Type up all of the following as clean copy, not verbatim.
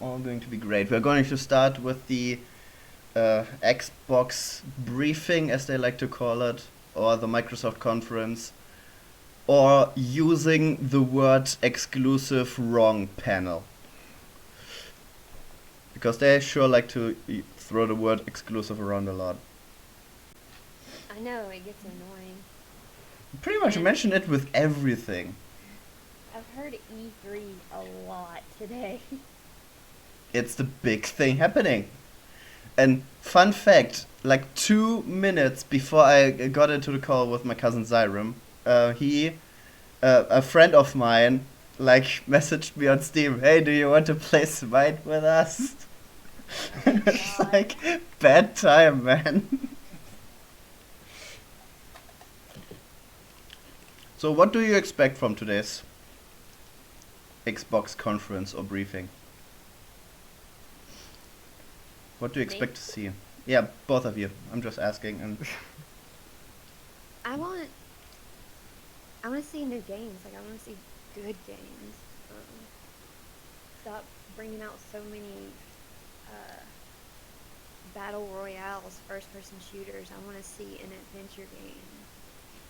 all going to be great. We're going to start with the Xbox briefing, as they like to call it, or the Microsoft conference, or using the word exclusive wrong panel. Because they sure like to throw the word exclusive around a lot. I know, it gets annoying. Pretty much mention it with everything. I've heard E3 a lot today. It's the big thing happening. And fun fact, like 2 minutes before I got into the call with my cousin Zyrum, a friend of mine, like messaged me on Steam, "Hey, do you want to play Smite with us?" It's like bad time, man. So what do you expect from today's Xbox conference or briefing? What do you expect to see? Yeah, both of you. I'm just asking. And I want to see new games. Like, I want to see good games. Stop bringing out so many battle royales, first-person shooters. I want to see an adventure game.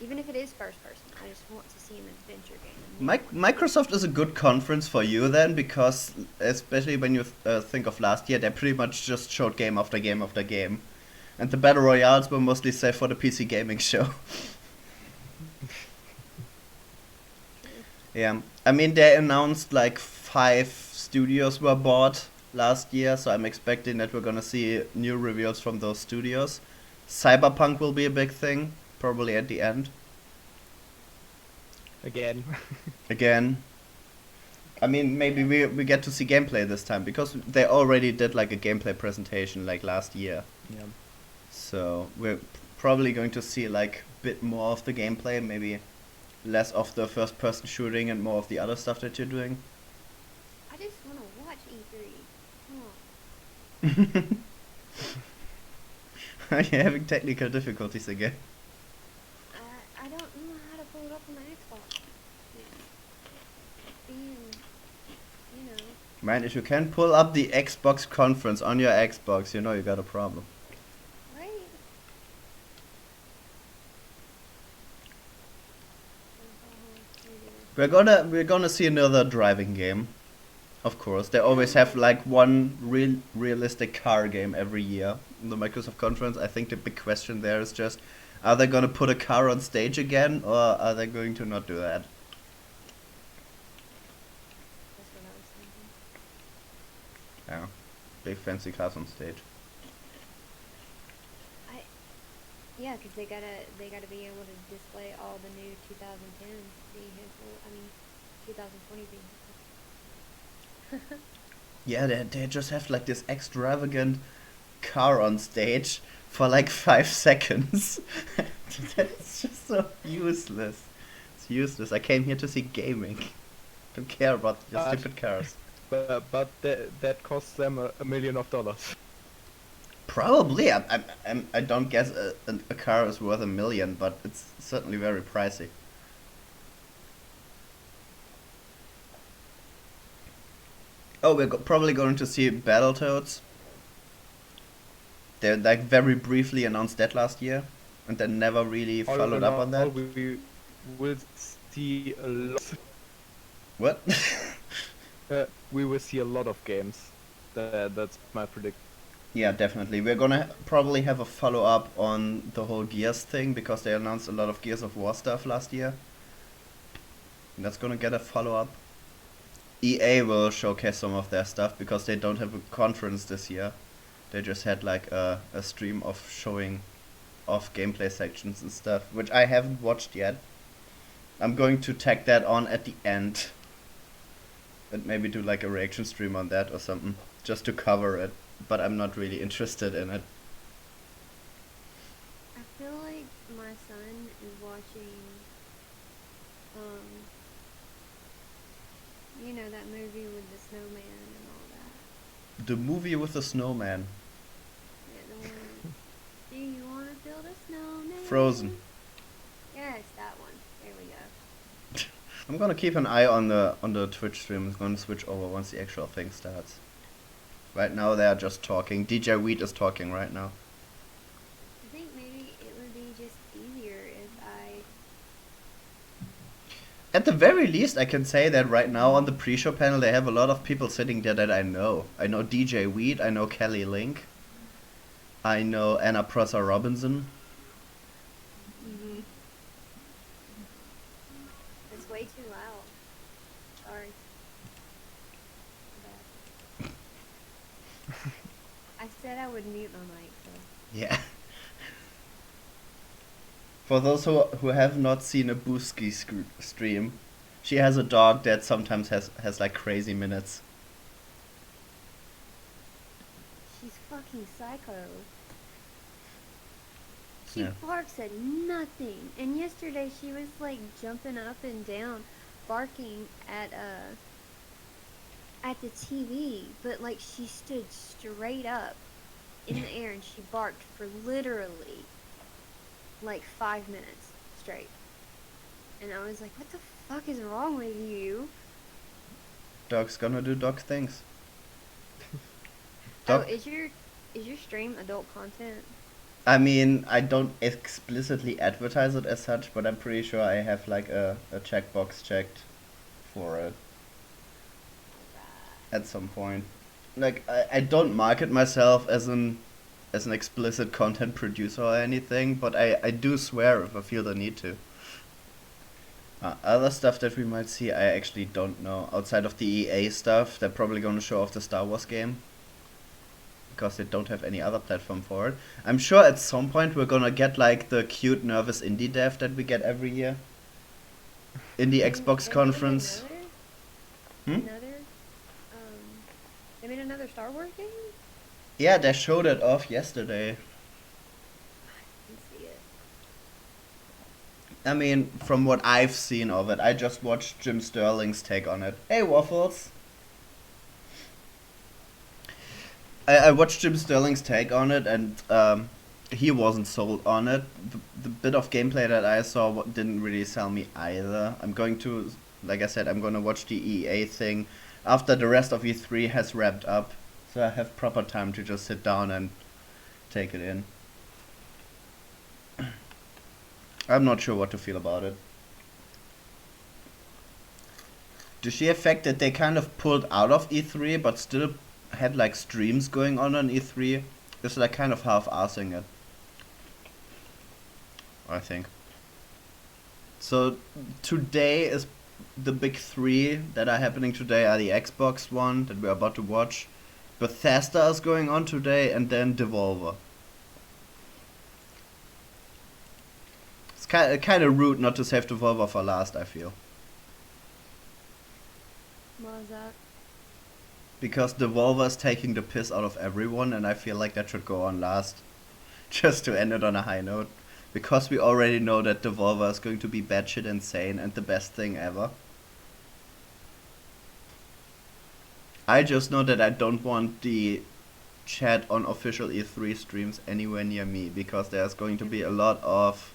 Even if it is first-person, I just want to see an adventure game. Microsoft is a good conference for you then, because especially when you think of last year, they pretty much just showed game after game after game. And the battle royales were mostly saved for the PC gaming show. Yeah, I mean, they announced like 5 studios were bought last year, so I'm expecting that we're gonna see new reveals from those studios. Cyberpunk will be a big thing, probably at the end. Again. I mean, maybe we get to see gameplay this time, because they already did like a gameplay presentation like last year. Yeah. So we're probably going to see like a bit more of the gameplay, maybe less of the first person shooting and more of the other stuff that you're doing. I just want to watch E3. Come on. Are you having technical difficulties again? I don't know how to pull it up on my Xbox. Being, you know. Man, if you can pull up the Xbox conference on your Xbox, you know you got a problem. Right. We're gonna see another driving game. Of course, they always have like one realistic car game every year in the Microsoft conference. I think the big question there is just, are they gonna put a car on stage again, or are they going to not do that? That's what I was thinking. Yeah, big fancy cars on stage. Yeah, because they gotta be able to display all the new 2010 vehicle. I mean, 2020 vehicles. Yeah, they just have like this extravagant car on stage for like 5 seconds. That's just so useless. It's useless. I came here to see gaming. Don't care about your stupid cars. But that costs them $1 million. Probably. I don't guess a car is worth $1 million, but it's certainly very pricey. Oh, we're probably going to see Battletoads. They like very briefly announced that last year, and then never really followed up on that. We will see a lot. What? We will see a lot of games. That's my prediction. Yeah, definitely. We're gonna probably have a follow-up on the whole Gears thing, because they announced a lot of Gears of War stuff last year. And that's gonna get a follow-up. EA will showcase some of their stuff, because they don't have a conference this year. They just had like a stream of showing off gameplay sections and stuff, which I haven't watched yet. I'm going to tag that on at the end. And maybe do like a reaction stream on that or something, just to cover it. But I'm not really interested in it. I feel like my son is watching, you know, that movie with the snowman and all that. The movie with the snowman. Yeah, the one. Do you want to build a snowman? Frozen. Yes, that one. There we go. I'm gonna keep an eye on the Twitch stream. I'm gonna switch over once the actual thing starts. Right now they are just talking. DJ Wheat is talking right now. I think maybe it would be just easier if I. At the very least, I can say that right now on the pre-show panel they have a lot of people sitting there that I know. I know DJ Wheat, I know Kelly Link, I know Anna Prosser Robinson. Mm-hmm. It's way too loud. Sorry. Bad. I said I would mute my mic, so. Yeah. For those who have not seen a B00skie stream, she has a dog that sometimes has like crazy minutes. She's fucking psycho. She Yeah. barks at nothing. And yesterday she was like jumping up and down, barking at the TV, but like she stood straight up in the air and she barked for literally like 5 minutes straight. And I was like, what the fuck is wrong with you? Dog's gonna do dog things. Oh, Dog- is your stream adult content? I mean, I don't explicitly advertise it as such, but I'm pretty sure I have like a checkbox checked for it at some point. Like, I don't market myself as an explicit content producer or anything, but I do swear if I feel the need to. Other stuff that we might see, I actually don't know. Outside of the EA stuff, they're probably going to show off the Star Wars game. Because they don't have any other platform for it. I'm sure at some point we're gonna get like the cute nervous indie dev that we get every year. In the Xbox They conference. Made Hmm? they made another Star Wars game? Yeah, they showed it off yesterday. I didn't see it. I mean, from what I've seen of it, I just watched Jim Sterling's take on it. Hey, Waffles! I watched Jim Sterling's take on it, and he wasn't sold on it. The bit of gameplay that I saw didn't really sell me either. I'm going to, like I said, I'm going to watch the EA thing after the rest of E3 has wrapped up, so I have proper time to just sit down and take it in. I'm not sure what to feel about it. The sheer fact that they kind of pulled out of E3 but still had like streams going on E3 is like kind of half-assing it, I think. So today is the big three that are happening today are the Xbox one that we're about to watch, Bethesda is going on today, and then Devolver. It's kind of rude not to save Devolver for last, I feel. What was that? Because Devolver is taking the piss out of everyone, and I feel like that should go on last. Just to end it on a high note. Because we already know that Devolver is going to be batshit insane and the best thing ever. I just know that I don't want the chat on official E3 streams anywhere near me, because there's going to be a lot of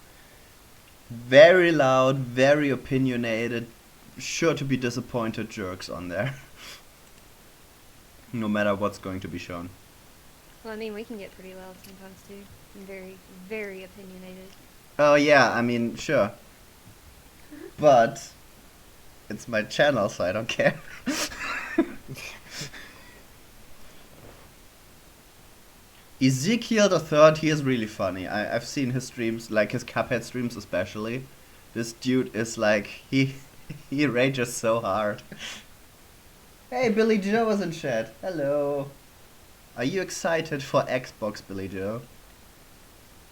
very loud, very opinionated, sure to be disappointed jerks on there. No matter what's going to be shown. Well, I mean, we can get pretty loud sometimes too. And very, very opinionated. Oh yeah, I mean, sure. But it's my channel, so I don't care. Ezekiel the Third, he is really funny. I've seen his streams, like his Cuphead streams especially. This dude is like, he rages so hard. Hey, Billy Joe is in chat. Hello. Are you excited for Xbox, Billy Joe?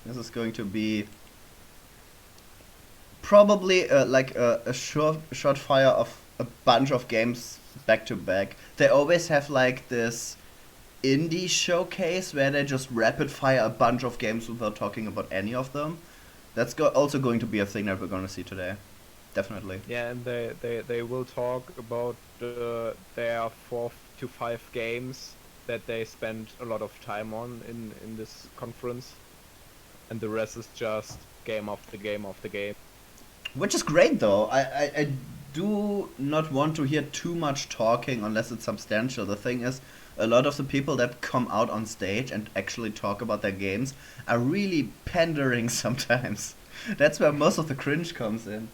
This is going to be probably like a short fire of a bunch of games back to back. They always have like this indie showcase where they just rapid fire a bunch of games without talking about any of them. That's also going to be a thing that we're going to see today. Definitely. Yeah, and they will talk about their 4 to 5 games that they spend a lot of time on in this conference, and the rest is just game after game after game. Which is great though. I do not want to hear too much talking unless it's substantial. The thing is, a lot of the people that come out on stage and actually talk about their games are really pandering sometimes. That's where most of the cringe comes in.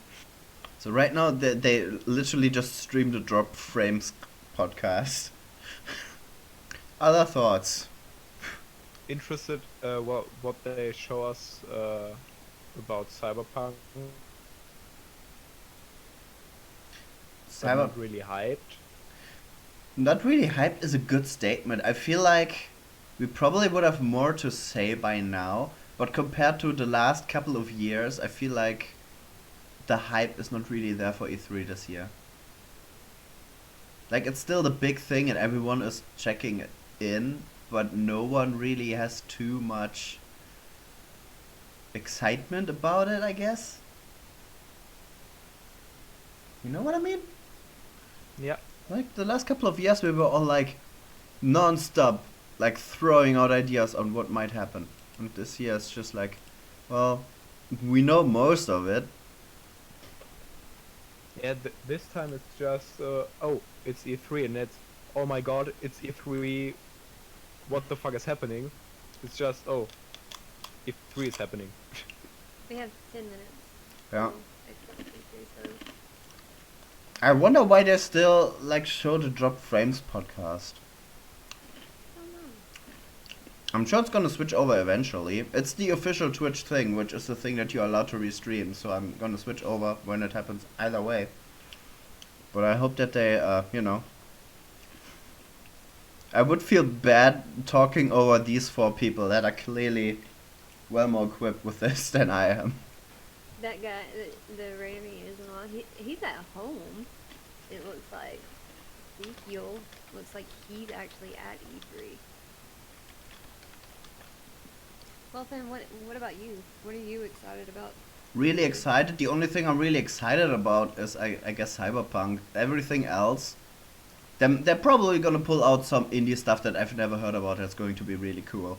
So right now they literally just streamed the Drop Frames podcast. Other thoughts? Interested what they show us about Cyberpunk. I'm not really hyped. Not really hyped is a good statement. I feel like we probably would have more to say by now, but compared to the last couple of years, I feel like the hype is not really there for E3 this year. Like, it's still the big thing and everyone is checking it in, but no one really has too much excitement about it, I guess. You know what I mean? Yeah. Like, the last couple of years we were all like non-stop, like throwing out ideas on what might happen. And this year it's just like, well, we know most of it. Yeah, this time it's just, oh, it's E3 and it's, oh my god, it's E3, what the fuck is happening? It's just, oh, E3 is happening. We have 10 minutes. Yeah. So I wonder why they still like show the Drop Frames podcast. I don't know. I'm sure it's gonna switch over eventually. It's the official Twitch thing, which is the thing that you're allowed to restream, so I'm gonna switch over when it happens either way. But I hope that they, you know... I would feel bad talking over these four people that are clearly well more equipped with this than I am. That guy, the Rami is on. He's at home. It looks like. Ezekiel looks like he's actually at E3. Well, then, what about you? What are you excited about? Really excited. The only thing I'm really excited about is, I guess, Cyberpunk. Everything else, they're probably gonna pull out some indie stuff that I've never heard about. That's going to be really cool.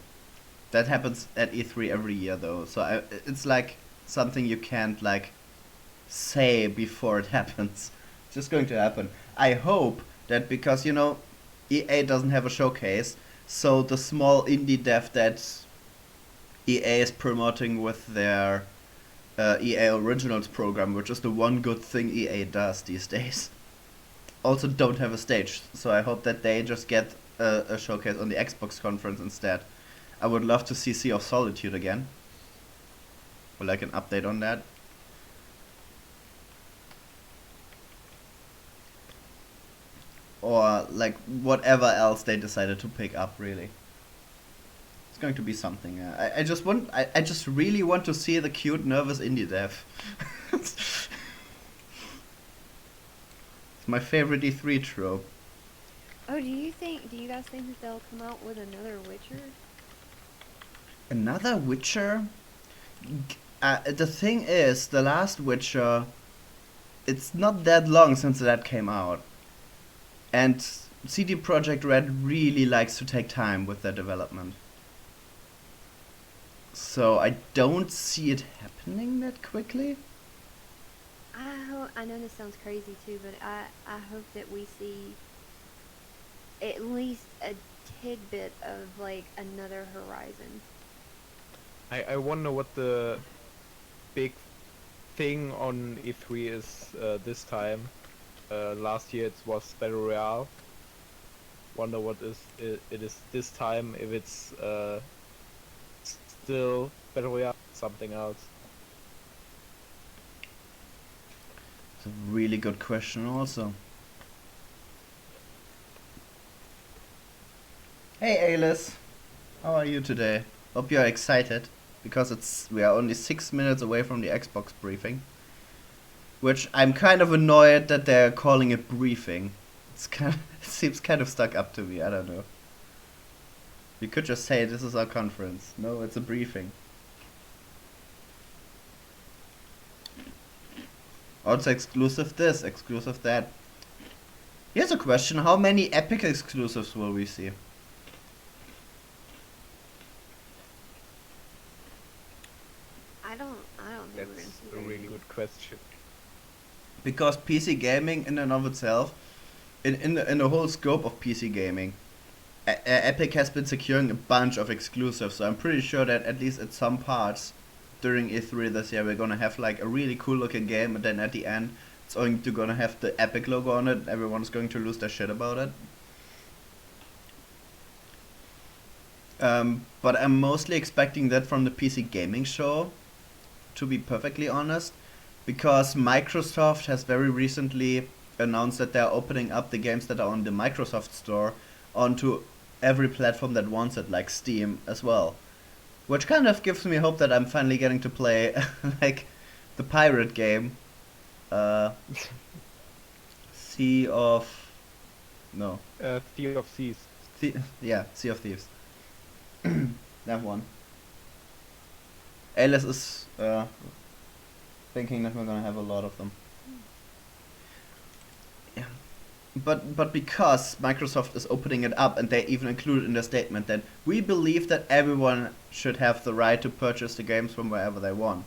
That happens at E3 every year, though. So it's like something you can't like say before it happens. It's just going to happen. I hope that because, you know, EA doesn't have a showcase, so the small indie dev that EA is promoting with their EA Originals program, which is the one good thing EA does these days, also don't have a stage. So I hope that they just get a showcase on the Xbox conference instead. I would love to see Sea of Solitude again. Or like an update on that. Or like whatever else they decided to pick up, really. It's going to be something. I just really want to see the cute, nervous indie dev. It's my favorite E3 trope. Oh, do you guys think that they'll come out with another Witcher? Another Witcher? The thing is, the last Witcher, it's not that long since that came out. And CD Projekt Red really likes to take time with their development. So I don't see it happening that quickly. I know this sounds crazy too, but I hope that we see at least a tidbit of like another Horizon. I wonder what the big thing on E3 is this time. Last year it was Battle Royale. Wonder what it is this time, if it's still Battle Royale, something else. It's a really good question also. Hey Alice, how are you today? Hope you're excited, because we are only 6 minutes away from the Xbox briefing. Which I'm kind of annoyed that they're calling it briefing. It seems kind of stuck up to me, I don't know. You could just say this is our conference. No, it's a briefing. Oh, it's exclusive this, exclusive that. Here's a question, how many Epic exclusives will we see? I don't think we're gonna That's see a very really many. good question. Because PC gaming in and of itself, in the whole scope of PC gaming, Epic has been securing a bunch of exclusives, so I'm pretty sure that at least at some parts during E3 this year we're gonna have like a really cool looking game, and then at the end it's gonna have the Epic logo on it. Everyone's going to lose their shit about it. But I'm mostly expecting that from the PC gaming show, to be perfectly honest, because Microsoft has very recently announced that they're opening up the games that are on the Microsoft Store onto every platform that wants it, like Steam as well. Which kind of gives me hope that I'm finally getting to play like the pirate game. Sea of... No. Sea of Thieves. Yeah, Sea of Thieves. That one. Alice is thinking that we're gonna have a lot of them. Yeah. But because Microsoft is opening it up, and they even included in their statement that we believe that everyone should have the right to purchase the games from wherever they want.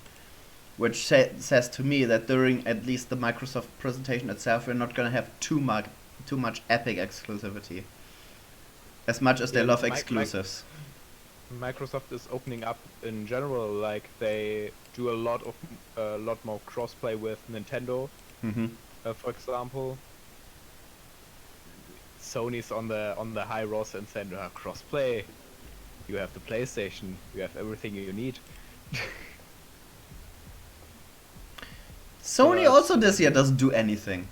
Which says to me that during at least the Microsoft presentation itself, we're not gonna have too much Epic exclusivity. As much as they love exclusives. Microsoft is opening up in general, like they do a lot more crossplay with Nintendo, for example. Sony's on the high roster and saying, crossplay. You have the PlayStation. You have everything you need. Sony also this year doesn't do anything.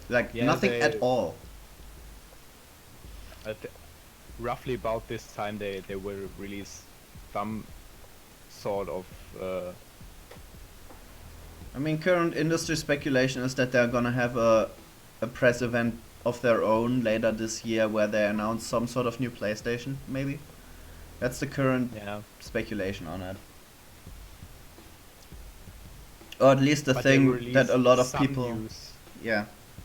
Like, yeah, nothing at all. Roughly about this time they will release some sort of I mean, current industry speculation is that they're gonna have a press event of their own later this year where they announce some sort of new PlayStation, maybe. That's the current speculation on it. Or at least the thing that a lot of people... Yeah.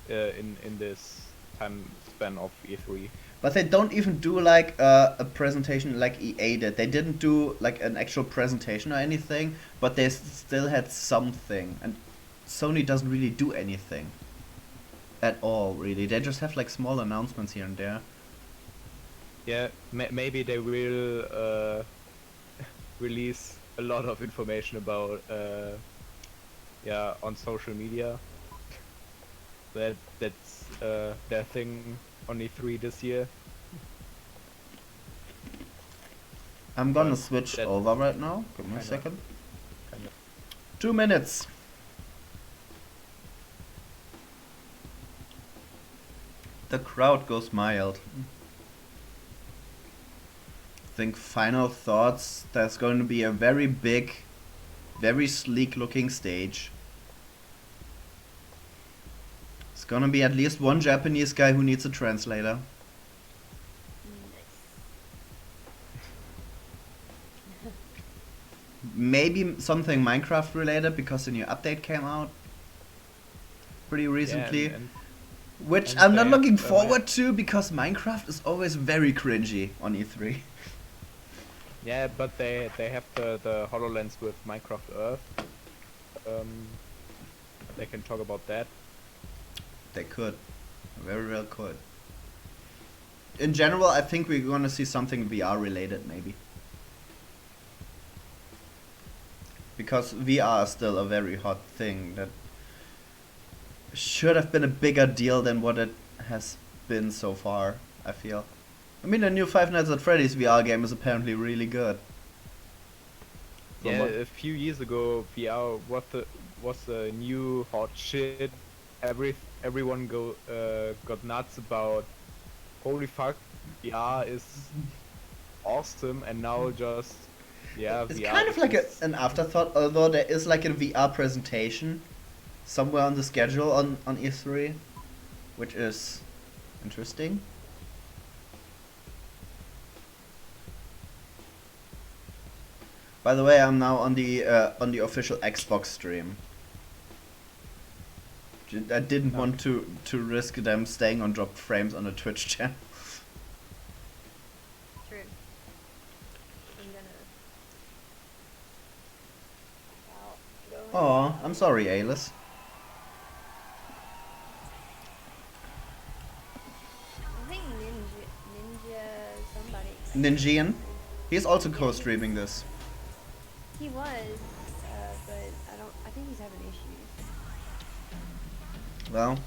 In this time span of E3. But they don't even do like a presentation like EA did. They didn't do like an actual presentation or anything, but they still had something. And Sony doesn't really do anything at all, really. They just have like small announcements here and there. Yeah, maybe they will release a lot of information about on social media. That's their thing on E3 this year. I'm gonna switch over right now. Give me a second. 2 minutes. The crowd goes mild. I think final thoughts. There's going to be a very big, very sleek looking stage. It's gonna be at least one Japanese guy who needs a translator. Nice. Maybe something Minecraft related because a new update came out pretty recently. Yeah, which I'm not looking forward to because Minecraft is always very cringy on E3. Yeah, but they have the HoloLens with Minecraft Earth. They can talk about that. They could. Very well could. In general, I think we're gonna see something VR related, maybe. Because VR is still a very hot thing that should have been a bigger deal than what it has been so far, I feel. I mean, the new Five Nights at Freddy's VR game is apparently really good. Yeah, a few years ago, VR was the new hot shit. Everyone got nuts about. Holy fuck, VR is awesome, and now just it's VR kind of like an afterthought. Although there is like a VR presentation somewhere on the schedule on E3, which is interesting. By the way, I'm now on the official Xbox stream. I didn't want to risk them staying on dropped frames on a Twitch channel. True. I'm gonna. Oh, I'm sorry, Alice. I think Ninjian. He's also co-streaming this. He was, but I think he's having issues. Well,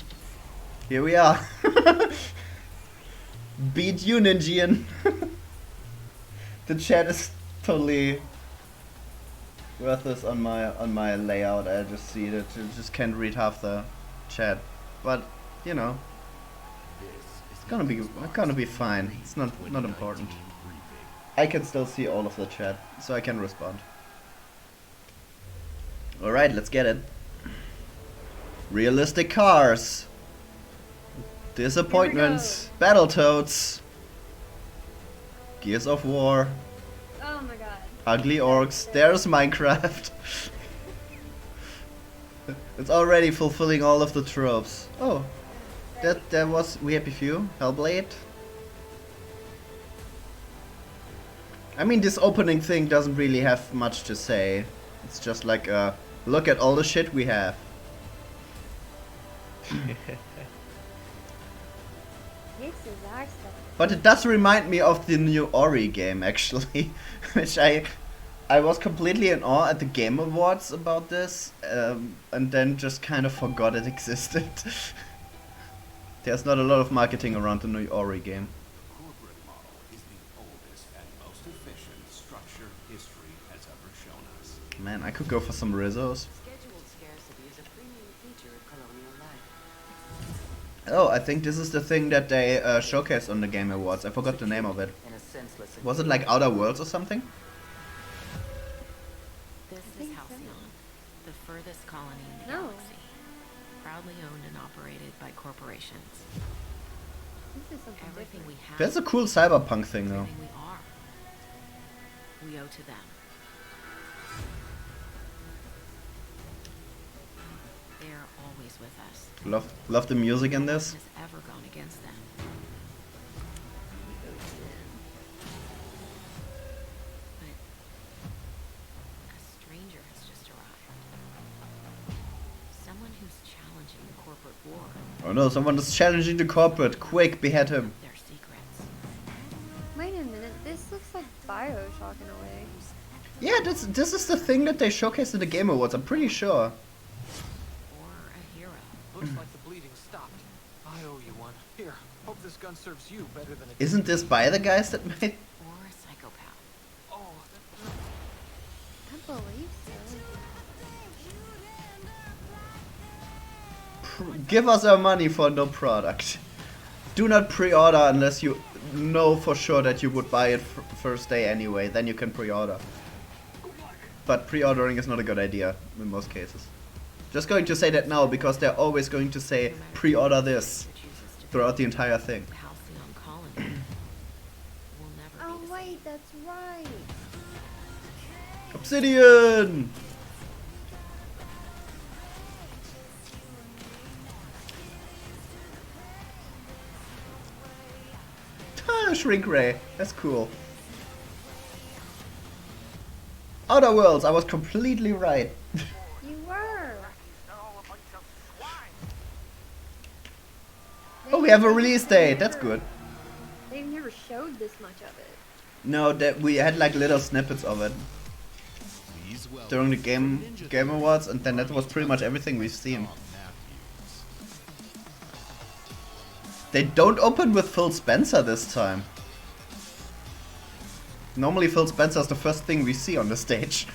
here we are. Beat you, Ninjian. The chat is totally worthless on my layout. I just see that I just can't read half the chat, but you know, it's gonna be fine. It's not important. I can still see all of the chat, so I can respond. All right, let's get it. Realistic cars, disappointments, Battletoads, Gears of War. Oh my god. Ugly orcs. There's Minecraft. It's already fulfilling all of the tropes. Oh, that was We Happy Few. Hellblade. I mean, this opening thing doesn't really have much to say. It's just like, look at all the shit we have. But it does remind me of the new Ori game, actually, which I was completely in awe at the Game Awards about this, and then just kind of forgot it existed. There's not a lot of marketing around the new Ori game. The corporate model is the oldest and most efficient structure history has ever shown us. Man, I could go for some Rizzos. Scheduled scarcity is a premium feature of colonial life. Oh, I think this is the thing that they showcased on the Game Awards. I forgot the name of it. In a senseless Was it like Outer Worlds or something? This think is so. Halcyon, the furthest colony in the No. galaxy. Proudly owned and operated by corporations. This is something Everything we different. have, That's a cool cyberpunk thing, though. everything we are, we owe to them. They're always with us. Love the music in this. No one has ever gone against them. But a stranger has just arrived. Someone who's challenging the corporate war. Oh no, someone is challenging the corporate. Quick, behead him. Their secrets. Wait a minute, this looks like Bioshock in a way. Yeah, this is the thing that they showcased at the Game Awards, I'm pretty sure. Or a hero. Looks like the bleeding stopped. I owe you one. Here, hope this gun serves you better than it Isn't this by the guys that made... Or a psychopath. Oh, I believe so. Give us our money for no product. Do not pre-order unless you know for sure that you would buy it first day anyway, then you can pre-order. But pre-ordering is not a good idea in most cases. Just going to say that now because they're always going to say pre-order this Who chooses to throughout the entire thing. the Halcyon colony will never Oh be the wait, same. that's right. Obsidian! Shrink Ray, that's cool. Outer Worlds, I was completely right. You were. Oh, we have a release date, that's good. They've never showed this much of it. No, that we had like little snippets of it Please welcome during the Game Awards, and then that was pretty much everything we've seen. They don't open with Phil Spencer this time. Normally Phil Spencer is the first thing we see on the stage.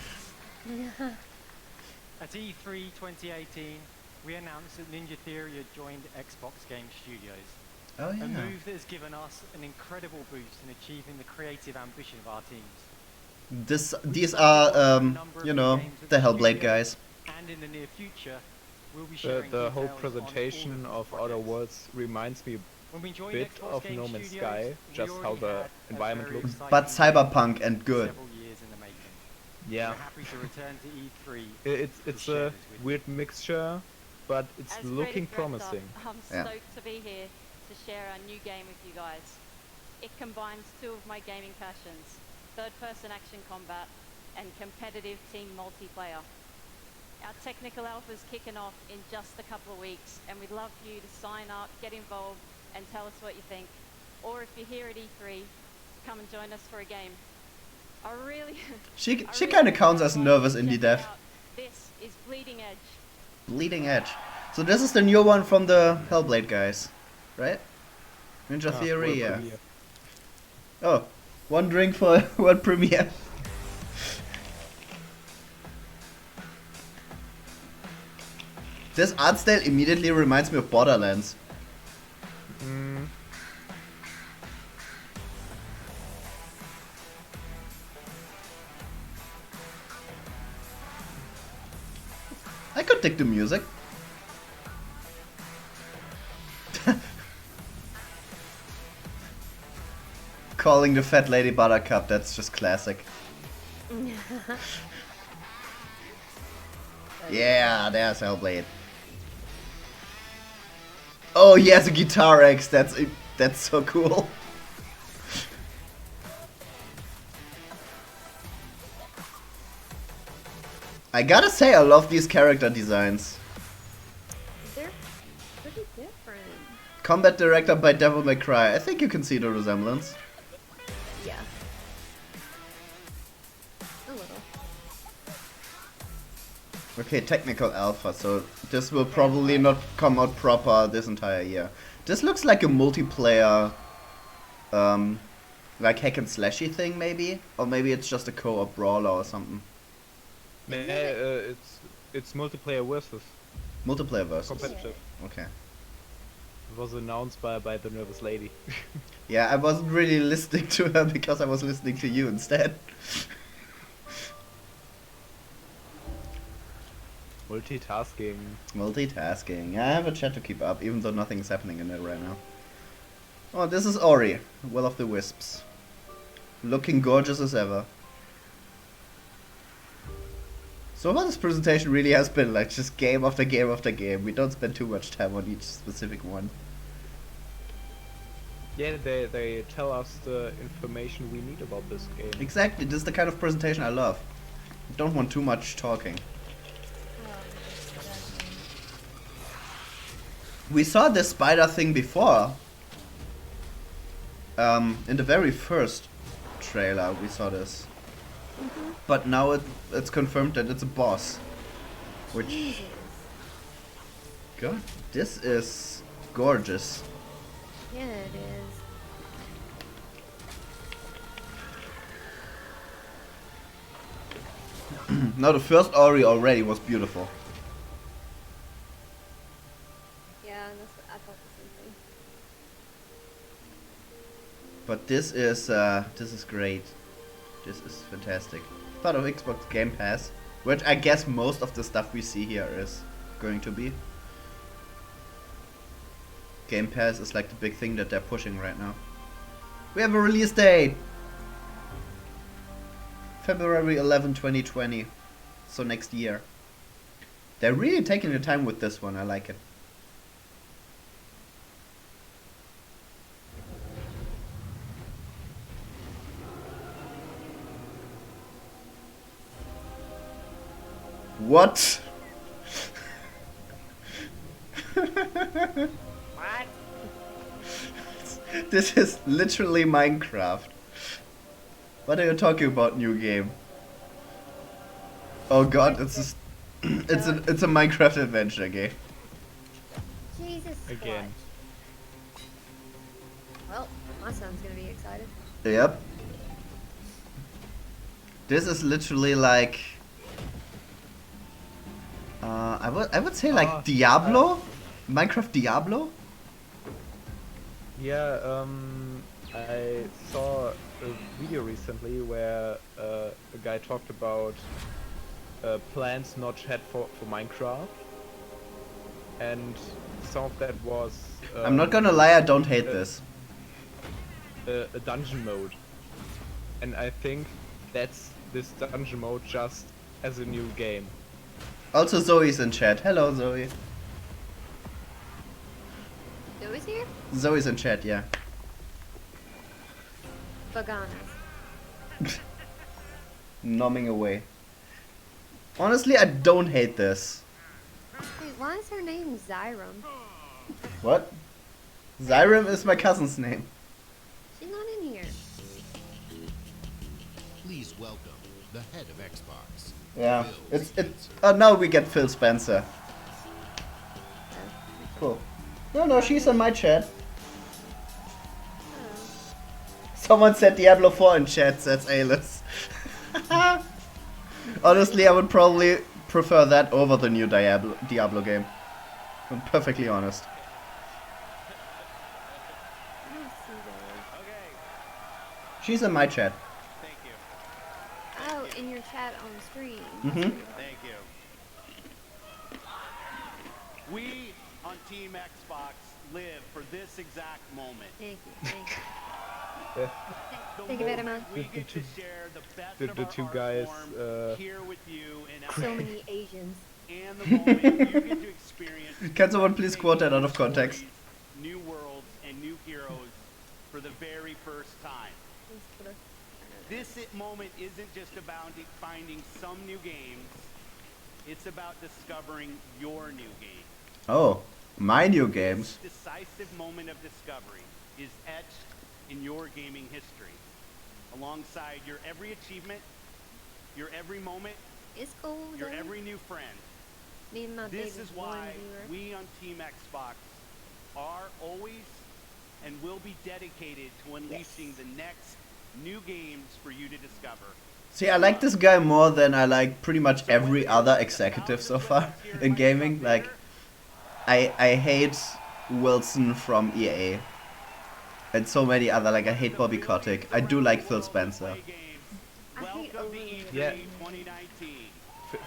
At E3 2018, we announced that Ninja Theory had joined Xbox Game Studios. Oh A move that has given us an incredible boost in achieving the creative ambition of our teams. These are, you know, the Hellblade guys. And in the near future, we'll be sharing The whole details on presentation all of the Outer projects. Worlds reminds me When we a joined bit Xbox of Game No Man's Studios, Sky, we just how already the had a environment very looks. exciting But game cyberpunk and good. several years in the making. Yeah, We're happy to return to E3. it's share a this with you. weird mixture, but it's As looking creative director, promising. I'm Yeah. stoked to be here to share our new game with you guys. It combines two of my gaming passions, third-person action combat and competitive team multiplayer. Our technical alpha is kicking off in just a couple of weeks, and we'd love for you to sign up, get involved, and tell us what you think. Or if you're here at E3, come and join us for a game. I really. She I she really kind of hope counts as everyone nervous checks indie it dev. out. This is Bleeding Edge. Bleeding Edge. So this is the new one from the Hellblade guys, right? Ninja Theory, world yeah. premiere. Oh, one drink for world premiere. This art style immediately reminds me of Borderlands. Mm, I could dig the music. Calling the fat lady Buttercup, that's just classic. Yeah, there's Hellblade. Oh, he has a guitar X, that's so cool. I gotta say, I love these character designs. They're pretty different. Combat director by Devil May Cry. I think you can see the resemblance. Yeah. A little. Okay, technical alpha, so this will probably not come out proper this entire year. This looks like a multiplayer, like hack and slashy thing maybe? Or maybe it's just a co-op brawler or something. nah, it's multiplayer versus Multiplayer versus. competitive. Okay. It was announced by the nervous lady. Yeah, I wasn't really listening to her because I was listening to you instead. Multitasking. Multitasking. I have a chat to keep up, even though nothing is happening in it right now. Oh, this is Ori, Will of the Wisps. Looking gorgeous as ever. So far this presentation really has been like just game after game after game. We don't spend too much time on each specific one. Yeah, they tell us the information we need about this game. Exactly, this is the kind of presentation I love. Don't want too much talking. We saw this spider thing before. In the very first trailer we saw this. But now it's confirmed that it's a boss. Which... Jesus. God, this is gorgeous. Yeah, it is. Now the first Ori already was beautiful. Yeah, that's what I thought the same thing. But this is great. This is fantastic. Part of Xbox Game Pass, which I guess most of the stuff we see here is going to be. Game Pass is like the big thing that they're pushing right now. We have a release date! February 11, 2020. So next year. They're really taking their time with this one, I like it. What? What? This is literally Minecraft. What are you talking about, new game? Oh god, it's a Minecraft adventure game. Jesus Again. Christ. Well, my son's gonna be excited. Yep. This is literally like I would say like Diablo? Minecraft Diablo? Yeah, I saw a video recently where a guy talked about plans Notch had for Minecraft, and some of that was I'm not gonna lie, I don't hate this. a dungeon mode, and I think that's this dungeon mode just as a new game. Also Zoe's in chat. Hello Zoe. Zoe's here? Zoe's in chat, yeah. Baganas. Nomming away. Honestly, I don't hate this. Wait, why is her name Zyrum? What? Zyrum is my cousin's name. She's not in here. welcome the head of Xbox. Yeah, Phil it's Spencer. oh, now we get Phil Spencer. Cool. No, she's in my chat. Someone said Diablo 4 in chat, says Alice. Honestly, I would probably prefer that over the new Diablo game. I'm perfectly honest. I don't see those. Okay, She's in my chat. thank you. Oh, in your chat on stream. Mhm. Thank you. We on Team Xbox live for this exact moment. Thank you. Thank you. Yeah. The Thank you very moment much. we The get two- to share the best the of our two art guys, form here with you in So LA. many Asians. And the moment you get to experience Can someone please quote that out of context? stories, new worlds and new heroes for the very first time. This moment isn't just about finding some new games. It's about discovering your new game. Oh, my new games. This decisive moment of discovery is etched in your gaming history. Alongside your every achievement, your every moment, It's cool. your though. every new friend. Me and my This baby is born why viewer. we on Team Xbox are always and will be dedicated to unleashing the next new games for you to discover. See, I like this guy more than I like pretty much every other executive so far in gaming. Like, I hate Wilson from EA. And so many other, like I hate Bobby Kotick. I do like Phil Spencer. I hate Welcome to Olivia. E3 Yeah. 2019.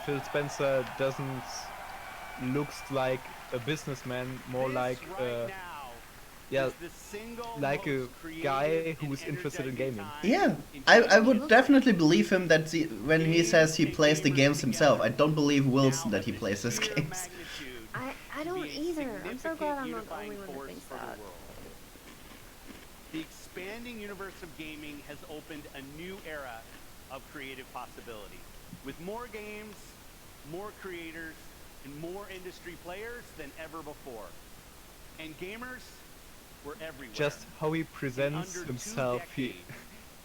Phil Spencer doesn't looks like a businessman, more This like right now yeah, is the single like a most creative guy and who's interested in energizing gaming. time Yeah, in I gaming would history. definitely believe him that when he says he plays the games himself. I don't believe Wilson that he plays his games. I don't either. I'm so glad I'm not the only one that thinks that. The expanding universe of gaming has opened a new era of creative possibility. With more games, more creators, and more industry players than ever before. And gamers were everywhere. Just how he In presents under 2 himself decades,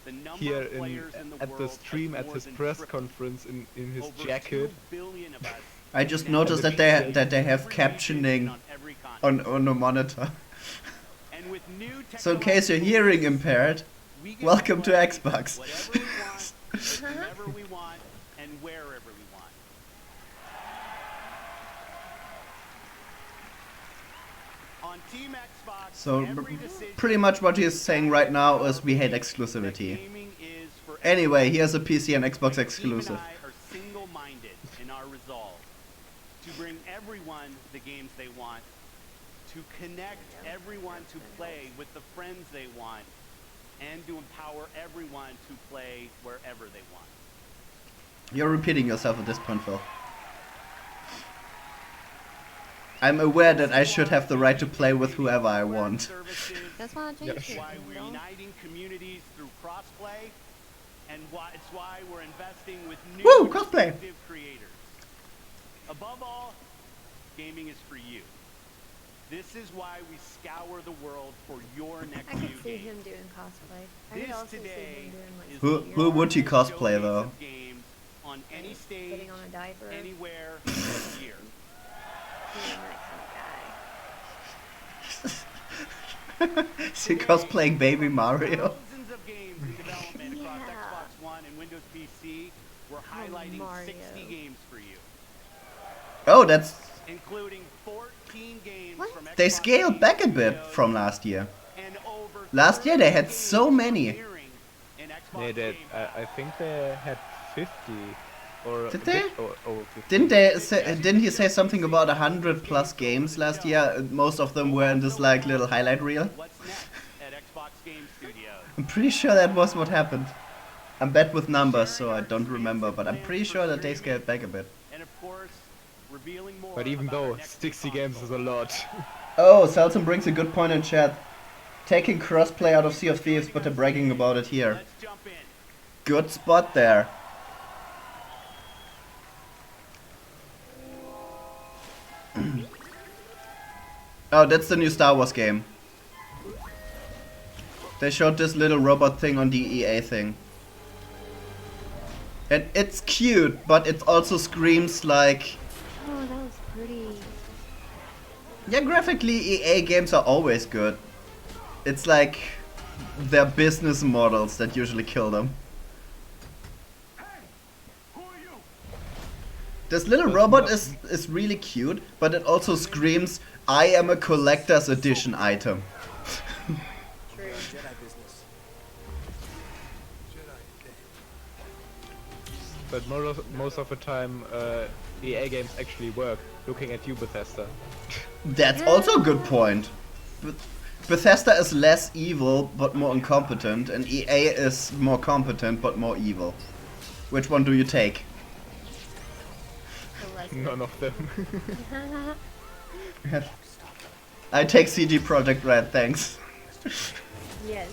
the number here of players in the at the world stream has at more his than press tripled. conference in his Over jacket. 2 billion of us I just now noticed that they have every captioning region on every continent. on the monitor. And with new So in case you're technological hearing tools, impaired, we get welcome to play Xbox. Whatever we want, whenever we want, and wherever we want. On Team Xbox, So every decision pretty much what he's saying right now is we hate that exclusivity. gaming is for Anyway, everyone. here's a PC and Xbox And exclusive. Steve and I are single-minded in our resolve to bring everyone the games they want, to connect everyone to play with the friends they want, and to empower everyone to play wherever they want. You're repeating yourself at this point, Phil. I'm aware that I should have the right to play with whoever I want. That's why I changed It's it. why we're Don't- uniting communities through crossplay, and it's why we're investing with new Woo, crossplay. distinctive creators. Above all, gaming is for you. This is why we scour the world for your next I new could see game. him doing cosplay. I could This also see today him doing like is Who- some who weird would he stuff, cosplay, though? Showcase of games on any stage, putting on a diaper, anywhere, this year. being that Is he cosplaying Baby Mario? Thousands of games in development across Yeah. Xbox One and Windows PC. We're highlighting Mario. 60 games for you, Oh, that's... including 14 games What? from Xbox They scaled Game back a bit Studios from last year. and over Last year they had 30 so games many. appearing in Xbox Yeah, Game Pass. I think they had 50 or Did a they? bit over 50. Didn't he say something about 100 plus games last year? Most of them were in this like little highlight reel. What's next at Xbox Game Studios? I'm pretty sure that was what happened. I'm bad with numbers, so I don't remember, but I'm pretty sure that they scaled back a bit. And of course, revealing more But even about our though next 60 games is console. a lot. Oh, Selton brings a good point in chat. Taking crossplay out of Sea of Thieves, but they're bragging about it here. Let's jump in. Good spot there. Oh, that's the new Star Wars game. They showed this little robot thing on the EA thing. And it's cute, but it also screams like... Oh, that was pretty. Yeah, graphically EA games are always good. It's like their business models that usually kill them. This little robot is really cute, but it also screams, I am a collector's edition item. True. But most of the time, EA games actually work. Looking at you, Bethesda. That's also a good point. Bethesda is less evil, but more incompetent, and EA is more competent, but more evil. Which one do you take? The lesser. None of them. I take CG Project Red, thanks. Yes.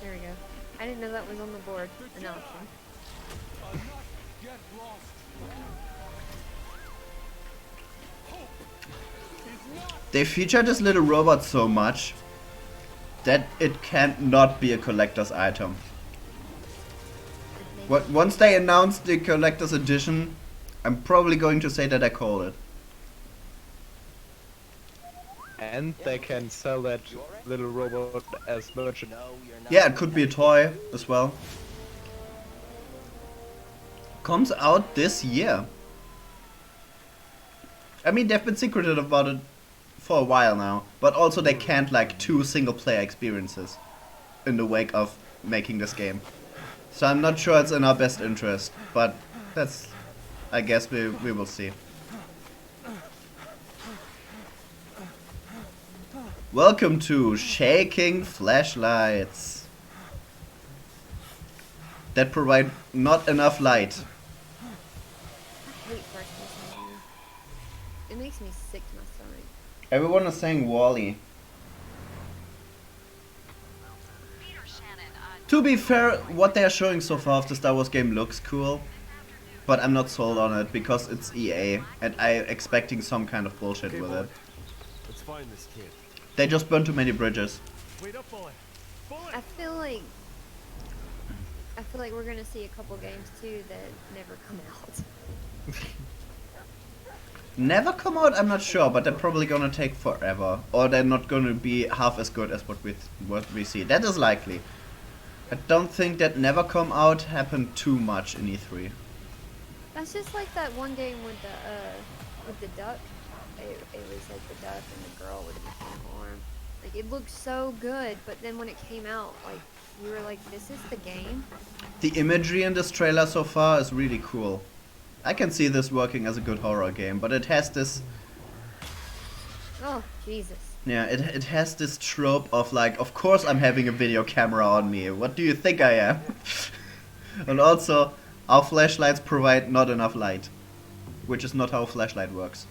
There we go. I didn't know that was on the board. An option. They feature this little robot so much that it can't not be a collector's item. Once they announce the collector's edition, I'm probably going to say that I call it. And they can sell that little robot as merchandise. Yeah, it could be a toy as well. Comes out this year. I mean, they've been secretive about it for a while now, but also they can't like 2 single-player experiences in the wake of making this game. So I'm not sure it's in our best interest, but that's, I guess we will see. Welcome to shaking flashlights that provide not enough light. I hate first-person games. It makes me sick to my stomach. Everyone is saying Wall-E. To be fair, what they are showing so far of the Star Wars game looks cool, but I'm not sold on it because it's EA and I'm expecting some kind of bullshit with it. Let's find this kid. They just burned too many bridges. Wait up, boy. I feel like we're gonna see a couple games too that never come out. Never come out, I'm not sure, but they're probably gonna take forever, or they're not gonna be half as good as what we see. That is likely. I don't think that never come out happened too much in E3. That's just like that one game with the duck. It was like the duck and the girl with the mechanical arm. Like it looked so good, but then when it came out, like you were like, this is the game. The imagery in this trailer so far is really cool. I can see this working as a good horror game, but it has this... Oh, Jesus. Yeah, it has this trope of like, of course I'm having a video camera on me, what do you think I am? And also, our flashlights provide not enough light, which is not how a flashlight works.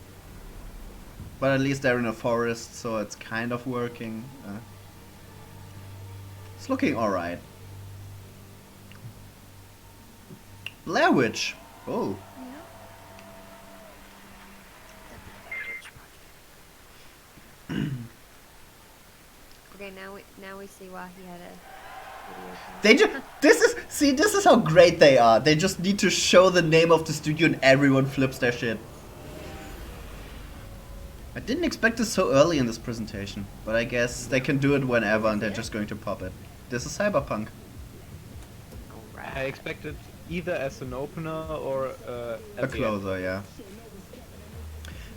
But at least they're in a forest, so it's kind of working. It's looking alright. Blair Witch! Oh. Okay, now we see why he had a video camera. They just this is how great they are. They just need to show the name of the studio and everyone flips their shit. I didn't expect this so early in this presentation, but I guess they can do it whenever and they're just going to pop it. This is Cyberpunk. I expected either as an opener or A at the end. closer, yeah.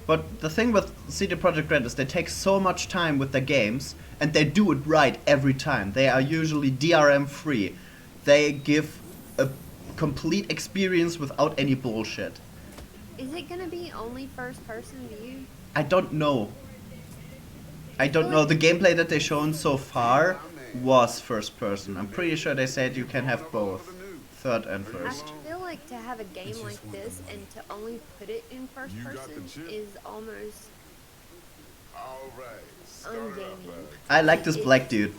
But the thing with CD Projekt Red is they take so much time with their games and they do it right every time. They are usually DRM free. They give a complete experience without any bullshit. Is it gonna be only first person view? I don't know. I don't know. The gameplay that they've shown so far was first person. I'm pretty sure they said you can have both. Third and first. I feel like to have a game like this and to only put it in first person is almost ungaming. I like this black dude.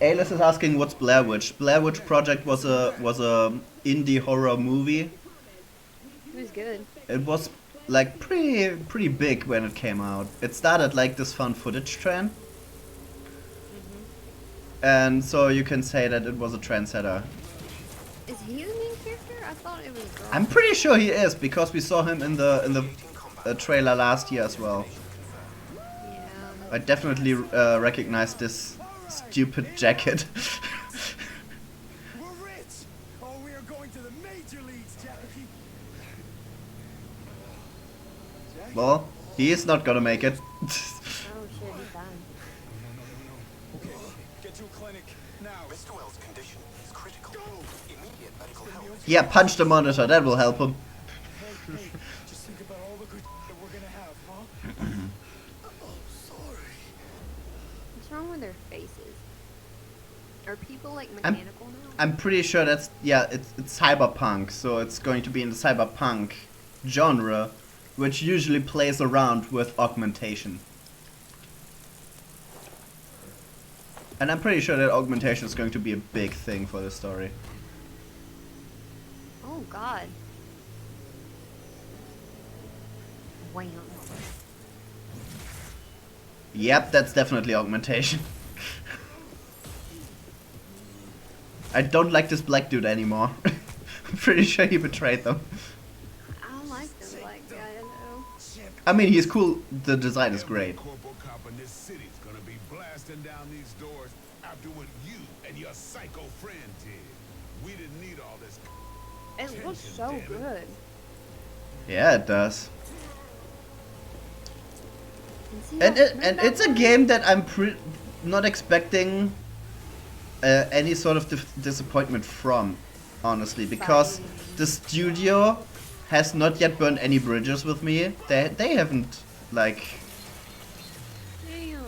Alice is asking what's Blair Witch. Blair Witch Project was a indie horror movie. It was good. It was like pretty big when it came out. It started like this found footage trend. and so you can say that it was a trendsetter. Is he the main character? I thought it was girl. I'm pretty sure he is because we saw him in the trailer last year as well. Yeah. I definitely recognize this stupid jacket. We're rich! Oh, we are going to the major leagues, Jackie! Well, he is not gonna make it. Oh shit, he's dying. Okay, get to a clinic now. Mr. Wells' condition is critical. Immediate medical help. Yeah, punch the monitor, that will help him. Hey, just think about all the good that we're gonna have, huh? Oh, sorry. What's wrong with their faces? Are people like mechanical now? I'm pretty sure that's, yeah, it's cyberpunk, so it's going to be in the cyberpunk genre, which usually plays around with augmentation. And I'm pretty sure that augmentation is going to be a big thing for the story. Oh god. Wham. Yep, that's definitely augmentation. I don't like this black dude anymore. I'm pretty sure he betrayed them. I don't like this black guy though. I mean, he's cool. The design is great. Corporal cop in this city's gonna be blasting down these doors after what you and your psycho friend did. We didn't need all this. It looks so good. Yeah, it does. See And how it, smooth and that it's a was? game that I'm not expecting any sort of disappointment from, honestly, because the studio has not yet burned any bridges with me. They haven't, like... Damn.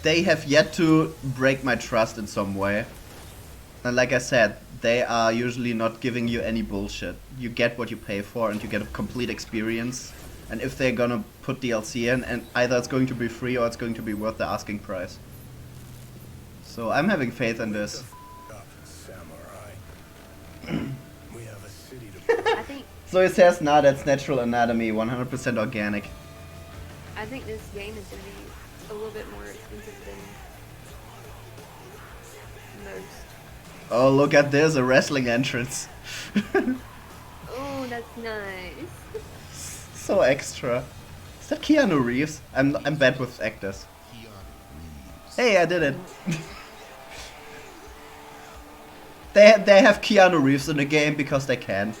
They have yet to break my trust in some way. And like I said, they are usually not giving you any bullshit. You get what you pay for and you get a complete experience. And if they're gonna put DLC in, and either it's going to be free or it's going to be worth the asking price. So I'm having faith in this. Samurai. We have a city to. I think So it says, nah, that's natural anatomy, 100% organic. I think this game is gonna be a little bit more expensive than most. Oh, look at this, a wrestling entrance. Oh, that's nice. So extra. Is that Keanu Reeves? I'm bad with actors. Hey, I did it. They have Keanu Reeves in the game because they can.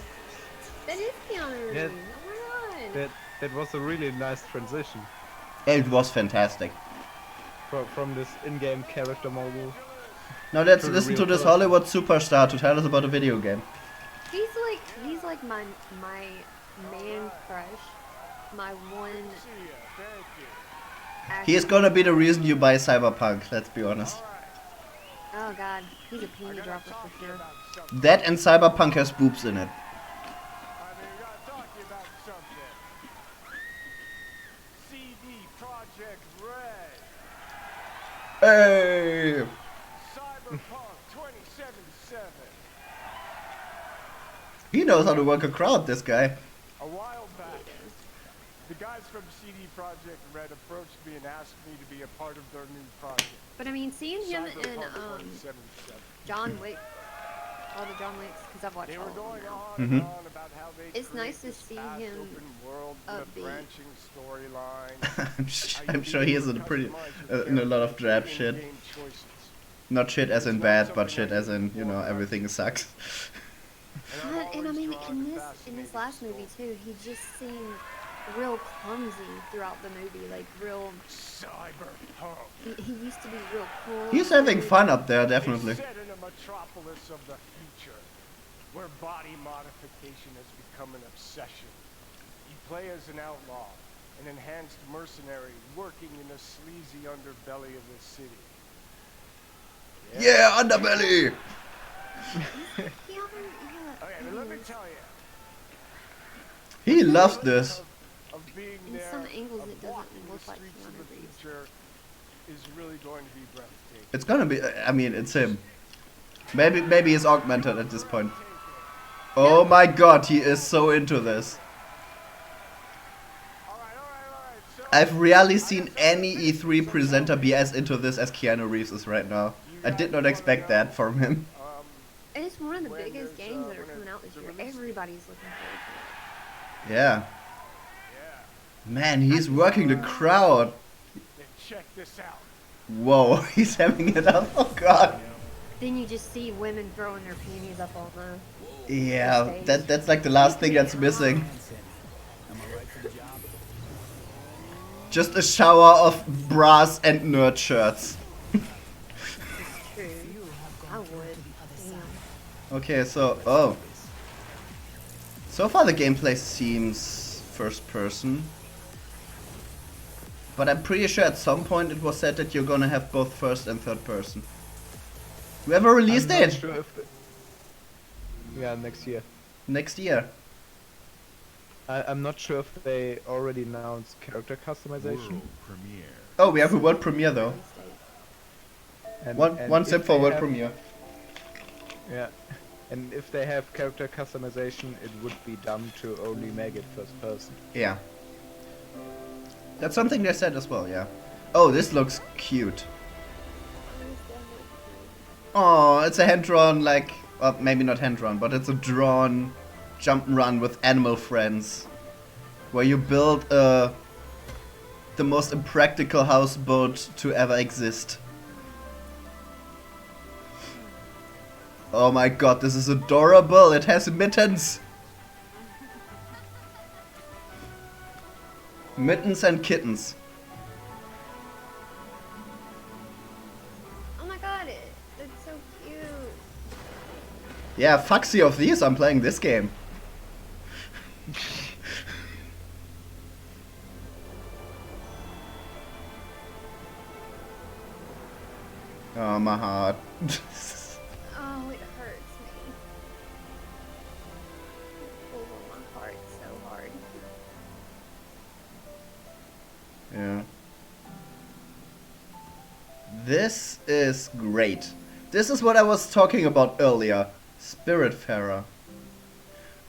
That is Keanu Reeves. Yeah. Oh my god. That was a really nice transition It was fantastic. from this in-game character model. Now let's To the listen real to this person. Hollywood superstar to tell us about a video game. He's like my man crush. My one He is gonna be the reason you buy Cyberpunk, let's be honest. Oh god, he's a penny dropper for sure. That and Cyberpunk has boobs in it. I mean, we gotta talk to you about something. CD Projekt Red. Hey! Cyberpunk 2077. He knows how to work a crowd, this guy. A while back, the guys from CD Projekt Red approached me and asked me to be a part of their new project. But I mean, seeing him in Cyberpunk 2077. John Wick, all the John Wicks, because I've watched They all were of them going now. on and on about how they It's create nice to this see vast him open world with a upbeat. branching storyline. I'm sure he is in a lot of drab shit. Not shit as in bad, but shit as in, you know, everything sucks. And I mean, in this last movie too, he just seemed real clumsy throughout the movie, like real. Cyberpunk. He used to be real cool. He's having fun up there, definitely. It's set in a metropolis of the future, where body modification has become an obsession. You play as an outlaw, an enhanced mercenary working in the sleazy underbelly of the city. Yeah, underbelly! Okay, but let me tell you. He loves this. Of being In there, some angles, of it doesn't walking the look like streets Keanu of the Reeves. future is really going to be breathtaking. It's gonna be, I mean, it's him. Maybe he's augmented at this point. Oh my god, he is so into this. Alright. So I've rarely seen any E3 presenter be as into this as Keanu Reeves is right now. I did not expect that from him. And it's one of the biggest games that are coming out this year. Everybody's looking forward to it. Yeah. Man, he's working the crowd. Check this out. Whoa, he's having it up. Oh god. Then you just see women throwing their panties up on the Yeah, stage. that's like the last thing that's missing. Just a shower of bras and nerd shirts. It's true. I would. Damn. Okay, so so far the gameplay seems first person. But I'm pretty sure at some point it was said that you're gonna have both first and third person. Do we have a release I'm date? not sure if yeah, next year. Next year. I'm not sure if they already announced character customization. Oh, we have a world premiere though. And, One if step for they world have- premiere. Yeah. And if they have character customization, it would be dumb to only make it first person. Yeah. That's something they said as well, yeah. Oh, this looks cute. Oh, it's a hand-drawn, like, well, maybe not hand-drawn, but it's a drawn jump and run with animal friends. Where you build the most impractical houseboat to ever exist. Oh my god, this is adorable! It has mittens! Mittens and kittens. Oh my god, it's so cute. Yeah, fucksy of these, I'm playing this game. Oh, my heart. Oh, it hurts me. It pulls on my heart so hard. Yeah. This is great. This is what I was talking about earlier. Spiritfarer.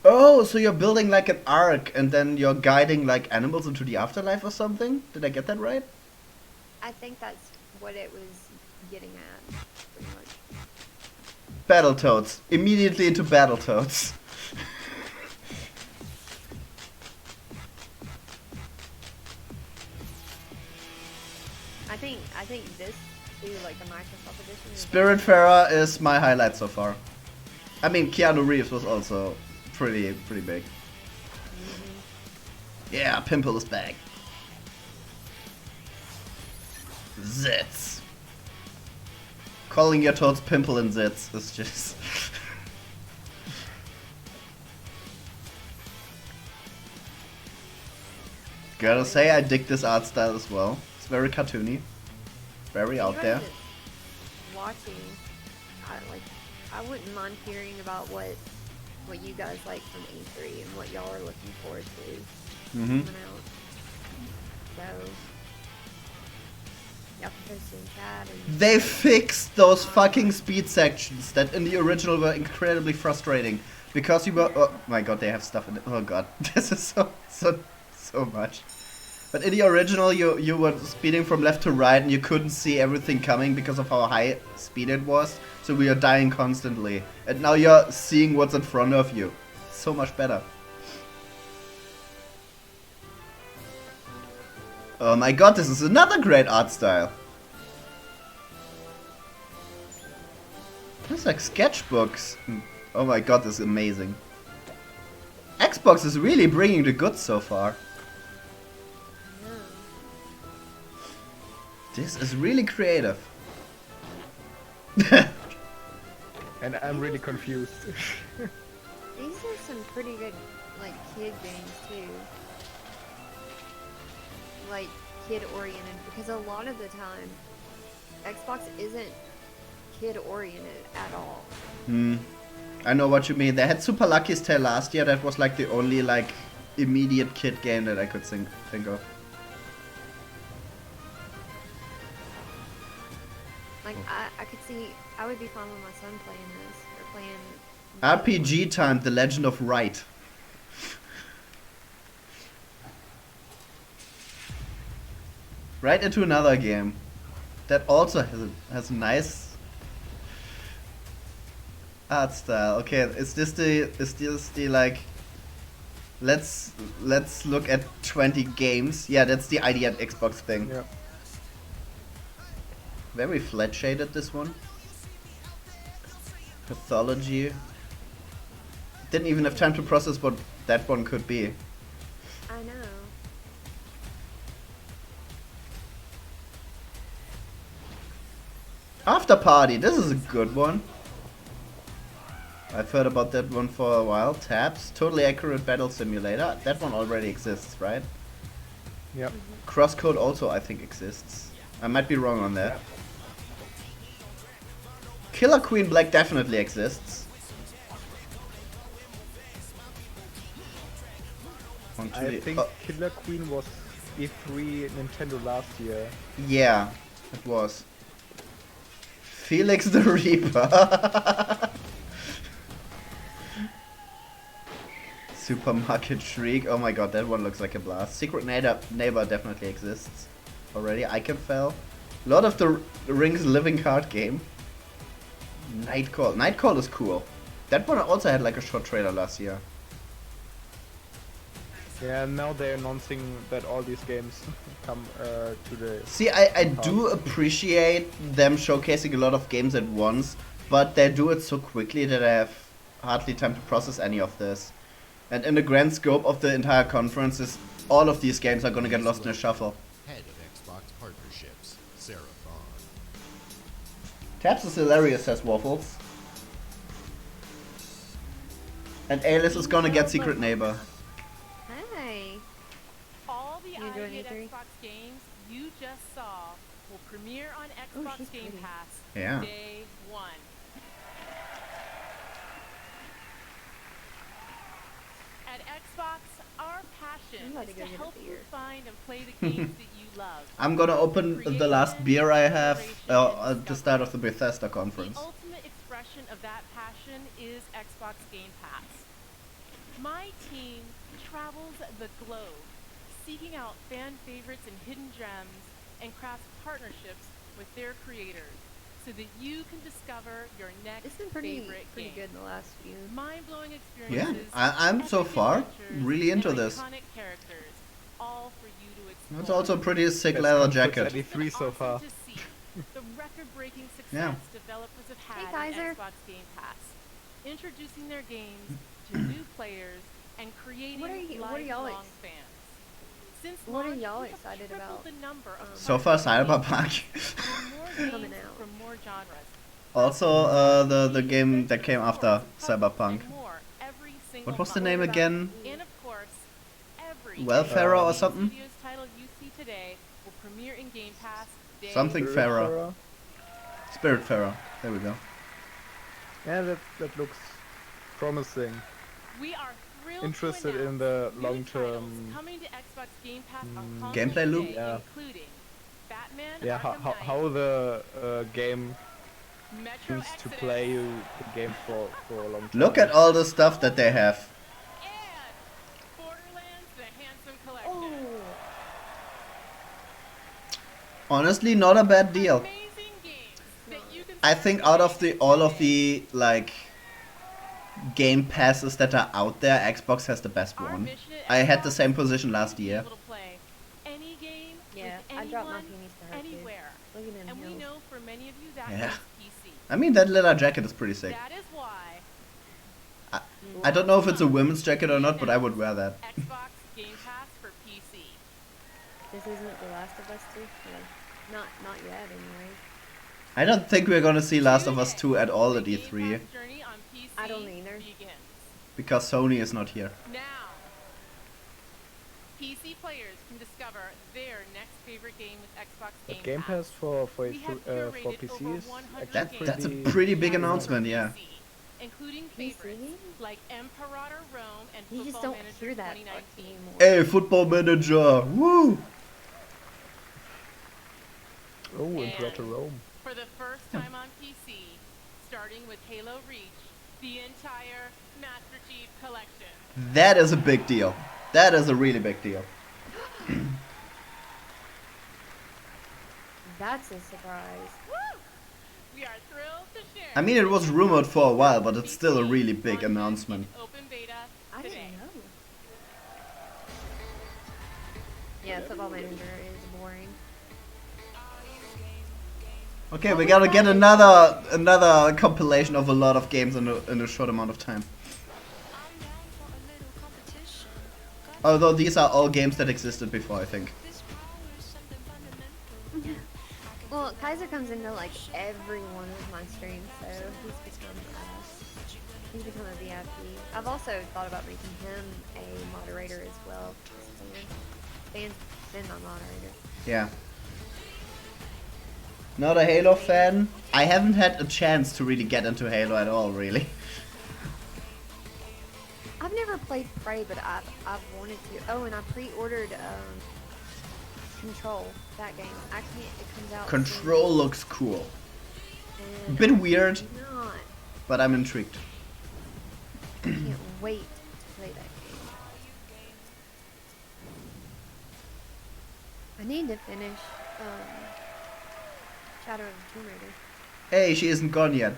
Oh, so you're building like an ark and then you're guiding like animals into the afterlife or something? Did I get that right? I think that's what it was getting at, pretty much. Battletoads. Immediately into Battletoads. I think this too, like the Microsoft edition. is Spiritfarer is my highlight so far. I mean, Keanu Reeves was also pretty big. Yeah, Pimple is back. Zits. Calling your toads Pimple and Zits is just... Gotta say, I dig this art style as well. It's very cartoony. Very out there. Watching, I wouldn't mind hearing about what you guys like from E3 and what y'all are looking forward to Mm-hmm. coming out. So, y'all can post in chat and They fixed those fucking speed sections that in the original were incredibly frustrating. Because you were... Oh my god, they have stuff in it. Oh god, this is so much. But in the original, you were speeding from left to right and you couldn't see everything coming because of how high speed it was. So we are dying constantly. And now you're seeing what's in front of you. So much better. Oh my god, this is another great art style. It's like sketchbooks. Oh my god, this is amazing. Xbox is really bringing the goods so far. This is really creative. And I'm really confused. these are some pretty good, like, kid games too. Like, kid-oriented, because a lot of the time, Xbox isn't kid-oriented at all. I know what you mean. They had Super Lucky's Tale last year. That was like the only like immediate kid game that I could think of. Like, I could see, I would be fine with my son playing this, or playing... RPG time, The Legend of Wright. right into another game that also has a nice art style. Okay, is this the like let's look at 20 games. Yeah, that's the ID at Xbox thing. Yeah. Very flat shaded, this one. Pathology. Didn't even have time to process what that one could be. I know. After Party, this is a good one. I've heard about that one for a while. Tabs, Totally Accurate Battle Simulator. That one already exists, right? Yep. Crosscode also, I think, exists. I might be wrong on that. Killer Queen Black definitely exists. I think Killer Queen was E3 Nintendo last year. Yeah, it was. Felix the Reaper. Supermarket Shriek. Oh my god, that one looks like a blast. Secret Neighbor definitely exists already. Iconfell. Lord of the Rings living card game. Nightcall. Nightcall is cool. That one also had like a short trailer last year. Yeah, now they're announcing that all these games come to the... See, I do appreciate them showcasing a lot of games at once, but they do it so quickly that I have hardly time to process any of this. And in the grand scope of the entire conference, all of these games are gonna get lost in a shuffle. Head of Xbox Partnerships, Sarah Vaughn. Tabs is hilarious, says Waffles. And Alice is gonna get Secret Neighbor. Hey. All the You doing ID at E3? Xbox games you just saw will premiere on Xbox she's Game pretty. Pass Yeah. day 1. At Xbox, our passion I'm about to is go to get a help you beer. find and play the games that you love. I'm gonna open the last beer I have at the start of the Bethesda The conference. ultimate expression of that passion is Xbox Game Pass. My team travels the globe, seeking out fan favorites and hidden gems, and crafts partnerships with their creators, so that you can discover your next It's been pretty favorite game. good in the last few. Mind-blowing Yeah, experiences. I'm so epic far adventures, really into and this. iconic characters, all for you to explore. It's also a pretty sick Best leather conference jacket. at E3 so far. To see the record-breaking success Yeah. developers have Hey, had Kaiser. in Xbox Game Pass, introducing their games to new players and creating What are y'all lifelong fans. Since what are launch, y'all we have excited tripled about? the number of So far, partner Cyberpunk. games with more Coming games out. from more genres. Also, the game that came after Cyberpunk. And more every single What was the month. name again? And of course, every Welfare or Game something? Studios title you see today will premiere in Game Pass day Something one. Pharaoh. Spiritfarer. There we go. Yeah, that looks promising. We are thrilled Interested to in the announce new long-term titles coming to Xbox Game Pass on console gameplay loop? today, Yeah. including Batman Yeah, Arkham Knight, how the game Metro choose to Exodus, play you the game for a long time. Look at all the stuff that they have. and Borderlands: The Handsome Collection. Oh, Honestly, not a bad deal. Amazing games that you can I start think out of playing all of today. the like game passes that are out there, Xbox has the best Our one. mission at I had the Xbox same is position to last be year. able to play any game yeah. with I dropped my anyone, peonies to her too. anywhere. Look at them And we hills. know for many of you that Yeah. means PC. I mean, that leather jacket is pretty sick. That is why I don't know if it's a women's jacket or not, but I would wear that. Xbox Game Pass for PC. This isn't The Last of Us 2? Yeah. Not yet, anyway. I don't think we're gonna see Last of Us 2 at all at The Game E3 Pass journey on PC I don't either. begins. because Sony is not here. Now, PC players can discover their next favorite game with Xbox But Game Game Pass for We have curated PC over is 100 actually That's a games pretty big for announcement, yeah. PC, including PC favorites games? like Imperator Rome and You just Football don't Manager hear that 2019. anymore. Hey, Football Manager! Woo! Oh, and And Retro Rome. For the first time on PC, starting with Halo Reach, the entire Master Chief Collection. That is a big deal. That is a really big deal. That's a surprise. Woo! We are thrilled to share. I mean, it was rumored for a while, but it's still a really big announcement. Open beta I today. didn't know. Yeah, Football Manager is boring. Okay, we gotta get another compilation of a lot of games in a short amount of time. Although these are all games that existed before, I think. Well, Kaiser comes into like every one of my streams, so he's become a VIP. I've also thought about making him a moderator as well. Fan's been my moderator. Yeah. Not a Halo fan. I haven't had a chance to really get into Halo at all, really. I've never played Prey, but I've wanted to. Oh, and I pre-ordered Control, that game. I can't. It comes out. Control looks cool. A And bit I'm weird, not. but I'm intrigued. I can't wait to play that game. I need to finish Shadow of the Tomb Raider. Hey, she isn't gone yet.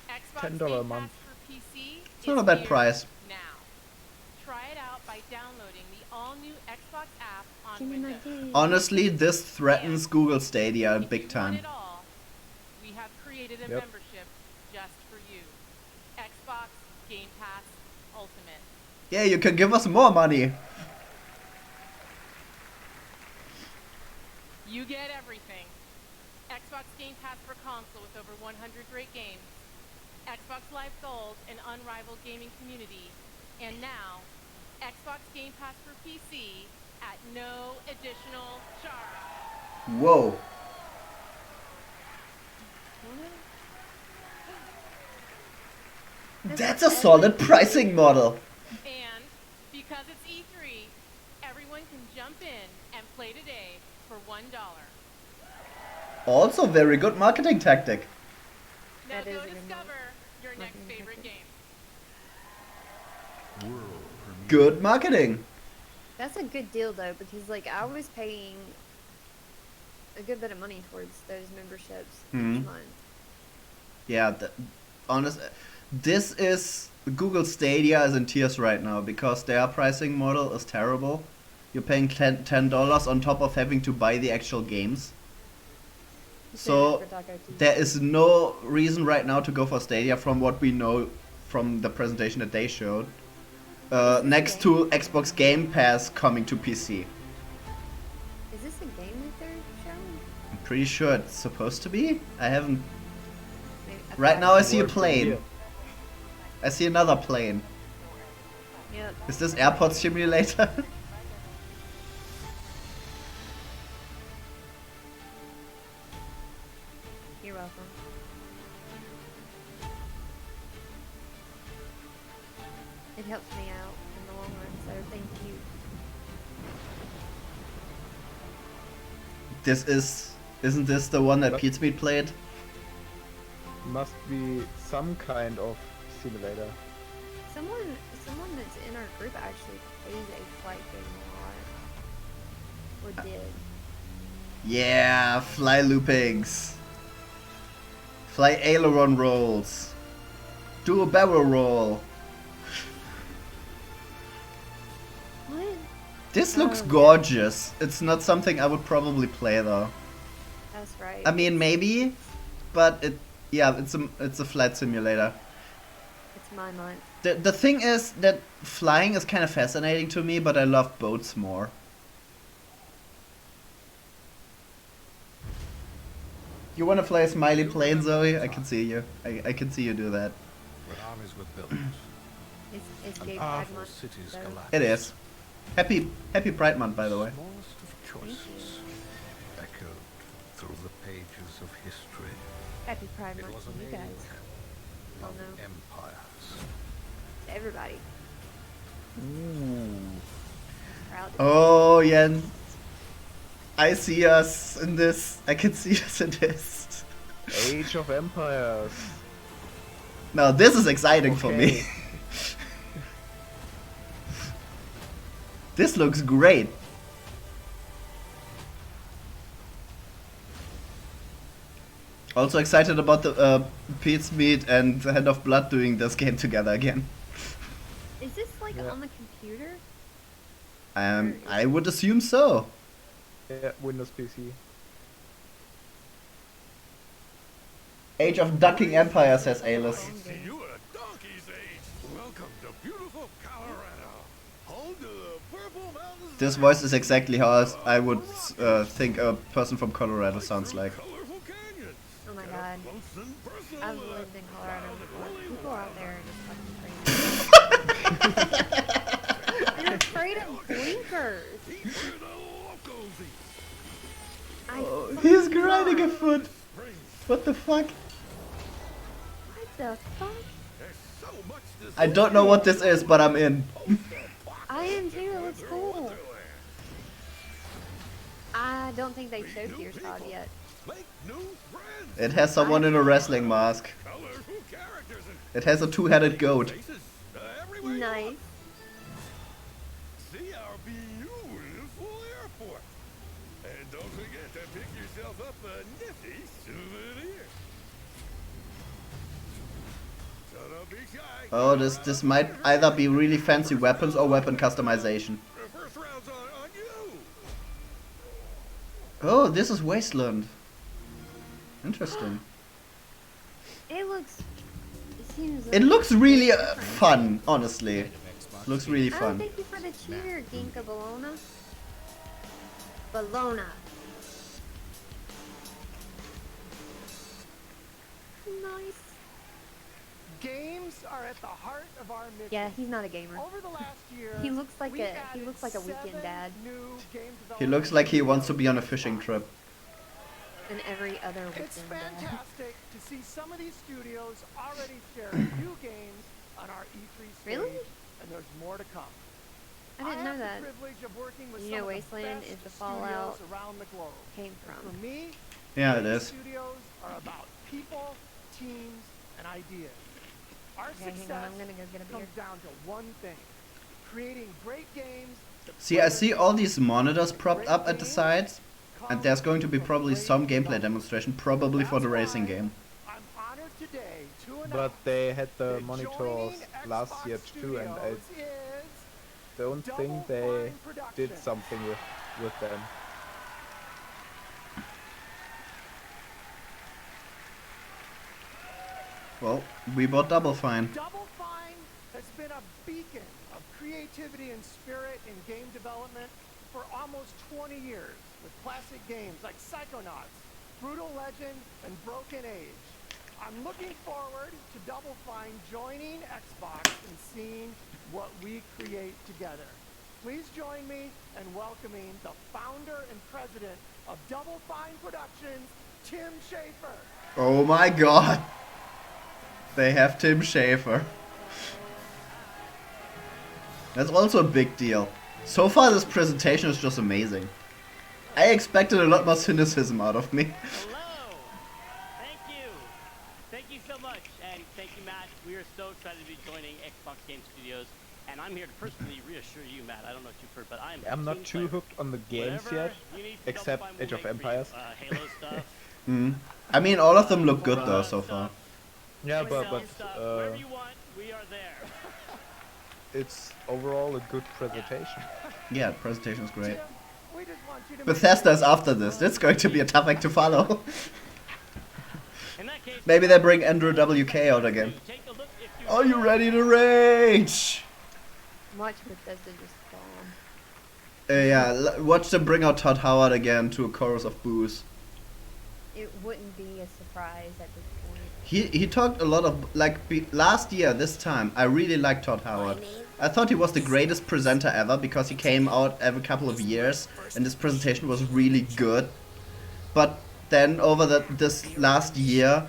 Xbox $10 Game a month. Pass for PC It's not a is bad here price. Now, try it out by downloading the all-new Xbox app on Give me my Windows. game. Honestly, this threatens Google Stadia If big you want time. it all, we have created a Yep. membership just for you. Xbox Game Pass Ultimate. Yeah, you can give us more money. You get everything. Xbox Game Pass for console with over 100 great games. Xbox Live Gold, an unrivaled gaming community. And now, Xbox Game Pass for PC at no additional charge. Whoa. That's a solid pricing model. And because it's E3, everyone can jump in and play today for $1. Also very good marketing tactic. Now That is go a good discover your next marketing favorite tactic. game. World premiere. Good marketing. That's a good deal though, because like I was paying a good bit of money towards those memberships Mhm. each month. Yeah, this is Google Stadia is in tears right now because their pricing model is terrible. You're paying $10 on top of having to buy the actual games. You said So that for Taco Tuesday. there is no reason right now to go for Stadia from what we know from the presentation that they showed. Next to Xbox Game Pass coming to PC. Is this a game that they're showing? I'm pretty sure it's supposed to be. I haven't. Maybe, Right thought- now I see a World plane. premiere. I see another plane. Yep. Is this airport simulator? You're welcome. It helps me out in the long run, so thank you. Isn't this the one that What? Pete's Meat played? Must be some kind of simulator. Someone that's in our group actually plays a flight game a lot. Or did. Yeah, fly loopings. Fly aileron rolls. Do a barrel roll. What? This looks Oh, yeah. gorgeous. It's not something I would probably play though. That's right. I mean maybe, but it's a flight simulator. It's my month. The thing is that flying is kind of fascinating to me, but I love boats more. You want to fly a smiley plane, Zoe? I can see you. I can see you do that. When armies were built, It's and gay pride powerful month. cities so- collapsed. It is. Happy Pride Month, by the way. Smallest of choices echoed through the pages of history. Happy Pride It month was to an you age guys. Oh of no. empires. To everybody. Proud to be Oh, Yen. I see us in this. I can see us in this. Age of Empires. Now this is exciting for me. Okay. This looks great. Also excited about the Pete's Meat and the Hand of Blood doing this game together again. Is this like Yeah. on the computer? I would assume so. Yeah, Windows PC. Age of Ducking Empire, says Alice. See you at a donkey's age. Welcome to beautiful Colorado, home to the Purple Mountains. This voice is exactly how I would think a person from Colorado sounds like. Colorful canyons. Oh my god. Function, personal I've lived in Colorado before. People out there are just fucking crazy. They're afraid of blinkers. Oh, he's grinding a foot. What the fuck? What the fuck? I don't know what this is, but I'm in. I am too. It looks cool. I don't think they showed Gears 5 yet. It has someone in a wrestling mask. It has a two-headed goat. Nice. See our beautiful airport. And don't forget to pick yourself up a nifty souvenir. So don't be shy. Oh, this might either be really fancy weapons or weapon customization. The first round's on you. Oh, this is Wasteland. Interesting. It looks. It seems. It looks really fun, honestly. It looks really Oh, fun. thank you for the cheer, Ginka Bologna. Bologna. Nice. Games are at the heart of our mission. Yeah, he's not a gamer. Over the last year, He looks like we a added weekend 7 dad. new game He looks like he wants to be on a fishing trip. And every other weekend It's dad. fantastic to see some of these studios already sharing new games on our E3 stage, Really? and there's more to come. I didn't know have that. the privilege of working with You some know of the Wasteland best is the studios Fallout around the globe. came For from. me, Yeah, it game is. studios are about people, teams, and ideas. Our Okay, hang on, success I'm gonna go get a beer. comes down to one thing: creating great games. that See, I players see all these monitors propped up at the sides, and there's going to be probably some gameplay demonstration, probably for the racing game. I'm honored today to announce But they had the that monitors joining last Xbox year too, and I Studios is don't Double think they Fine Production. did something with them. Well, we bought Double Fine. Double Fine has been a beacon of creativity and spirit in game development for almost 20 years, with classic games like Psychonauts, Brutal Legend, and Broken Age. I'm looking forward to Double Fine joining Xbox and seeing what we create together. Please join me in welcoming the founder and president of Double Fine Productions, Tim Schafer. Oh my god. They have Tim Schafer. That's also a big deal. So far this presentation is just amazing. I expected a lot more cynicism out of me. Hello! Thank you! Thank you so much, and thank you, Matt. We are so excited to be joining Xbox Game Studios, and I'm here to personally reassure you, Matt. I don't know what you've heard, but I'm not too hooked on the games yet, except Age of Empires. Halo stuff. I mean, all of them look good though so far. Yeah, Whatever but you want, we are there. it's overall a good presentation. Yeah, the presentation is great. We just want you to Bethesda is after this. That's going to be a tough act to follow. In that case, Maybe they bring Andrew WK out again. take a look if you Are you ready to rage? Watch Bethesda just bomb. Yeah, watch them bring out Todd Howard again to a chorus of boos. It wouldn't be a surprise at this point. He talked a lot of, like, last year, this time, I really liked Todd Howard. I thought he was the greatest presenter ever because he came out every couple of years and his presentation was really good. But then over this last year,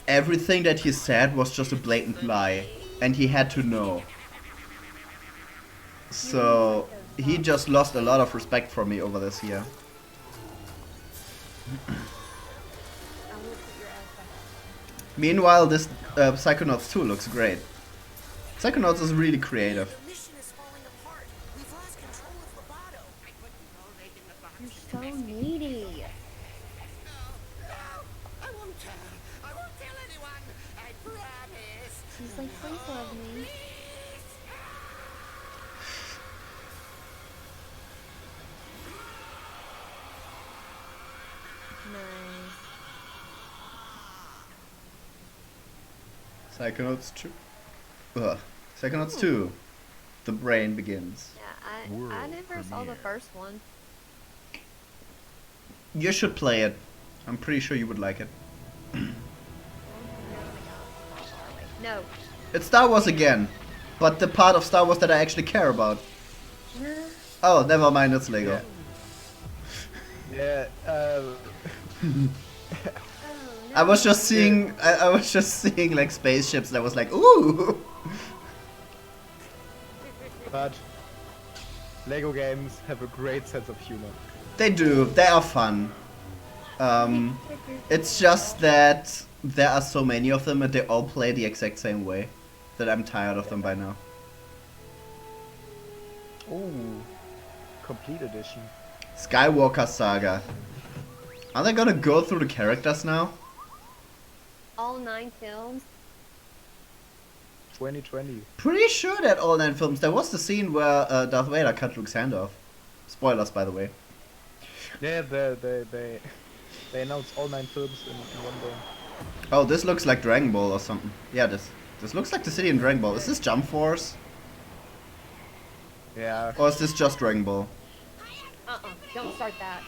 everything that he said was just a blatant lie. And he had to know. So he just lost a lot of respect for me over this year. Meanwhile, this Psychonauts 2 looks great. Psychonauts is really creative. The mission is falling apart. We've lost control of Roboto. I couldn't know they didn't You're so needy. I won't tell. She's like, please love me. Nice. Psychonauts 2. Psychonauts 2. The brain begins. Yeah, I never saw the first one. You should play it. I'm pretty sure you would like it. No. It's Star Wars again, but the part of Star Wars that I actually care about. Oh, never mind, it's Lego. Yeah, I was just seeing, I was just seeing like spaceships and I was like, ooh! but Lego games have a great sense of humor. They do, they are fun. It's just that there are so many of them and they all play the exact same way that I'm tired of them by now. Ooh, complete edition. Skywalker Saga. Are they gonna go through the characters now? All 9 films? 2020. Pretty sure that all 9 films. There was the scene where Darth Vader cut Luke's hand off. Spoilers, by the way. Yeah, they announced all 9 films in one go. Oh, this looks like Dragon Ball or something. Yeah, this looks like the city in Dragon Ball. Is this Jump Force? Yeah. Or is this just Dragon Ball? Don't start that.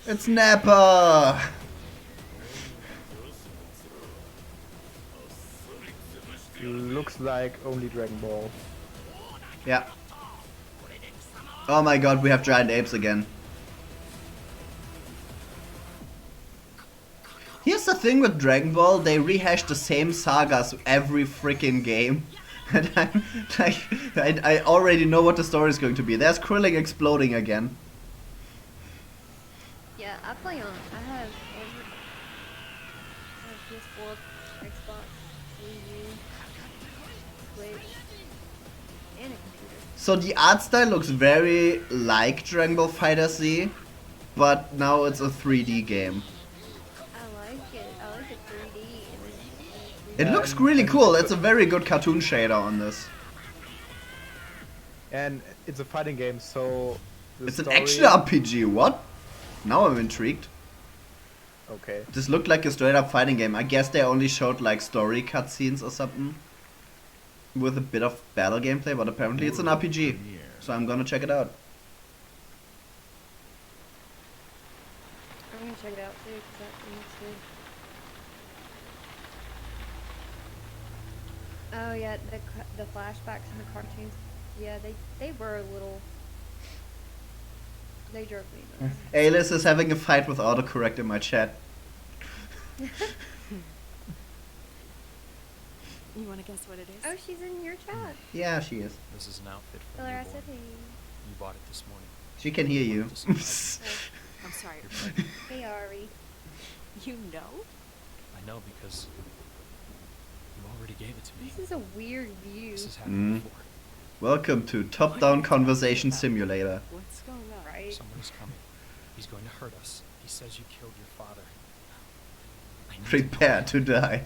It's Nappa! Looks like only Dragon Ball. Yeah. Oh my god, we have giant apes again. Here's the thing with Dragon Ball, they rehash the same sagas every freaking game. And I'm like, I already know what the story is going to be. There's Krillin exploding again. Yeah, I play on. I have PS4, Xbox, Wii U, Switch, and a computer. So the art style looks very like Dragon Ball FighterZ, but now it's a 3D game. I like it. I like it 3D. It looks really cool. It's a very good cartoon shader on this. And it's a fighting game, so the It's an story... action RPG. What? Now I'm intrigued. Okay. This looked like a straight up fighting game. I guess they only showed like story cutscenes or something with a bit of battle gameplay, but apparently it's an RPG. So I'm gonna check it out. I'm gonna check it out too, because that looks good. Oh yeah, the flashbacks in the cartoons. Yeah, they were a little. They drove me nuts. Alice is having a fight with autocorrect in my chat. You want to guess what it is? Oh, she's in your chat. Yeah, she is. This is an outfit for Tell her I newborn. said hey. You bought it this morning. She can hear you. I'm sorry. Hey Ari. You know? I know because you already gave it to me. This is a weird view. This has happened Mm. before. Welcome to Top-Down Conversation Simulator. What's going on? Right. Someone is coming. He's going to hurt us. He says you killed your father. I need Prepare to die.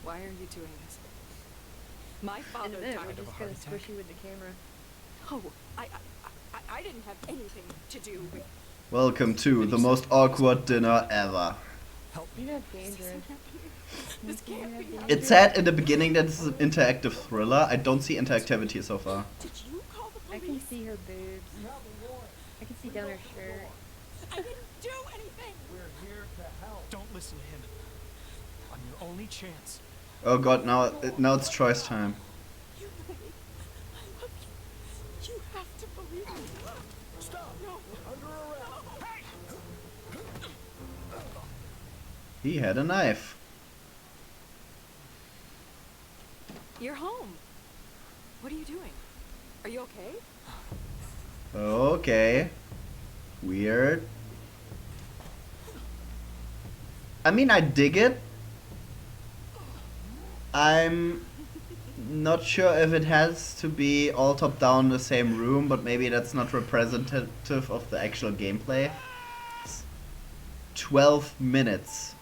Why are you doing this? My In father a minute, died we're of a just heart gonna attack. squish you with the camera. Oh, I didn't have anything to do with... Welcome to the most awkward dinner ever. You have dandruff. This can't be... It said in the beginning that this is an interactive thriller. I don't see interactivity so far. Did you call the I police? can see her boobs. I can see down her shirt. I didn't do anything! We're here to help. Don't listen to him. I'm your only chance. Oh god, now it's choice time. You know me. I love you. You have to believe me. Stop! No. Under arrest. He had a knife. You're home. What are you doing? Are you okay? Okay. Weird. I mean, I dig it. I'm not sure if it has to be all top down in the same room, but maybe that's not representative of the actual gameplay. 12 minutes.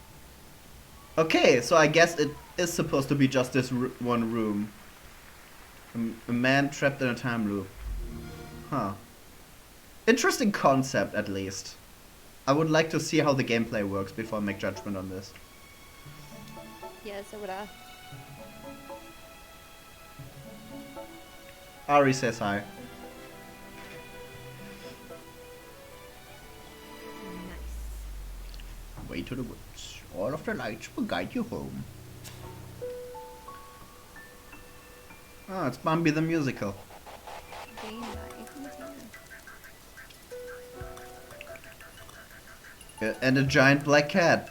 Okay, so I guess it is supposed to be just this one room. A man trapped in a time loop. Huh. Interesting concept, at least. I would like to see how the gameplay works before I make judgment on this. Yeah, so would I. Ari says hi. Nice. Way to the woods. All of the lights will guide you home. Oh, it's Bambi the musical. And a giant black cat.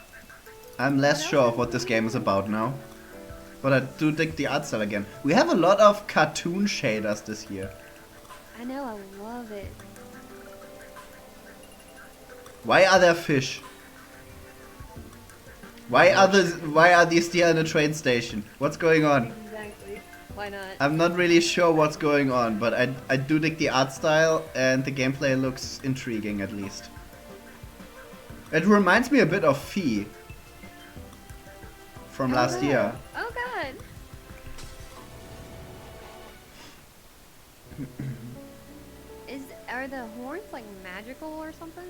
I'm less sure of what this game is about now. But I do dig the art style again. We have a lot of cartoon shaders this year. I know, I love it. Why are there fish? Why are these deer in a train station? What's going on? Exactly. Why not? I'm not really sure what's going on, but I do dig the art style and the gameplay looks intriguing at least. It reminds me a bit of Fee from last year. Oh god. Are the horns like magical or something?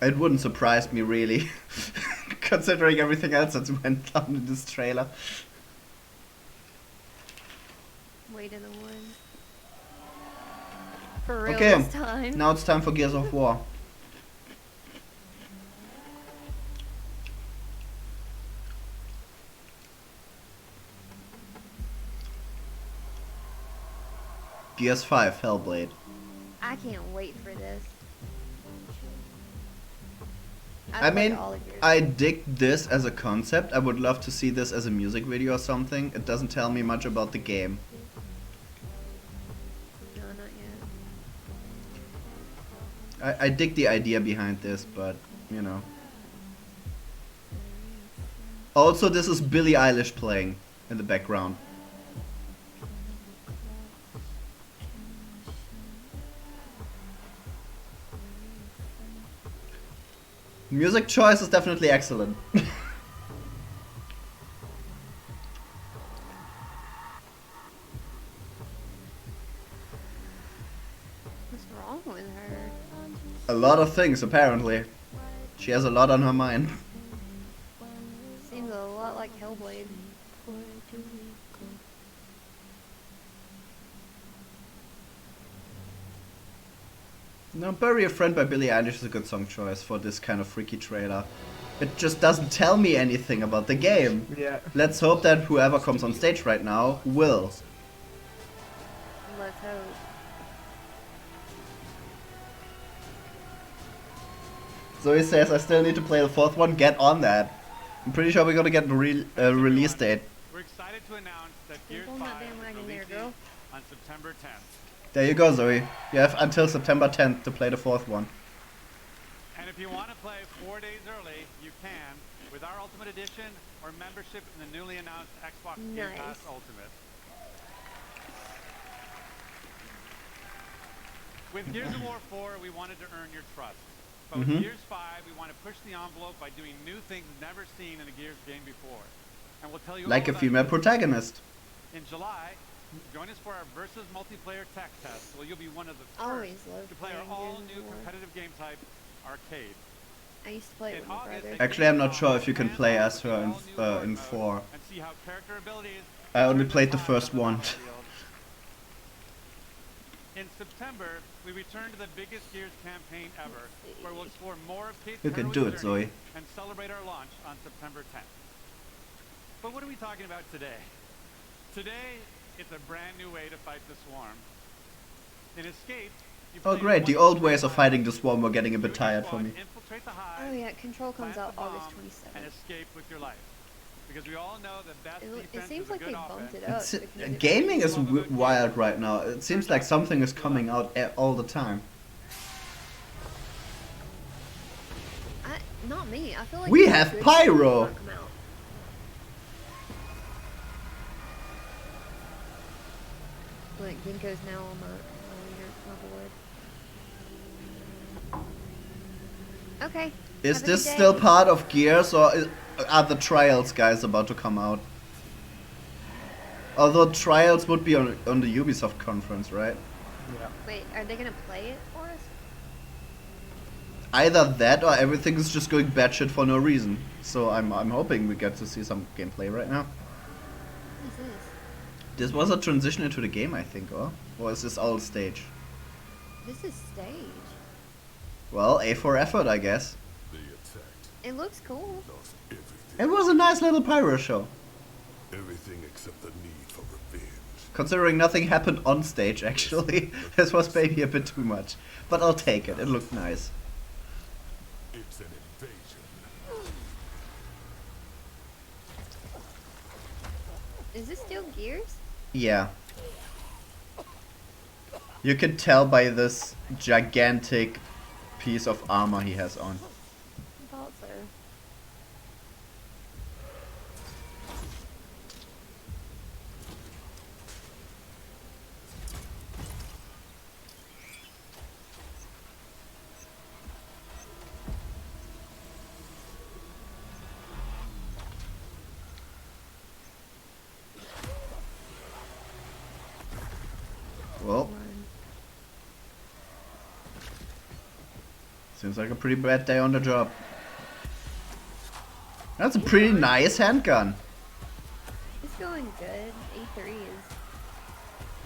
It wouldn't surprise me really, considering everything else that's went down in this trailer. Wait in the woods. For real Okay, this time. now it's time for Gears of War. Gears 5 Hellblade. I can't wait for this. I mean, I dig this as a concept. I would love to see this as a music video or something. It doesn't tell me much about the game. No, not yet. I dig the idea behind this, but, you know. Also, this is Billie Eilish playing in the background. Music choice is definitely excellent. What's wrong with her? A lot of things, apparently. She has a lot on her mind. Seems a lot like Hellblade. No, Bury a Friend by Billie Eilish is a good song choice for this kind of freaky trailer. It just doesn't tell me anything about the game. Yeah. Let's hope that whoever comes on stage right now will. Let's hope. Zoe says, I still need to play the fourth one. Get on that. I'm pretty sure we're gonna get a release date. We're excited to announce that Gears Pull 5 that damn wagon is there, releasing girl. on September 10th. There you go, Zoe. You have until September 10th to play the fourth one. And if you want to play 4 days early, you can with our Ultimate Edition or membership in the newly announced Xbox Game Pass Ultimate. With Gears of War 4, we wanted to earn your trust. But with Gears 5, we want to push the envelope by doing new things never seen in a Gears game before. And we'll tell you Like all a about female it. protagonist. In July, join us for our Versus multiplayer tech test, so you'll be one of the Always first loved to play our playing Gears of all-new War. competitive game type, Arcade. I used to play it with my brother. Actually, I'm not sure if you can play as her in 4. And see how character abilities I only played the first one. In September, we return to the biggest Gears campaign ever, where we'll explore more of Kate's You can heroic do it, journey Zoe. and celebrate our launch on September 10th. But what are we talking about today? Today, it's a brand new way to fight the Swarm. In Escape, you Oh play great, the one old ways of fighting the swarm were getting a bit tired for me. infiltrate the hive, Oh yeah, Control comes plant out the August bomb, 27th. and escape with your life. Because we all know that best It defense seems is a like good they bumped offense. it up. It's, significantly. gaming is wild right now. It seems like something is coming out all the time. Not me. I feel like We the have good Pyro! stuff come out. Look, Ginkgo's now on my board. Okay, Is Have a this good still day. part of Gears, or are the Trials guys about to come out? Although Trials would be on the Ubisoft conference, right? Yeah. Wait, are they gonna play it for us? Either that or everything is just going batshit for no reason. So I'm hoping we get to see some gameplay right now. What is this? This was a transition into the game, I think, or is this all stage? This is stage. Well, A for effort, I guess. They attacked, It looks cool. lost everything. It was a nice little pyro show. Everything except the need for revenge. Considering nothing happened on stage, actually. This was maybe a bit too much. But I'll take it, it looked nice. It's an invasion. Is this still Gears? Yeah. You can tell by this gigantic piece of armor he has on. I thought so. Well, seems like a pretty bad day on the job. That's a pretty nice handgun. It's going good. E3 is.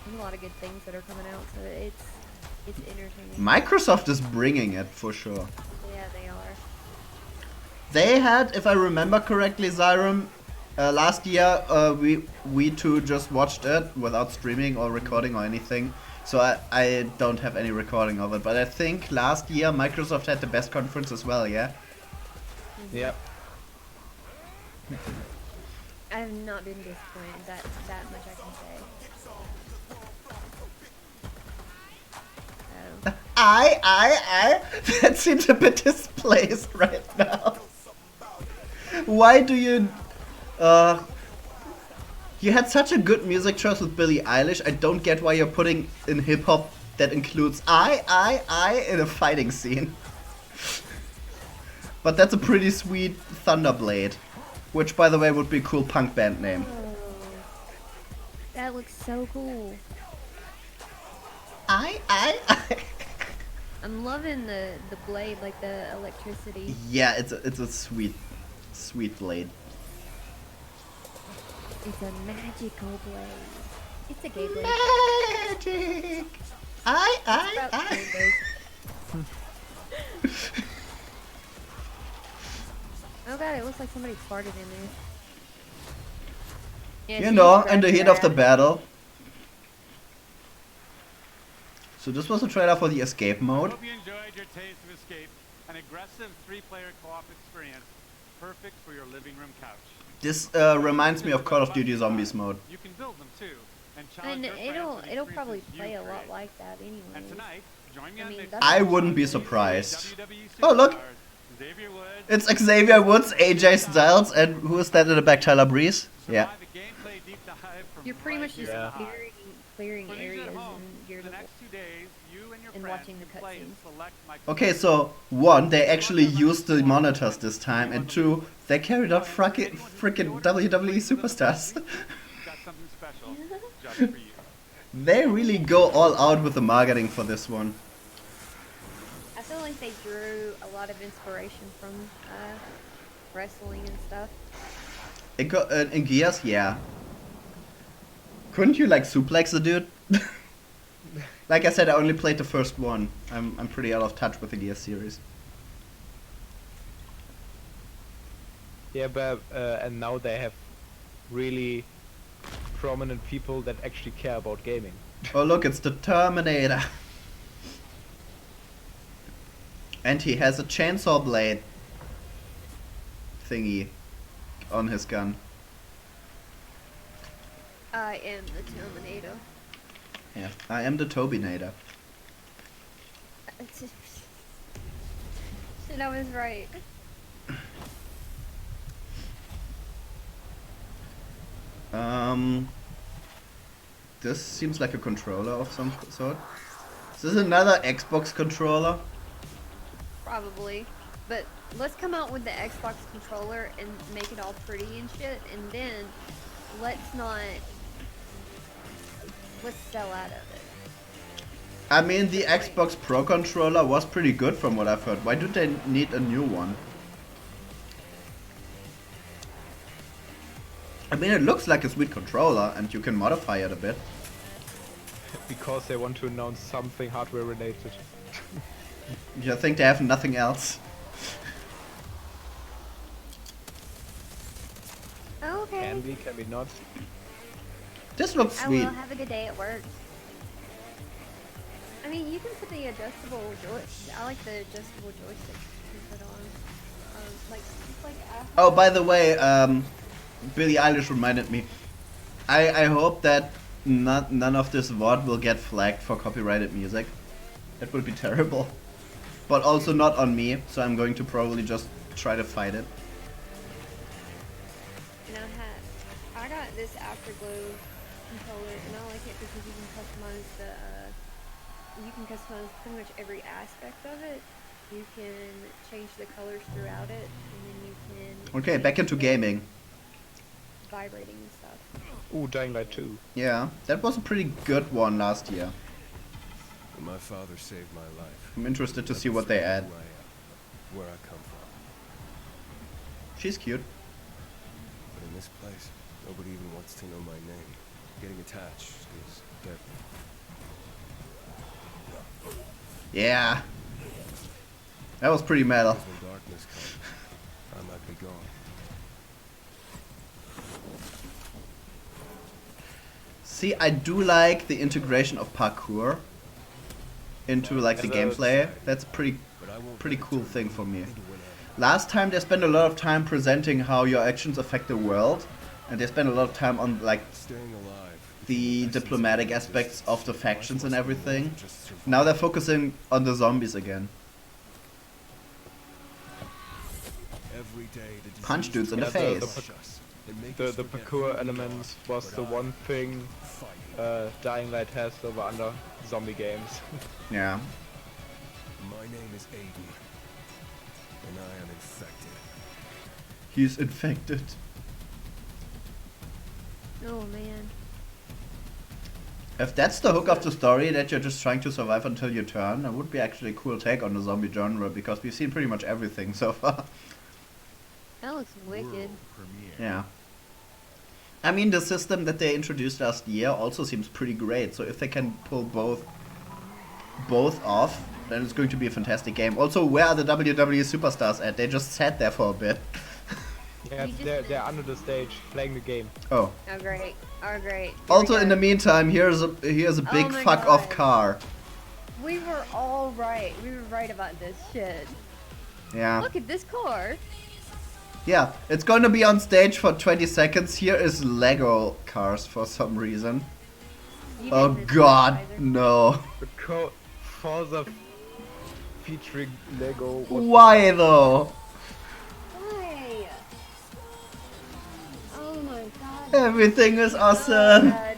There's a lot of good things that are coming out, so it's entertaining. Microsoft is bringing it for sure. Yeah, they are. They had, if I remember correctly, Zyrum, last year we two just watched it without streaming or recording or anything. So I don't have any recording of it. But I think last year Microsoft had the best conference as well, yeah? Yep. I have not been disappointed. That much I can say. That seems a bit displaced right now. Why do you... You had such a good music choice with Billie Eilish. I don't get why you're putting in hip-hop that includes I in a fighting scene. But that's a pretty sweet Thunderblade. Which, by the way, would be a cool punk band name. Oh, that looks so cool. I'm loving the blade, like the electricity. Yeah, it's a sweet blade. It's a magical blade. It's a gay blade. Magic. Oh god, it looks like somebody farted in there. Yeah, You she know, just in the grabbed heat her of the ass. battle. So this was a trailer for the escape mode. Hope you enjoyed your taste of Escape, an aggressive 3-player co-op experience, perfect for your living room couch. This reminds me of Call of Duty Zombies mode. You can build them too, and And challenge your friends with it'll probably experiences play you a lot create. like that anyway. And tonight, join me I on mean, Mixer. that's I what- wouldn't be surprised. WWE Oh look! superstars Xavier Woods, It's Xavier Woods, AJ Styles, and who is that in the back? Tyler Breeze? Yeah. survive a gameplay deep dive from You're pretty right much just here in the hive. clearing For those areas at home, and for Gears the of next 2 days, you and your and friends watching the can play and cutscenes. select my Okay, so one, they actually used the monitors this time, and two, they carried out frickin' WWE superstars. got something special just for you. They really go all out with the marketing for this one. I feel like they drew a lot of inspiration from wrestling and stuff. In Gears, yeah. Couldn't you like suplex the dude? Like I said, I only played the first one. I'm pretty out of touch with the Gears series. Yeah, but and now they have really prominent people that actually care about gaming. Oh look, it's the Terminator. And he has a chainsaw blade thingy on his gun. I am the Terminator. Yeah, I am the Tobinator. Shit, I was right. This seems like a controller of some sort. Is this another Xbox controller? Probably. But let's come out with the Xbox controller and make it all pretty and shit, and then let's sell out of it. I mean, the Xbox Pro controller was pretty good from what I've heard. Why do they need a new one? I mean, it looks like a sweet controller, and you can modify it a bit. Because they want to announce something hardware related. You think they have nothing else? Okay. Can be not. This looks I sweet. will have a good day at work. I mean, you can put the adjustable joystick. I like the adjustable joystick you can put on. Just like after. Oh, by the way, Billie Eilish reminded me. I hope that none of this VOD will get flagged for copyrighted music. It would be terrible. But also not on me, so I'm going to probably just try to fight it. And I got this Afterglow controller, and I like it because you can customize pretty much every aspect of it. You can change the colors throughout it, and then you can. Okay, back into gaming. Vibrating and stuff. Ooh, Dying Light 2. Yeah, that was a pretty good one last year. My father saved my life. I'm interested to see what they add. Where I come from. She's cute. But in this place, nobody even wants to know my name. Getting attached is dead. Yeah. That was pretty metal. When darkness comes, I might be gone. See, I do like the integration of parkour into like the gameplay. That's pretty cool thing for me. Last time they spent a lot of time presenting how your actions affect the world, and they spent a lot of time on like the diplomatic aspects of the factions and everything. Now they're focusing on the zombies again. Punch dudes in the face. The parkour element was the one thing Dying Light has over other zombie games. Yeah. My name is Aiden, and I am infected. He's infected. Oh man. If that's the hook of the story, that you're just trying to survive until your turn, that would be actually a cool take on the zombie genre, because we've seen pretty much everything so far. That looks wicked. Yeah. I mean, the system that they introduced last year also seems pretty great, so if they can pull both off, then it's going to be a fantastic game. Also, where are the WWE superstars at? They just sat there for a bit. Yeah, they're under the stage playing the game. Oh. Oh great. Oh great. Also, in the meantime, here's a big my fuck off God. car. We were all right. We were right about this shit. Yeah. Look at this car. Yeah, it's going to be on stage for 20 seconds. Here is Lego cars for some reason. Oh god, no. The Forza featuring Lego. Why though? Why? Oh my god. Everything is awesome. God.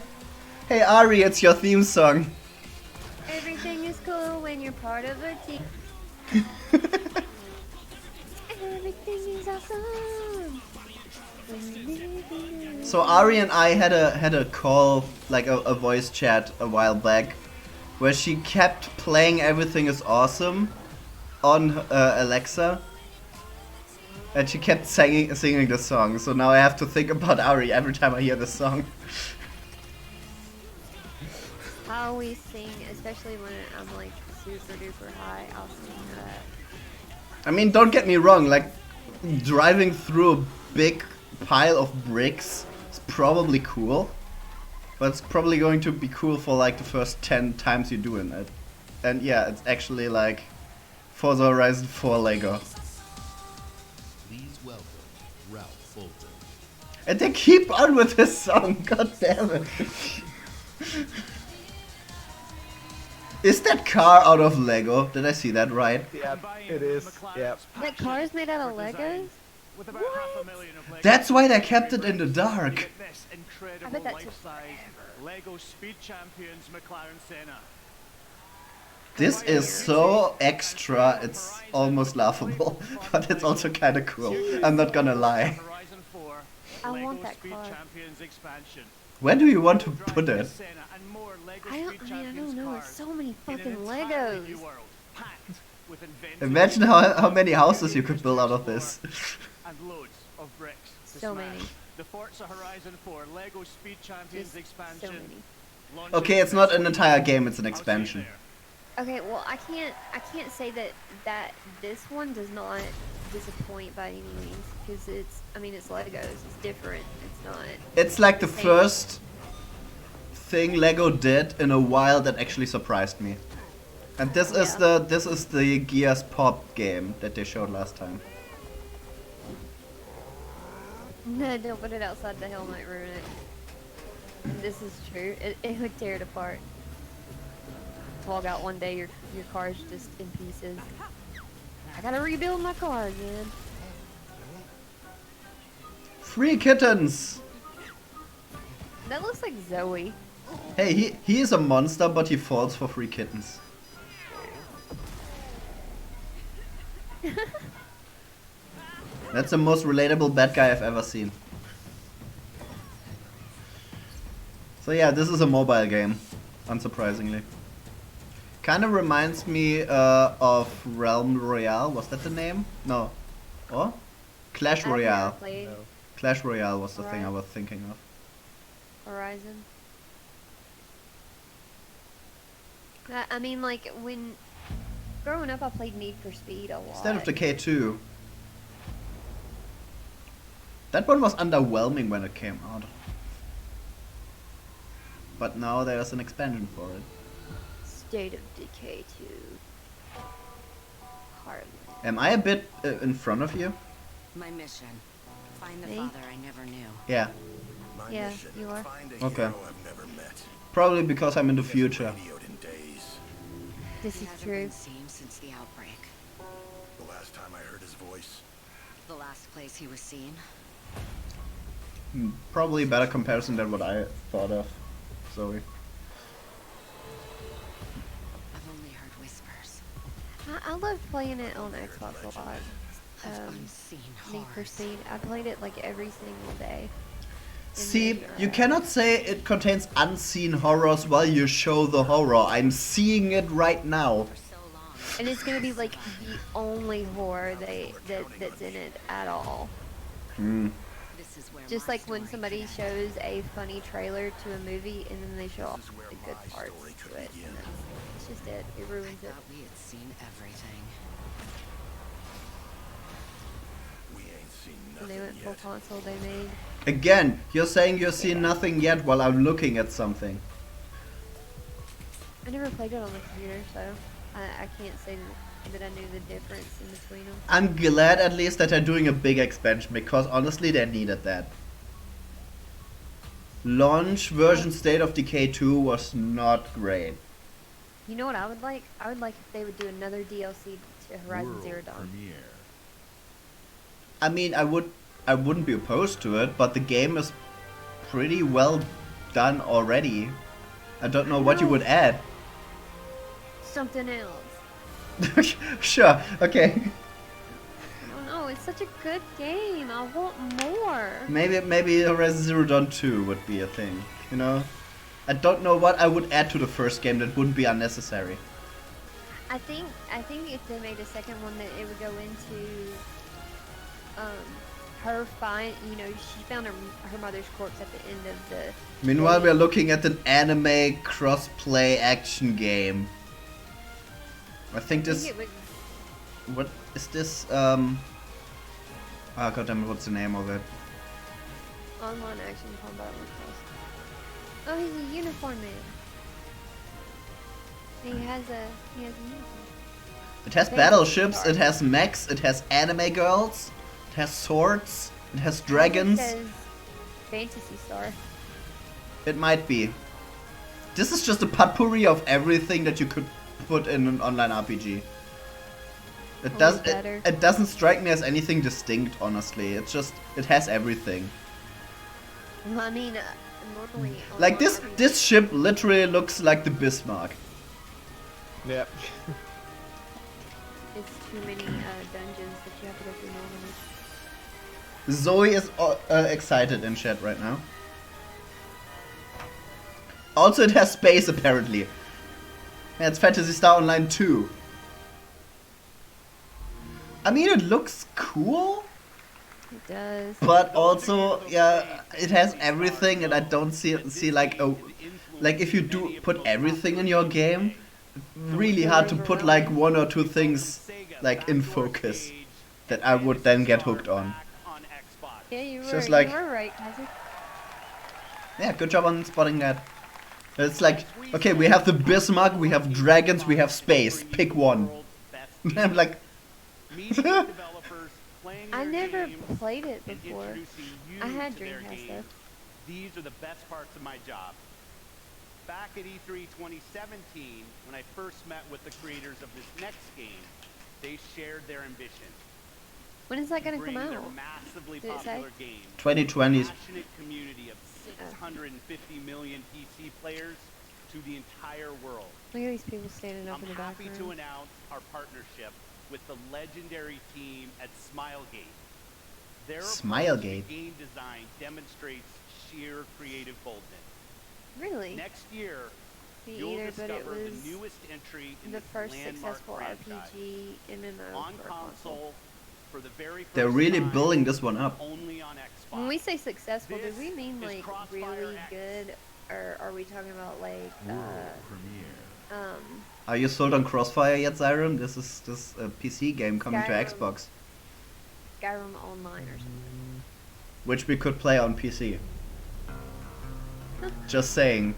Hey Ari, it's your theme song. Everything is cool when you're part of a team. Everything is awesome. So Ari and I had a call, like a voice chat a while back, where she kept playing Everything is Awesome on Alexa, and she kept singing the song. So now I have to think about Ari every time I hear the song. I always sing, especially when I'm like super duper high. I'll sing that. I mean, don't get me wrong, like driving through a big pile of bricks is probably cool, but it's probably going to be cool for like the first 10 times you do in it. And yeah, it's actually like Forza Horizon 4 Lego. Please welcome Ralph Fulton. And they keep on with this song, god damn it. Is that car out of Lego? Did I see that right? Yeah, it is. Yeah. That car is made out of Legos? What? That's why they kept it in the dark. I bet that took Lego Speed Champions McLaren Senna. This is so extra, it's almost laughable, but it's also kind of cool. I'm not gonna lie. I want that car. Where do you want to put it? I don't know. There's so many fucking Legos. Imagine how many houses you could build out of this. And loads of bricks. So many. The Forza Horizon 4 Lego Speed Champions expansion. So many. Okay, it's not an entire game, it's an expansion. Okay, well I can't say that this one does not disappoint by any means, because it's Legos, it's different, it's not. It's like the first thing Lego did in a while that actually surprised me. And this is the Gears Pop game that they showed last time. No, don't put it outside the hill, might ruin it. This is true. It would tear it apart. Log out one day, your car's just in pieces. I gotta rebuild my car again. Free kittens! That looks like Zoe. Hey, he is a monster, but he falls for free kittens. That's the most relatable bad guy I've ever seen. So yeah, this is a mobile game, unsurprisingly. Kind of reminds me of Realm Royale. Was that the name? No. Oh? Clash Royale. No. Clash Royale was the thing I was thinking of. Horizon. I mean, like, when growing up I played Need for Speed a lot. Instead of the K2. That one was underwhelming when it came out. But now there's an expansion for it. State of Decay 2. Hardly. Am I a bit in front of you? My mission. Find the Me? father I never knew. Yeah. My Yeah, mission, you are. find a Okay. hero I've never met. Probably because I'm in the future. Radioed in days. This He is hasn't true. been seen since the outbreak. The last time I heard his voice. The last place he was seen. Probably a better comparison than what I thought of. Zoe. I've only heard whispers. I loved playing it on Xbox a lot. Unseen Need for horrors. Speed. I played it like every single day. See, you cannot say it contains unseen horrors while you show the horror. I'm seeing it right now. And it's gonna be like the only horror that's in it at all. Hmm. This is where Just my like when story somebody connects. shows a funny trailer to a movie and then they show all the good parts to it. And that's just it. It ruins I it. thought we had seen everything. We ain't seen When they nothing went full yet. console, they made. Again, you're saying you're seeing nothing yet while I'm looking at something. I never played it on the computer, so I can't say that I knew the difference in between them. I'm glad at least that they're doing a big expansion, because honestly they needed that. Launch version State of Decay 2 was not great. You know what I would like? I would like if they would do another DLC to Horizon Zero Dawn. I mean, I wouldn't be opposed to it, but the game is pretty well done already. I don't know what you would add. Something else. Sure, okay. I don't know. It's such a good game. I want more. Maybe Horizon Zero Dawn 2 would be a thing, you know? I don't know what I would add to the first game that wouldn't be unnecessary. I think if they made a second one, that it would go into her she found her mother's corpse at the end of the. Meanwhile, we're looking at an anime cross-play action game. I think this. it would, What is this? Ah, goddamn, what's the name of it? online action combat with us. Oh, he's a uniform man. He has a uniform. It has battleships, it has mechs, it has anime girls, it has swords, it has dragons. It says Fantasy Star. It might be. This is just a potpourri of everything that you could put in an online RPG. It doesn't strike me as anything distinct, honestly. It's just, it has everything. Well, I mean, normally. Like this ship literally looks like the Bismarck. Yeah. It's too many dungeons that you have to go through normally. Zoe is excited in chat right now. Also, it has space apparently. Yeah, it's Phantasy Star Online 2. I mean, it looks cool. It does. But also, yeah, it has everything, and I don't see like like if you do put everything in your game, really hard to put like one or two things like in focus that I would then get hooked on. Yeah, you It's were, just like- you were right, Isaac. Yeah, good job on spotting that. It's like, okay, we have the Bismarck, we have dragons, we have space. Pick one. I'm like, I never played it before. I had Dreamcast though. These are the best parts of my job. Back at E3 2017, when I first met with the creators of this next game, they shared their ambition. When is that gonna come Bring their out? massively Did it say? popular game, 2020. passionate community of 650 million PC players to the entire world. Look at these people standing up I'm in the happy to background. announce our partnership with the legendary team at Smilegate. Their approach to Smilegate? game design demonstrates sheer creative boldness. Really? Next year, Me you'll either, but it discover was the newest entry in the this first landmark successful franchise. RPG MMO On for a console, for the very first they're really time, building this one up. only on Xbox. When we say successful, do we mean is like Crossfire really X. good, or are we talking about like Are you sold on Crossfire yet, Zyrum? This is a PC game coming to Skyrim. Xbox, Skyrim Online or something? which we could play on PC. Just saying.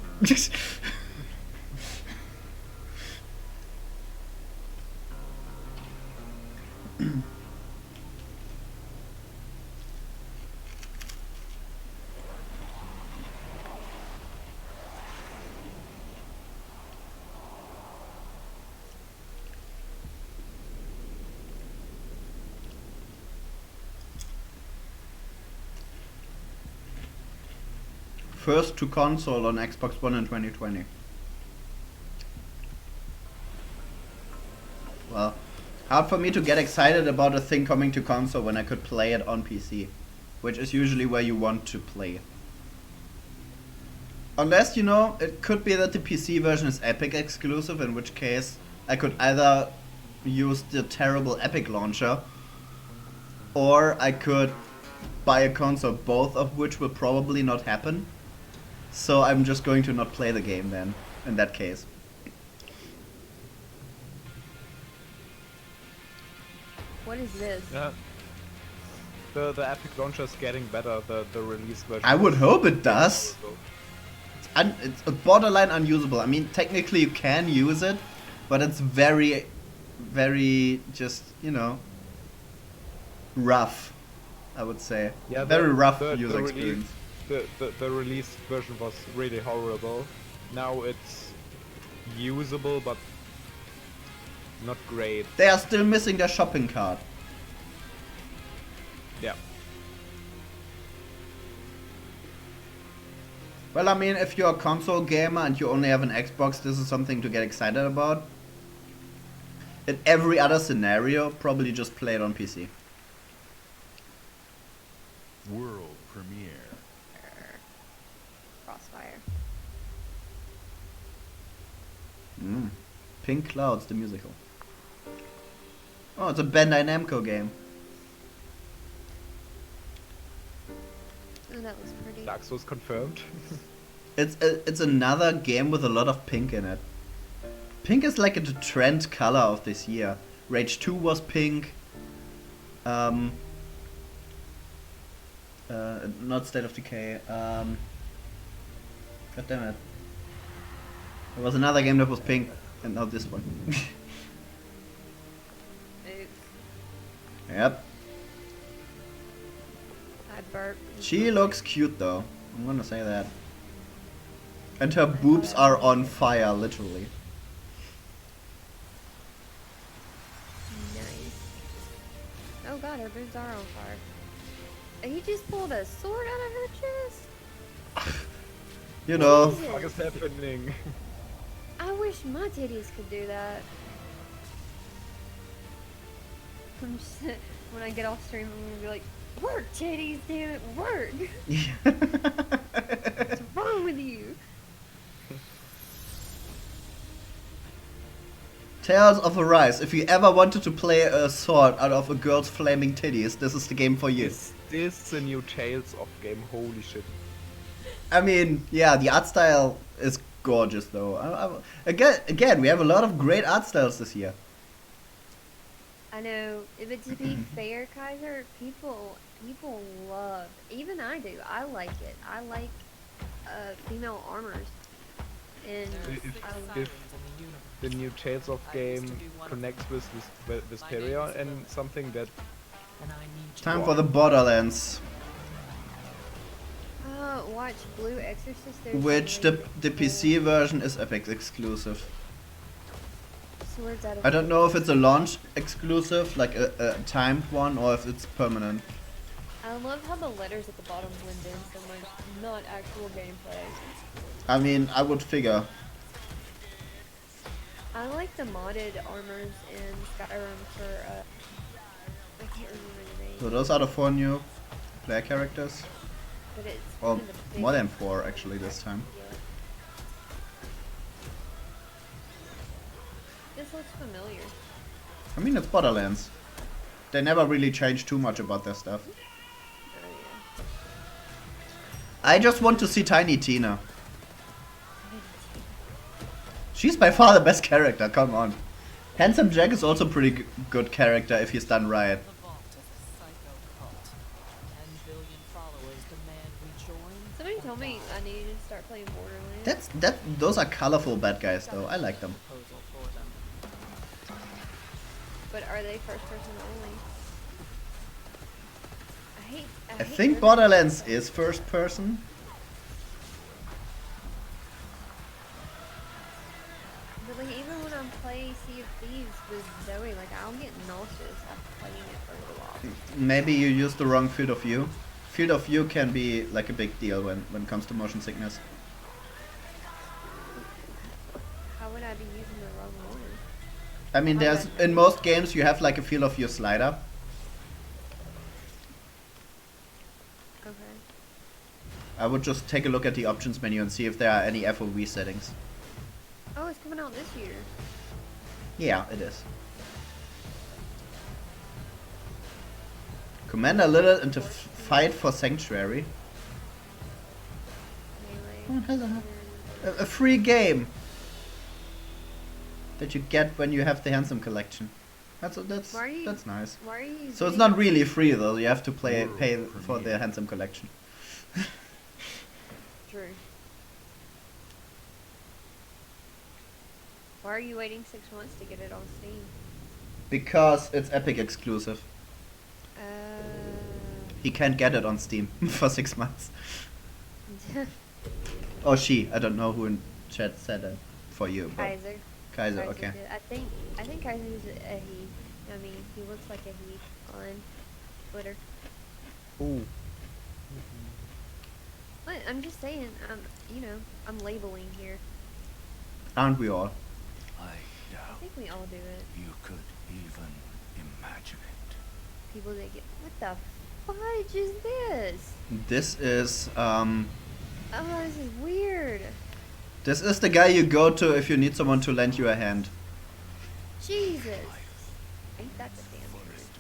First to console on Xbox One in 2020. Well, hard for me to get excited about a thing coming to console when I could play it on PC, which is usually where you want to play. Unless, you know, it could be that the PC version is Epic exclusive, in which case I could either use the terrible Epic launcher, or I could buy a console, both of which will probably not happen. So I'm just going to not play the game then, in that case. What is this? Yeah. The Epic launcher is getting better. The release version. I would is hope it does. horrible. It's borderline unusable. I mean, technically you can use it, but it's very, very just, you know, rough, I would say. Yeah, very rough the user release, experience. the release version was really horrible. Now it's usable, but not great. They are still missing their shopping cart. Yeah. Well, I mean, if you're a console gamer and you only have an Xbox, this is something to get excited about. In every other scenario, probably just play it on PC. World premiere. Crossfire. Pink Clouds, the musical. Oh, it's a Bandai Namco game. Oh, that was pretty. Dark Souls confirmed. It's another game with a lot of pink in it. Pink is like the trend color of this year. Rage 2 was pink. Not State of Decay. God damn it. There was another game that was pink, and not this one. Oops. Yep. I burped. She looks cute though. I'm gonna say that. And her boobs are on fire, literally. Nice. Oh god, her boobs are on fire. He just pulled a sword out of her chest? You know. Jesus. What is happening? I wish my titties could do that. I'm just, when I get off stream, I'm gonna be like, work, titties, damn it, work. What's wrong with you? Tales of Arise. If you ever wanted to play a sword out of a girl's flaming titties, this is the game for you. Is this the new Tales of game? Holy shit. I mean, yeah, the art style is gorgeous though. Again, we have a lot of great art styles this year. I know, but to be fair, Kaiser, people love, even I do, I like it. I like female armors. And If the new Tales of game connects with Vesperia and something that... Time for the Borderlands. Watch Blue Exorcist. Which the PC version is Epic exclusive. Swords out of I don't know if it's a launch exclusive, like a timed one, or if it's permanent. I love how the letters at the bottom blend in so much, not actual gameplay. I mean, I would figure. I like the modded armors in Skyrim for, I can't remember the name. So those are the 4 new player characters. But it's Or kind of the more than big- 4 actually this time. Yeah. This looks familiar. I mean, it's Borderlands. They never really changed too much about their stuff. Oh yeah. I just want to see Tiny Tina. She's by far the best character, come on. Handsome Jack is also a pretty good character if he's done right. Somebody told me I needed to start playing Borderlands. Those are colorful bad guys though, I like them. But are they first person only? I think Borderlands is first person. But like even when I'm playing Sea of Thieves with Zoe, like I'll get nauseous after playing it for a little while. Maybe you use the wrong field of view. Field of view can be like a big deal when it comes to motion sickness. How would I be using the wrong one? I mean, there's in most games you have like a field of view slider. Okay. I would just take a look at the options menu and see if there are any FOV settings. Oh, it's coming out this year. Yeah, it is. Commander Lilith into fight for Sanctuary. Oh, hello. A free game that you get when you have the Handsome collection. That's nice. Why are you So it's not really free though. You have to pay for the Handsome collection. True. Why are you waiting 6 months to get it on Steam? Because it's Epic exclusive. He can't get it on Steam for 6 months. Or she. I don't know who in chat said that for you. But Kaiser. Kaiser, okay. Did. I think Kaiser's a he. I mean, he looks like a he on Twitter. Ooh. But I'm just saying, you know, I'm labeling here. Aren't we all? I think we all do it. You could even imagine it. People that get, what the fudge is this? This is Oh, this is weird. this is the guy you go to if you need someone to lend you a hand. Jesus. Ain't that the damn truth?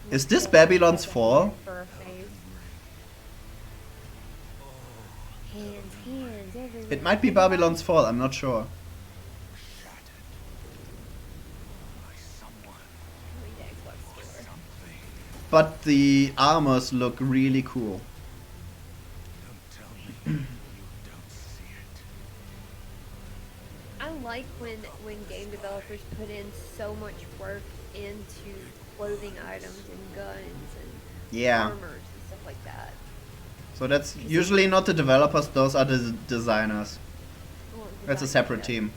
Is this Babylon's Fall? For a face. Hands everywhere. It might be Babylon's Fall, I'm not sure. But the armors look really cool. I like when game developers put in so much work into clothing items and guns and Yeah. armors and stuff like that. So that's usually not the developers, those are the designers. Well, That's a design- separate yeah. team.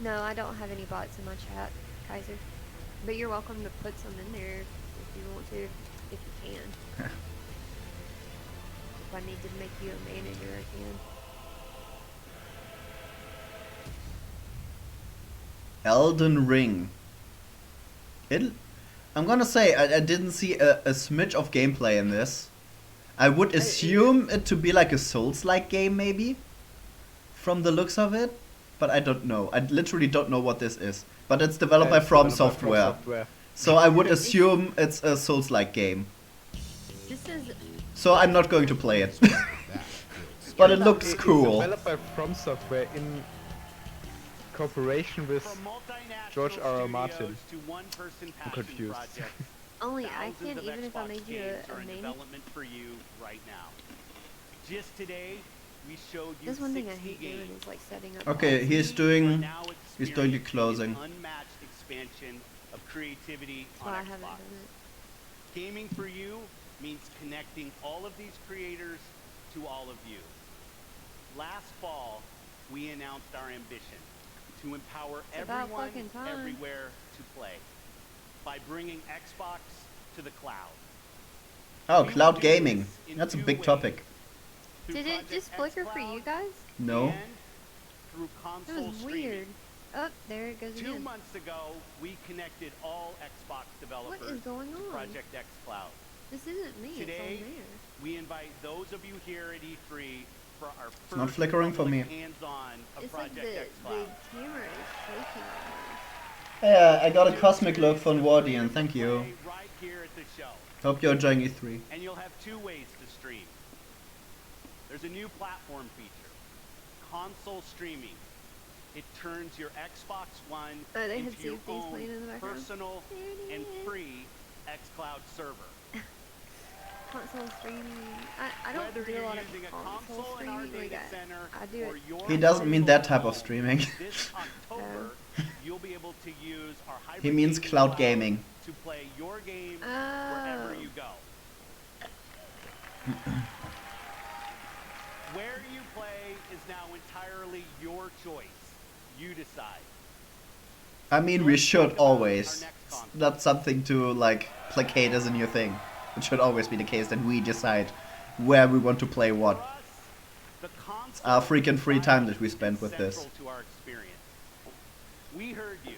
No, I don't have any bots in my chat, Kaiser. But you're welcome to put some in there if you want to, if you can. If I need to make you a manager, I can. Elden Ring. I'm gonna say I didn't see a smidge of gameplay in this. I would assume it to be like a Souls-like game, maybe, from the looks of it, but I don't know. I literally don't know what this is. But it's developed by From Software, so I would assume it's a Souls-like game. This is. So I'm not going to play it. But it looks cool. It's developed by From Software in cooperation with George R.R. Martin. I'm confused. Only I can, even if I made you a in name. development for you right now. Just today, we showed you That's one thing I 60 hate doing games. is like setting up. Okay, he's doing the closing. Unmatched expansion of creativity That's on why I haven't Xbox. done it. Gaming for you means connecting all of these creators to all of you. Last fall, we announced our ambition to empower About everyone fucking time. everywhere to play by bringing Xbox to the cloud. Oh, cloud gaming. That's a big topic. Did it just flicker for you guys? No. Through That console was streaming. weird. Oh, there it goes 2 again. months ago, we connected all Xbox developers What is going to on? Project X Cloud. This isn't me. Today, it's on there. we invite those of you here at E3 for our first not flickering for me. hands-on of It's Project like the X Cloud. camera is shaking almost. Yeah, I got a cosmic look from Wardian, thank you. Right here at the show. Hope you're enjoying E3. And you'll have 2 ways to stream. There's a new platform feature, console streaming. It turns your Xbox One they had into your Sea of Thieves playing in the own background. personal and free xCloud server. Console streaming. I don't Whether do a you're lot of using a console console in our streaming. data Like center I do or it. your He doesn't mean that type console of streaming. This October, you'll be able to use our hybrid He means gaming cloud cloud gaming. to play your games Oh. wherever you go. Where you play is now entirely your choice. You decide. I mean, we should always. It's not something to, like, placate as a new thing. It should always be the case that we decide where we want to play what. It's our freaking free time that we spend with this. Central to our experience. We heard you.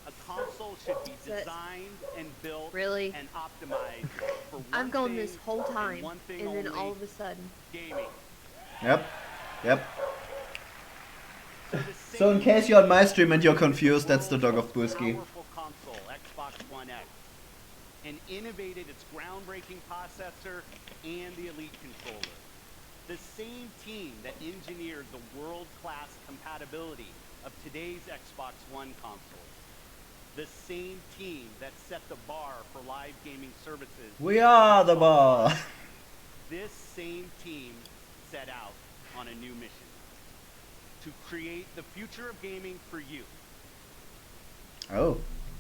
A console should be designed and built Really? and optimized for one I've gone thing this whole and time, one thing and then only, all of a sudden. gaming. Yep. Yep. So in case you're on my stream and you're confused, that's the dog of B00skie. Powerful console, Xbox One X, and innovated its groundbreaking processor and the Elite controller. The same team that engineered the world-class compatibility of today's Xbox One consoles. The same team that set the bar for live gaming services. We are the bar. This same team set out on a new mission. To create the future of gaming for you. Oh,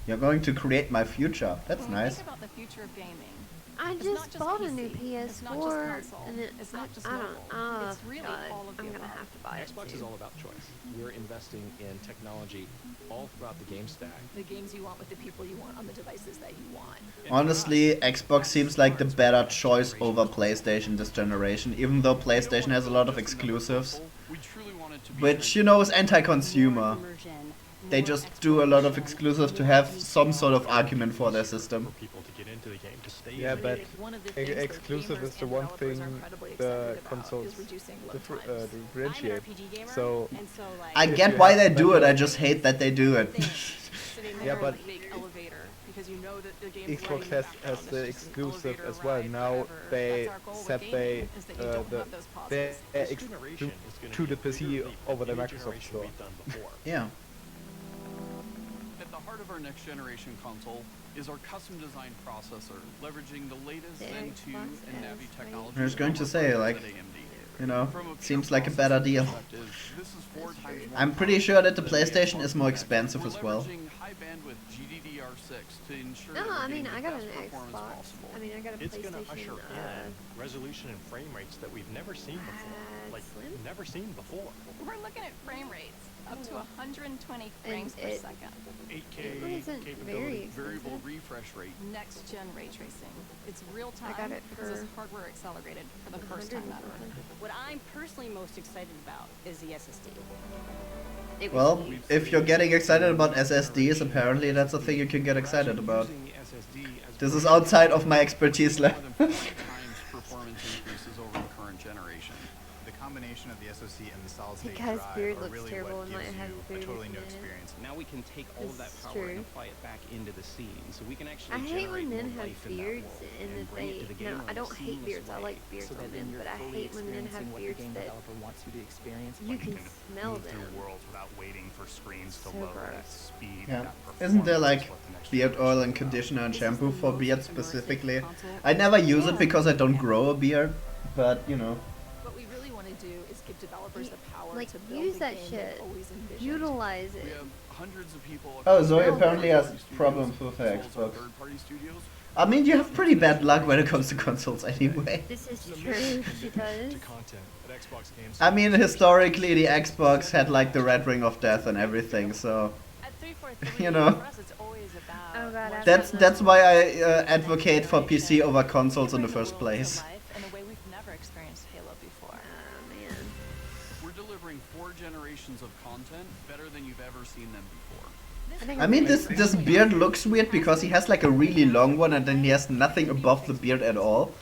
you're going to create my future. That's When we nice. think about the future of gaming, I it's just not just bought a PC, new it's not just PS4, console, and it's not just I mobile. don't. It's really God, all of the I'm gonna above. have to buy it Xbox too. is all about choice. We're investing in technology all throughout the game stack. The games you want with the people you want on the devices that you want. Honestly, Xbox seems like the better choice over PlayStation this generation, even though PlayStation has a lot of exclusives. Which, you know, is anti-consumer. They just do a lot of exclusives to have some sort of argument for their system. Yeah, but exclusive is the one thing the consoles differentiate. So I get why they do it, I just hate that they do it. yeah, but Xbox has the exclusive as well. Now they set their exclusive to the PC over the Microsoft Store. Yeah. At the heart of our next generation console is our custom designed processor, leveraging the latest Zen 2 and Navi technology. I was going to say, like, You know, From a pure seems like a better processing deal. perspective, this is 4 times more I'm pretty sure that the PlayStation is more expensive as well. We're leveraging high bandwidth GDDR6 to ensure No, that we're I mean getting I the got an best performance Xbox. possible. I mean I got a It's gonna PlayStation. usher in resolution and frame rates that we've never seen before. Like, Slim? never seen before. We're looking at frame rates up to 120 frames per it- second. 8K It wasn't very Variable expensive. refresh rate. Next gen ray tracing. It's real I got time it because it's for hardware accelerated for the first time ever. What I'm personally most excited about is the SSD. It was Well, huge. if you're getting excited about SSDs, apparently that's a thing you can get excited about. This is outside of my expertise level. More than 40 times performance increases over the current generation. The combination of the SoC and the solid-state Because drive beard are looks really terrible what and might gives have you a beard totally new in it. experience. Now we can take all of that This is power and true. apply it back into the scene, so we can actually I hate generate when men more have life in that beards world and that bring it they to the no, gamer I in a don't hate seamless beards. I way, like beards so on that then men, you're but I fully hate when men have experiencing what the beards game that developer wants you to experience. you can smell move through them. worlds without waiting for screens to So load. That gross. speed, Yeah. that Isn't there performance like is what the next beard oil and generation is about. conditioner and This is shampoo the for most beard immersive specifically? console. I never use Yeah. it because I don't grow a beard, but you know. What we really want to do is give developers the power Like to build use the that game shit. they've always envisioned. Utilize We it. have hundreds of people. Oh, across Zoe the apparently world has studios, problems with her as well as our Xbox. third-party studios. I mean, you have pretty bad luck when it comes to consoles anyway. This is true. She does. To content at Xbox Games. I mean, historically the Xbox had like the red ring of death and everything, so At 343, you know. for us, it's always about Oh god, I've That's why I advocate for PC over consoles in the first place. Life in a way we've never experienced Halo before. Oh man. We're delivering 4 generations of content better than you've ever seen them before. I mean, this beard looks weird because he has like a really long one and then he has nothing above the beard at all.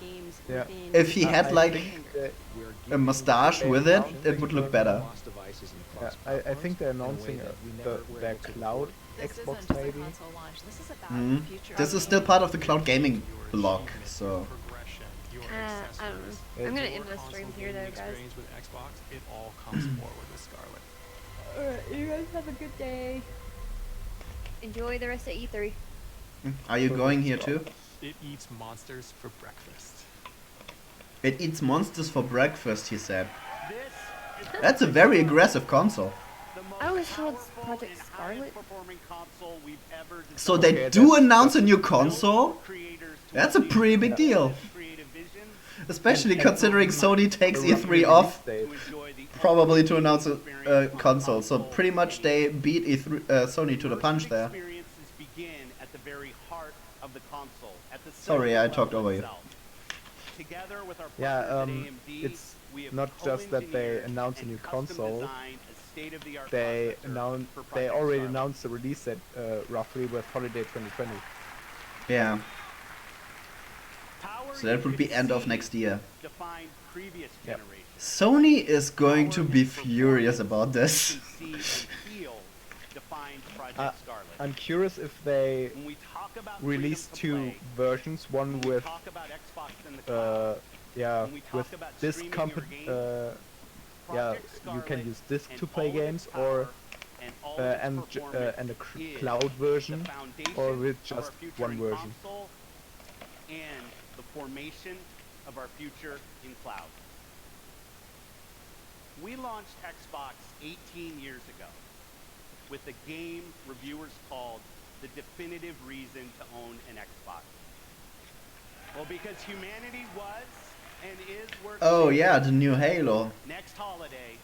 Yeah. If he had like a mustache with it, it would look better. Yeah, I think they're announcing their cloud This Xbox isn't just a maybe. console launch. This is about Mhm. the future. This is still part of the cloud gaming block, so. I don't know. I'm gonna end the stream here though, guys. With Xbox, it all comes forward with Scarlet. Alright, you guys have a good day. Enjoy the rest of E3. Are you going here too? It eats monsters for breakfast. It eats monsters for breakfast, he said. That's a very aggressive console. I was told Project Scarlet. So they do announce a new console? That's a pretty big deal. Especially considering Sony takes E3 off probably to announce a console. So pretty much they beat E3, Sony to the punch there. Sorry, I talked over you. Yeah, it's not just that they announce a new console. They already announced the release date roughly with holiday 2020. Yeah. So that would be end of next year. Yeah. Sony is going to be furious about this. I'm curious if they release 2 versions, one with with this company, yeah, you can use disc to play games, or and a cloud version, or with just one version. And the formation of our future in cloud. We launched Xbox 18 years ago with a game reviewers called the definitive reason to own an Xbox. Well, because humanity was and is worth Oh saving. yeah, the new Halo. Next holiday,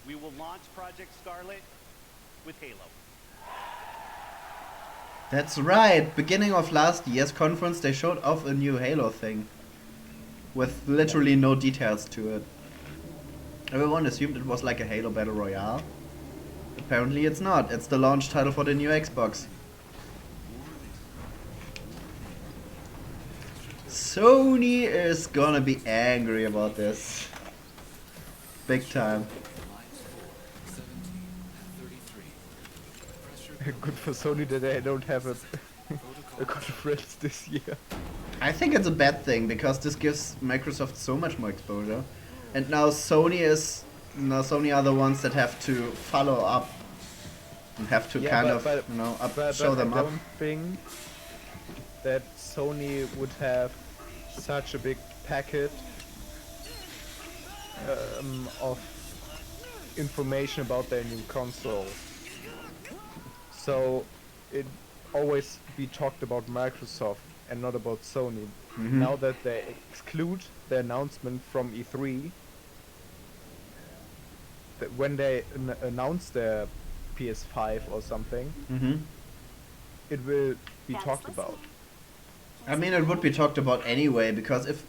we will launch Project Scarlet with Halo. That's right. Beginning of last year's conference, they showed off a new Halo thing. With literally no details to it. Everyone assumed it was like a Halo Battle Royale. Apparently it's not. It's the launch title for the new Xbox. Sony is gonna be angry about this. Big time. Good for Sony that they don't have a conference this year. I think it's a bad thing because this gives Microsoft so much more exposure, and now Sony are the ones that have to follow up and have to show them I up. don't think that Sony would have such a big packet of information about their new console. So it always be talked about Microsoft and not about Sony. Now that they exclude the announcement from E3, that when they announce their PS5 or something, it will be talked about. I mean, it would be talked about anyway, because if...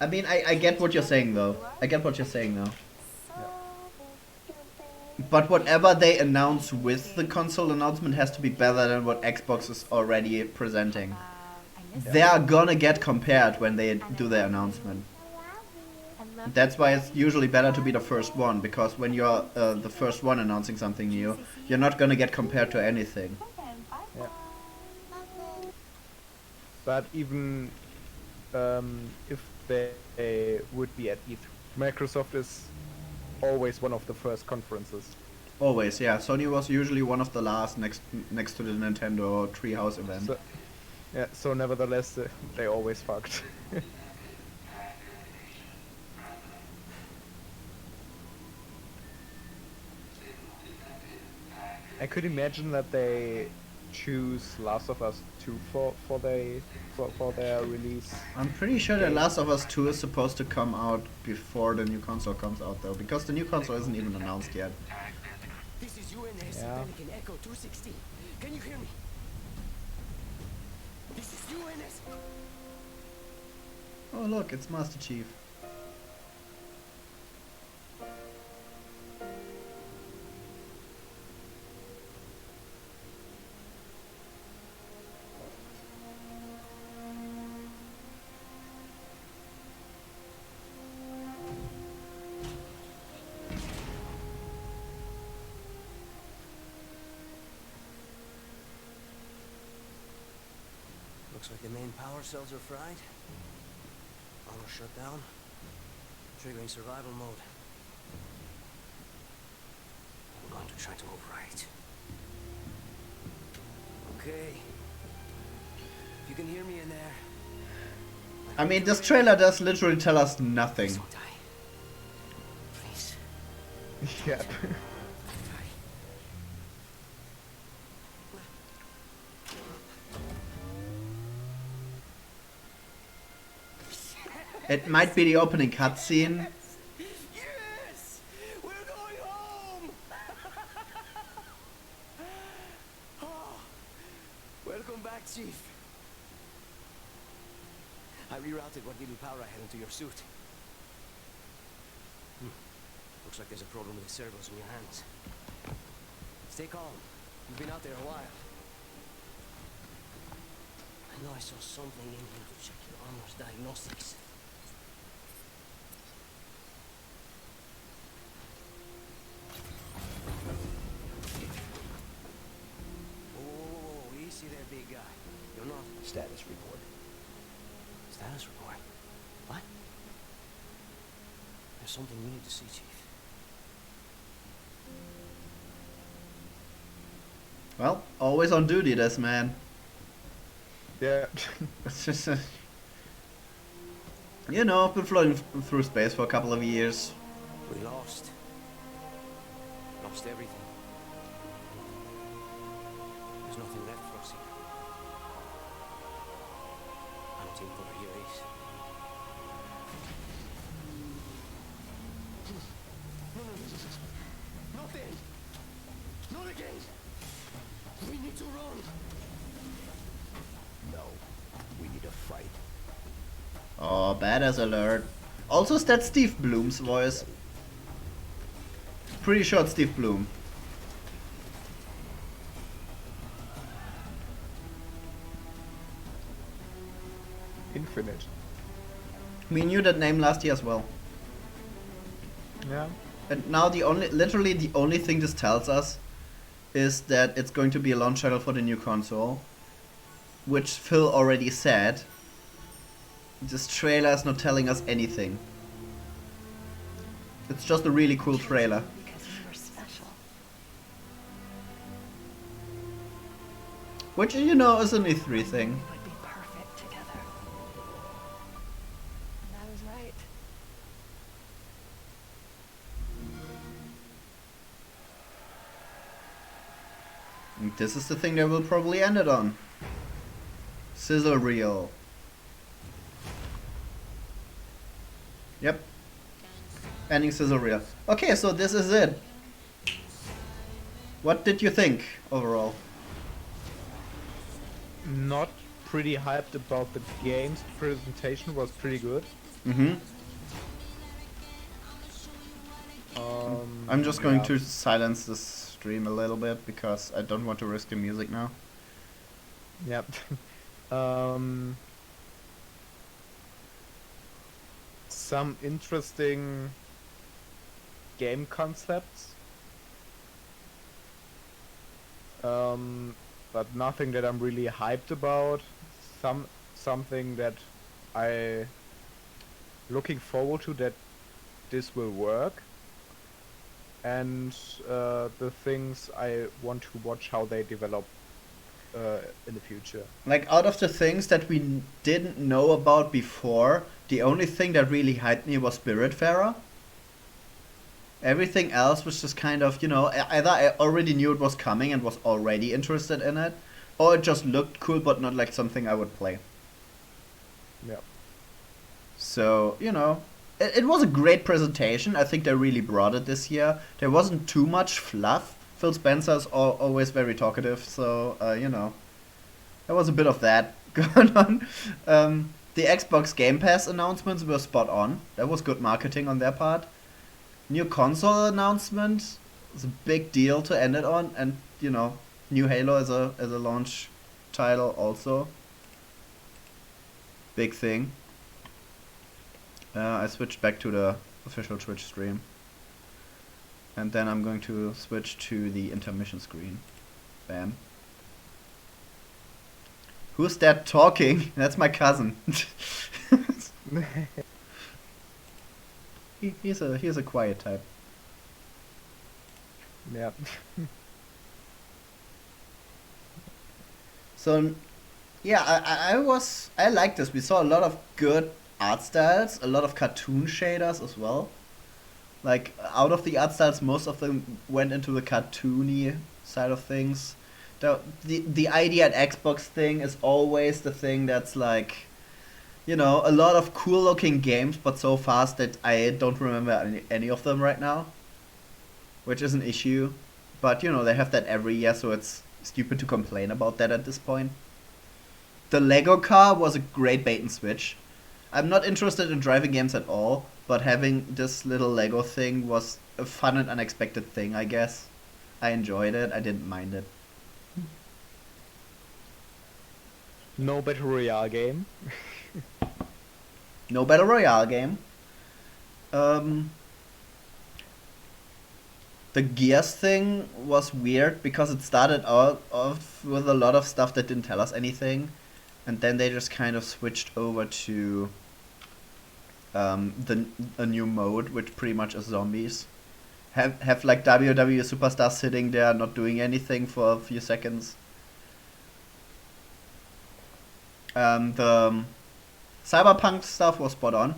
I mean, I get what you're saying, though. I get what you're saying now. But whatever they announce with the console announcement has to be better than what Xbox is already presenting. They are gonna get compared when they do their announcement. That's why it's usually better to be the first one, because when you're the first one announcing something new, you're not gonna get compared to anything. Yeah. But even if they would be at E3, Microsoft is always one of the first conferences. Always, yeah. Sony was usually one of the last next to the Nintendo Treehouse event. So, yeah, so nevertheless, they always fucked. I could imagine that they choose Last of Us 2 for their release. I'm pretty sure that Last of Us 2 is supposed to come out before the new console comes out, though, because the new console isn't even announced yet. This is UNS Yeah. Pelican Echo 216. Can you hear me? This is UNS. Oh look, it's Master Chief. Looks like the main power cells are fried. Armor shut down. Triggering survival mode. I'm going to try to overwrite. Okay. If you can hear me in there. I mean, this trailer does literally tell us nothing. Don't die. Please. Yep. It might be the opening cutscene. Yes! We're going home! Oh, welcome back, Chief. I rerouted what little power I had into your suit. Looks like there's a problem with the servos in your hands. Stay calm. You've been out there a while. I know I saw something in here to check your armor's diagnostics. Oh, easy there, big guy. You're not... Status report. Status report? What? There's something we need to see, Chief. Well, always on duty, this man. Yeah. It's just you know, I've been floating through space for a couple of years. We lost. Lost everything. There's nothing left for us here. I don't think over here is. Nothing! Not again! We need to run! No. We need to fight. Oh, badass alert. Also, is that Steve Bloom's voice? Pretty sure it's Steve Bloom. Infinite. We knew that name last year as well. Yeah. And now literally the only thing this tells us is that it's going to be a launch title for the new console, which Phil already said. This trailer is not telling us anything. It's just a really cool trailer. Because you were special. Which, you know, is an E3 thing. We would be perfect together. And I was right. think this is the thing they will probably end it on. Sizzle reel. Yep. Ending sizzle reel. Okay, so this is it. What did you think overall? Not pretty hyped about the game's presentation, was pretty good. Mm-hmm. I'm just going to silence this stream a little bit because I don't want to risk the music now. Yep. Some interesting game concepts. But nothing that I'm really hyped about. Something that I looking forward to, that this will work. And the things I want to watch how they develop in the future. Like, out of the things that we didn't know about before, the only thing that really hyped me was Spiritfarer. Everything else was just kind of, you know, either I already knew it was coming and was already interested in it, or it just looked cool but not like something I would play. Yeah. So, you know, it was a great presentation. I think they really brought it this year. There wasn't too much fluff. Phil Spencer's always very talkative, so, you know, there was a bit of that going on. The Xbox Game Pass announcements were spot on. That was good marketing on their part. New console announcement was a big deal to end it on, and, you know, new Halo as a launch title also. Big thing. I switched back to the official Twitch stream. And then I'm going to switch to the intermission screen. Bam. Who's that talking? That's my cousin. He's a quiet type. Yeah. So, yeah, I like this. We saw a lot of good art styles, a lot of cartoon shaders as well. Like, out of the art styles, most of them went into the cartoony side of things. The idea at Xbox thing is always the thing that's like, you know, a lot of cool looking games, but so fast that I don't remember any of them right now. Which is an issue. But, you know, they have that every year, so it's stupid to complain about that at this point. The Lego car was a great bait and switch. I'm not interested in driving games at all, but having this little Lego thing was a fun and unexpected thing, I guess. I enjoyed it, I didn't mind it. No Battle Royale game. No Battle Royale game. The Gears thing was weird because it started out off with a lot of stuff that didn't tell us anything. And then they just kind of switched over to a new mode, which pretty much is zombies. Have like WWE superstars sitting there not doing anything for a few seconds. The Cyberpunk stuff was spot on.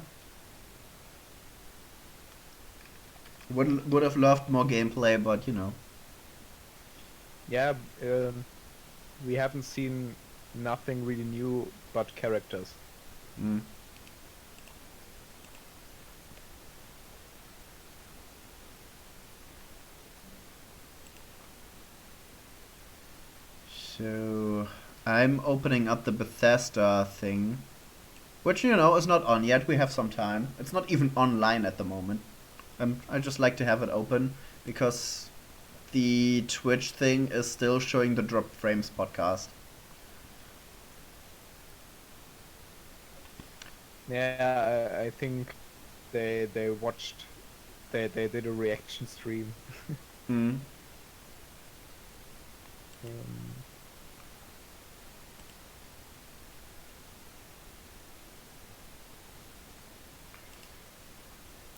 Would have loved more gameplay, but you know. Yeah, we haven't seen nothing really new but characters. Mm. So I'm opening up the Bethesda thing, which, you know, is not on yet. We have some time. It's not even online at the moment. I just like to have it open because the Twitch thing is still showing the Drop Frames podcast. Yeah, I think they watched, they did a reaction stream. Mm.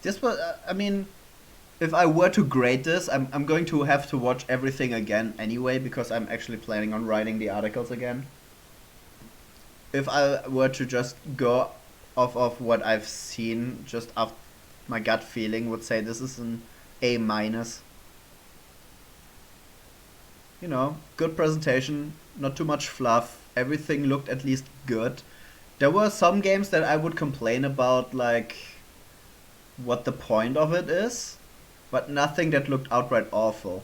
This was, I mean, if I were to grade this, I'm going to have to watch everything again anyway, because I'm actually planning on writing the articles again. If I were to just go off of what I've seen, just off my gut feeling would say this is an A-. you know, good presentation, not too much fluff, everything looked at least good. There were some games that I would complain about, like what the point of it is, but nothing that looked outright awful.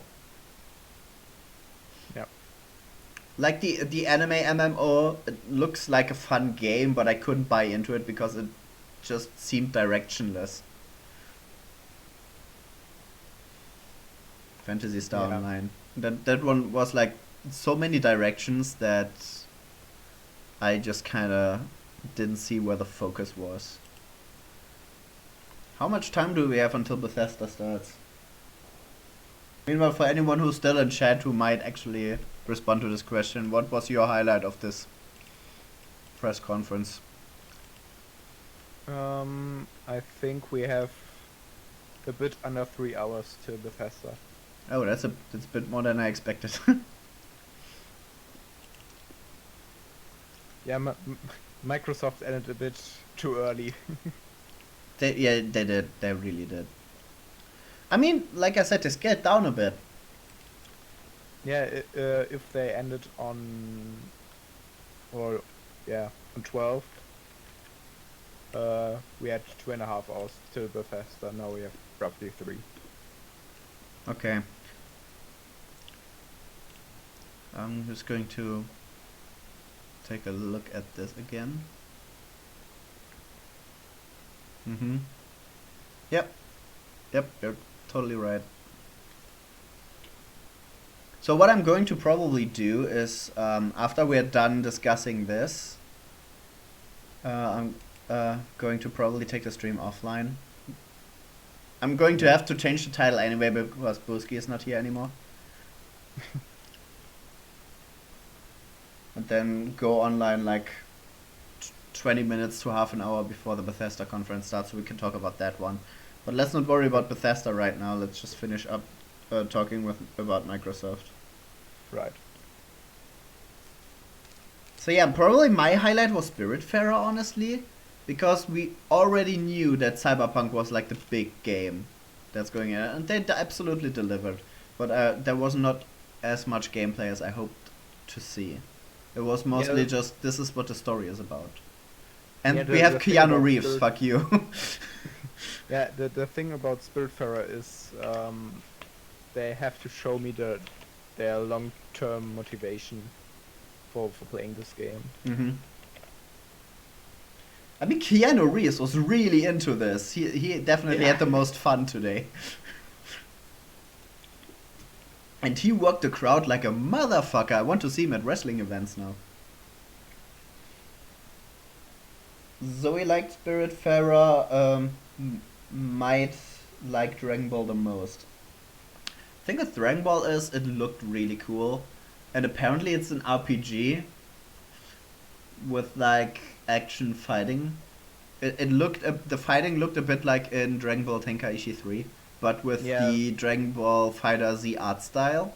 Yep. Like the anime MMO, it looks like a fun game, but I couldn't buy into it because it just seemed directionless. Phantasy Star Online. That one was like so many directions that I just kinda didn't see where the focus was. How much time do we have until Bethesda starts? Meanwhile, for anyone who's still in chat who might actually respond to this question, what was your highlight of this press conference? I think we have a bit under 3 hours till Bethesda. Oh, that's a bit more than I expected. Yeah, Microsoft ended a bit too early. They did. They really did. I mean, like I said, they scaled down a bit. Yeah, if they ended on, on 12, we had 2.5 hours till Bethesda. Now we have roughly 3. Okay. I'm just going to take a look at this again. Yep, you're totally right. So what I'm going to probably do is, after we're done discussing this, I'm going to probably take the stream offline. I'm going to have to change the title anyway because B00skie is not here anymore. And then go online like 20 minutes to half an hour before the Bethesda conference starts, so we can talk about that one. But let's not worry about Bethesda right now. Let's just finish up talking about Microsoft. Right. So yeah, probably my highlight was Spiritfarer, honestly, because we already knew that Cyberpunk was like the big game that's going in, and they absolutely delivered. But there was not as much gameplay as I hoped to see. It was mostly just, this is what the story is about. And we have Keanu Reeves, fuck you. Yeah, the thing about Spiritfarer is they have to show me their long-term motivation for playing this game. I mean, Keanu Reeves was really into this. He definitely had the most fun today. And he worked the crowd like a motherfucker. I want to see him at wrestling events now. Zoe liked Spiritfarer, might like Dragon Ball the most. The thing with Dragon Ball is it looked really cool. And apparently it's an RPG with like action fighting. It looked, the fighting looked a bit like in Dragon Ball Tenkaichi 3. But with the Dragon Ball Fighter Z art style.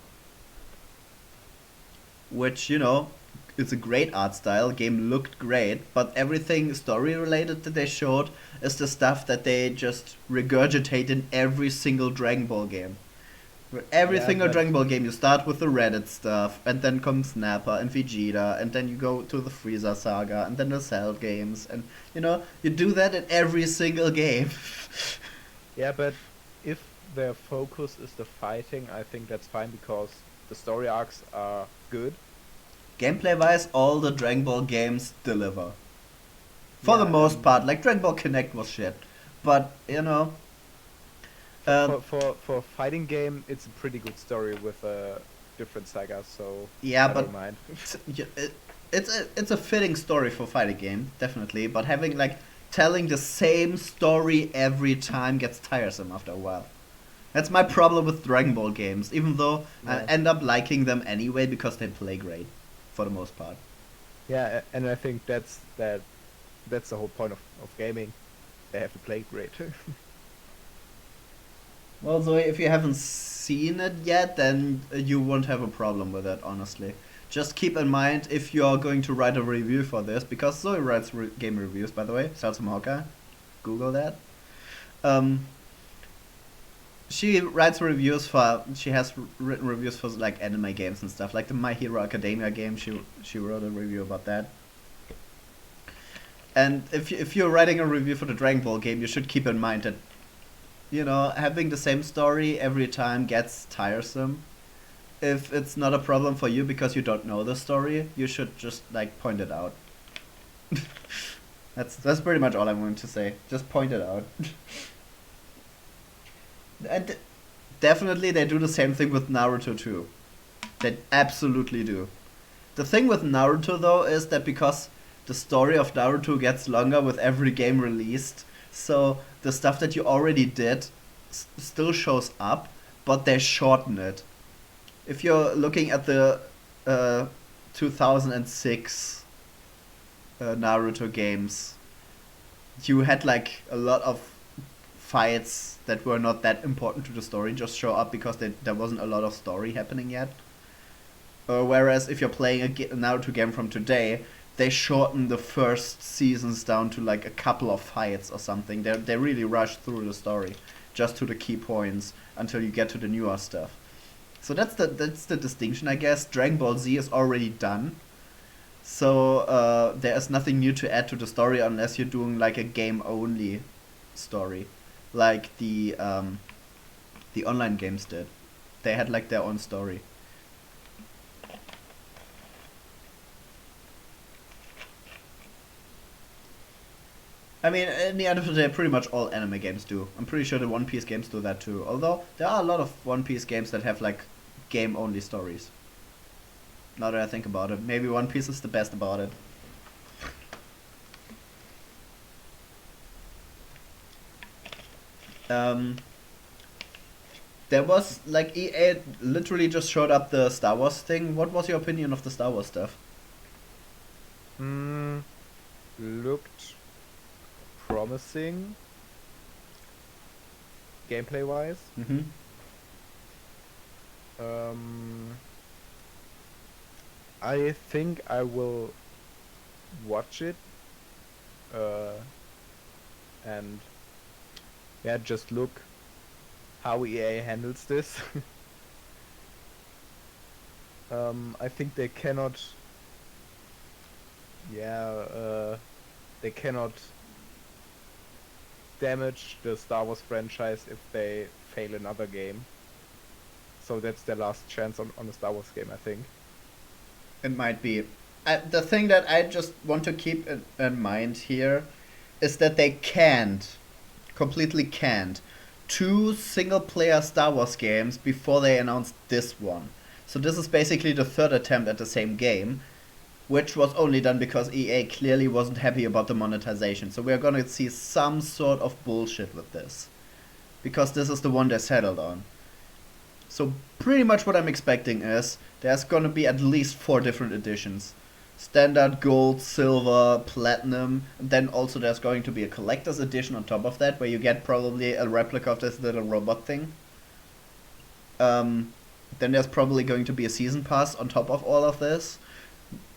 Which, you know, it's a great art style. Game looked great. But everything story related that they showed is the stuff that they just regurgitate in every single Dragon Ball game. Every single Dragon Ball game, you start with the Reddit stuff, and then comes Nappa and Vegeta, and then you go to the Frieza saga, and then the Cell games, and, you know, you do that in every single game. Yeah, but if their focus is the fighting, I think that's fine because the story arcs are good. Gameplay wise, all the Dragon Ball games deliver. For the most part, like Dragon Ball Connect was shit. But, you know... for a fighting game, it's a pretty good story with different sagas, so yeah, I but don't mind. it's a fitting story for a fighting game, definitely. But having like telling the same story every time gets tiresome after a while. That's my problem with Dragon Ball games, even though I end up liking them anyway because they play great, for the most part. Yeah, and I think that's the whole point of gaming. They have to play great. Well, Zoe, if you haven't seen it yet, then you won't have a problem with it, honestly. Just keep in mind, if you're going to write a review for this, because Zoe writes game reviews, by the way, Salsa Hawkeye, Google that. she writes reviews for. She has written reviews for like anime games and stuff, like the My Hero Academia game. She wrote a review about that. And if you're writing a review for the Dragon Ball game, you should keep in mind that, you know, having the same story every time gets tiresome. If it's not a problem for you because you don't know the story, you should just like point it out. That's pretty much all I'm going to say. Just point it out. And definitely they do the same thing with Naruto too. They absolutely do. The thing with Naruto though is that because the story of Naruto gets longer with every game released, so the stuff that you already did still shows up, but they shorten it. If you're looking at the 2006 Naruto games, you had like a lot of fights that were not that important to the story just show up because there wasn't a lot of story happening yet. Whereas if you're playing a Naruto game from today, they shorten the first seasons down to like a couple of fights or something. They really rush through the story just to the key points until you get to the newer stuff. So that's the distinction, I guess. Dragon Ball Z is already done, so there is nothing new to add to the story unless you're doing like a game only story, like the online games did. They had like their own story. I mean, in the end of the day, pretty much all anime games do. I'm pretty sure the One Piece games do that too. Although, there are a lot of One Piece games that have, like, game-only stories. Now that I think about it. Maybe One Piece is the best about it. There was, like, EA literally just showed up the Star Wars thing. What was your opinion of the Star Wars stuff? Looked promising gameplay wise. I think I will watch it and yeah, just look how EA handles this. I think they cannot they cannot damage the Star Wars franchise if they fail another game. So that's their last chance on a Star Wars game, I think. It might be. The thing that I just want to keep in mind here is that they completely canned 2 single-player Star Wars games before they announced this one. So this is basically the 3rd attempt at the same game, which was only done because EA clearly wasn't happy about the monetization. So we're gonna see some sort of bullshit with this, because this is the one they settled on. So pretty much what I'm expecting is there's gonna be at least 4 different editions. Standard, Gold, Silver, Platinum, and then also there's going to be a collector's edition on top of that, where you get probably a replica of this little robot thing. Then there's probably going to be a season pass on top of all of this.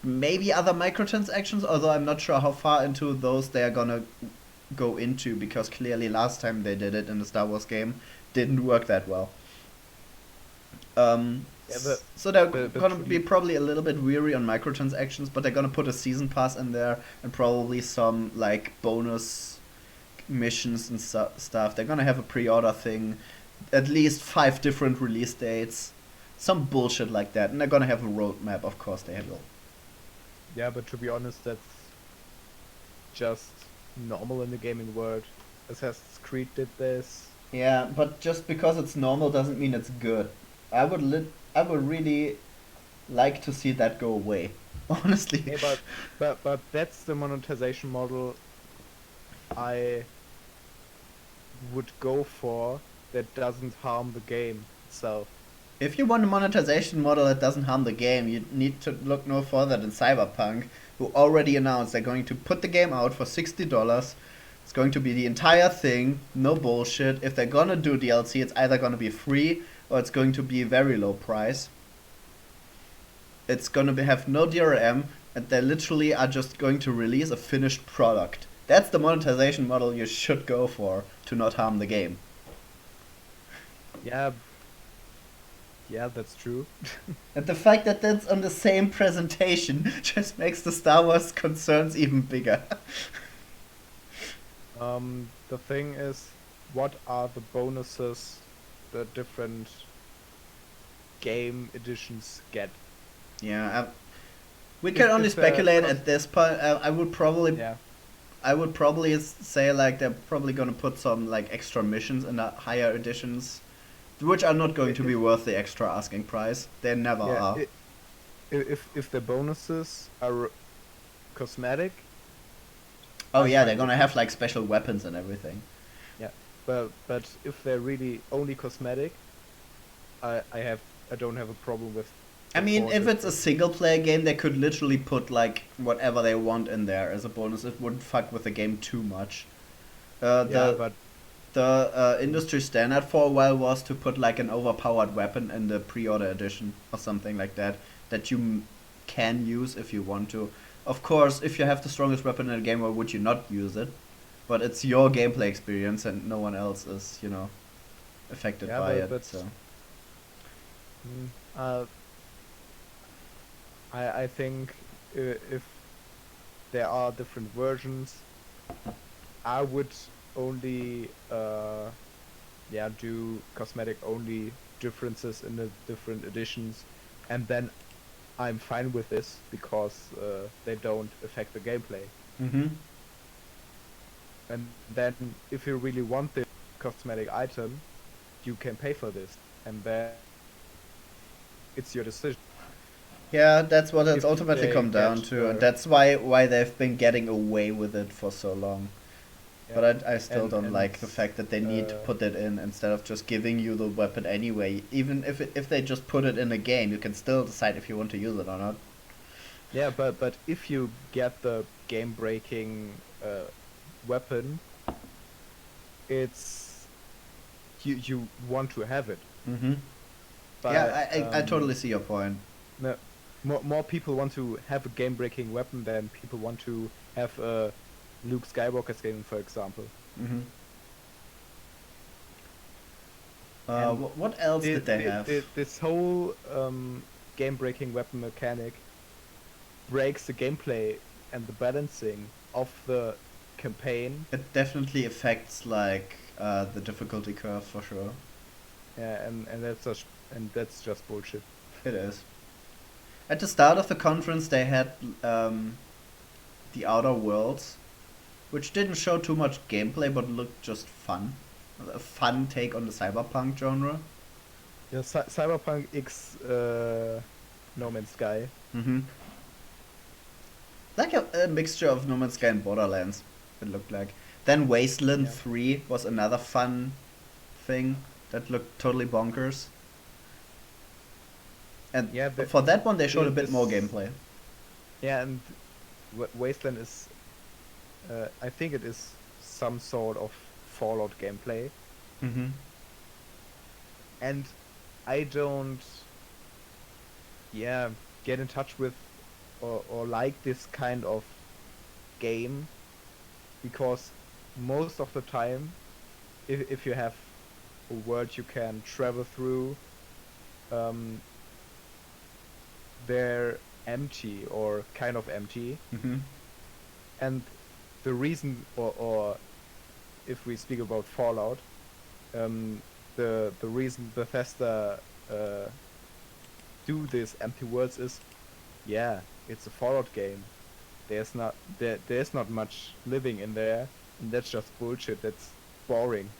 Maybe other microtransactions, although I'm not sure how far into those they are gonna go into, because clearly last time they did it in the Star Wars game didn't work that well. So they're gonna be probably a little bit weary on microtransactions, but they're gonna put a season pass in there and probably some like bonus missions and stuff. They're gonna have a pre-order thing, at least 5 different release dates, some bullshit like that, and they're gonna have a roadmap. Of course they will. Yeah, but to be honest, that's just normal in the gaming world. Assassin's Creed did this. Yeah, but just because it's normal doesn't mean it's good. I would really like to see that go away, honestly. Yeah, but that's the monetization model I would go for, that doesn't harm the game itself. If you want a monetization model that doesn't harm the game, you need to look no further than Cyberpunk, who already announced they're going to put the game out for $60. It's going to be the entire thing, no bullshit. If they're gonna do DLC, it's either gonna be free or it's going to be a very low price. It's gonna have no DRM, and they literally are just going to release a finished product. That's the monetization model you should go for to not harm the game. Yeah. Yeah, that's true. And the fact that that's on the same presentation just makes the Star Wars concerns even bigger. The thing is, what are the bonuses the different game editions get? Yeah, we can only speculate at this point. I would probably, say like they're probably gonna put some like extra missions in the higher editions, which are not going to be worth the extra asking price. They never are. If the bonuses are cosmetic. Oh yeah, they're gonna have like special weapons and everything. Yeah, but if they're really only cosmetic, I don't have a problem with. I mean, if it's a single player game, they could literally put like whatever they want in there as a bonus. It wouldn't fuck with the game too much. The industry standard for a while was to put like an overpowered weapon in the pre-order edition or something like that you can use if you want to. Of course, if you have the strongest weapon in the game, why would you not use it? But it's your gameplay experience and no one else is, affected by it. So. I think if there are different versions, I would only do cosmetic only differences in the different editions, and then I'm fine with this because they don't affect the gameplay. Mm-hmm. And then if you really want the cosmetic item, you can pay for this, and then it's your decision. Yeah, that's what it's ultimately come down to, and that's why they've been getting away with it for so long. Yeah. But I still don't like the fact that they need to put it in instead of just giving you the weapon anyway. Even if they just put it in a game, you can still decide if you want to use it or not. Yeah, but if you get the game-breaking weapon, it's you want to have it. Mm-hmm. Yeah, I totally see your point. No, more people want to have a game-breaking weapon than people want to have a Luke Skywalker skin, for example. Mm-hmm. What else did they have? This whole game-breaking weapon mechanic breaks the gameplay and the balancing of the campaign. It definitely affects like the difficulty curve for sure. Yeah, and that's just bullshit. It is. At the start of the conference, they had the Outer Worlds, which didn't show too much gameplay, but looked just fun. A fun take on the cyberpunk genre. Yeah, Cyberpunk X No Man's Sky. Mm-hmm. Like a mixture of No Man's Sky and Borderlands, it looked like. Then Wasteland 3 was another fun thing that looked totally bonkers. And for that one, they showed a bit more gameplay. Yeah, and Wasteland is... I think it is some sort of Fallout gameplay. Mm-hmm. And I don't... get in touch with or like this kind of game, because most of the time, if you have a world you can travel through, they're empty or kind of empty. Mm-hmm. And the reason, or if we speak about Fallout, the reason Bethesda do this empty worlds is, it's a Fallout game. There's not much living in there, and that's just bullshit. That's boring.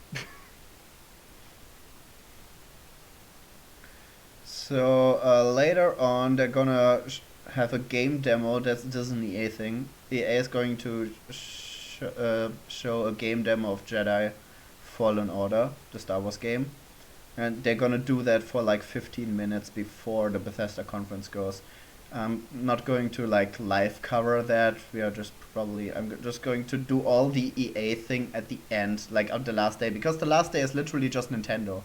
So later on, they're gonna have a game demo. This is an EA thing. EA is going to show a game demo of Jedi Fallen Order, the Star Wars game, and they're gonna do that for like 15 minutes before the Bethesda conference goes. I'm not going to like live cover that. I'm just going to do all the EA thing at the end, like on the last day, because the last day is literally just Nintendo.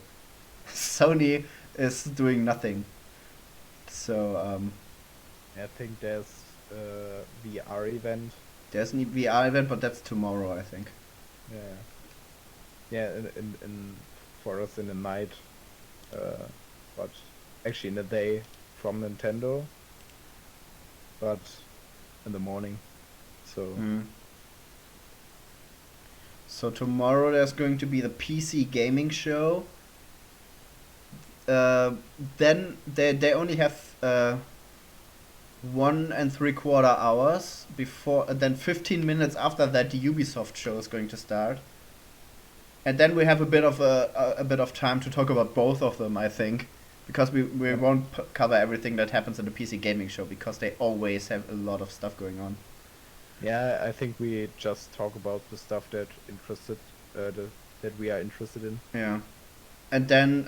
Sony is doing nothing. So I think there's a VR event. There's a VR event, but that's tomorrow, I think. Yeah, in for us in the night. but actually in the day from Nintendo, but in the morning. So So tomorrow there's going to be the PC gaming show. Then they only have 1 3/4 hours before. Then 15 minutes after that, the Ubisoft show is going to start. And then we have a bit of time to talk about both of them, I think, because we won't cover everything that happens in the PC gaming show because they always have a lot of stuff going on. yeah, I think we just talk about the stuff that that we are interested in. Yeah, and then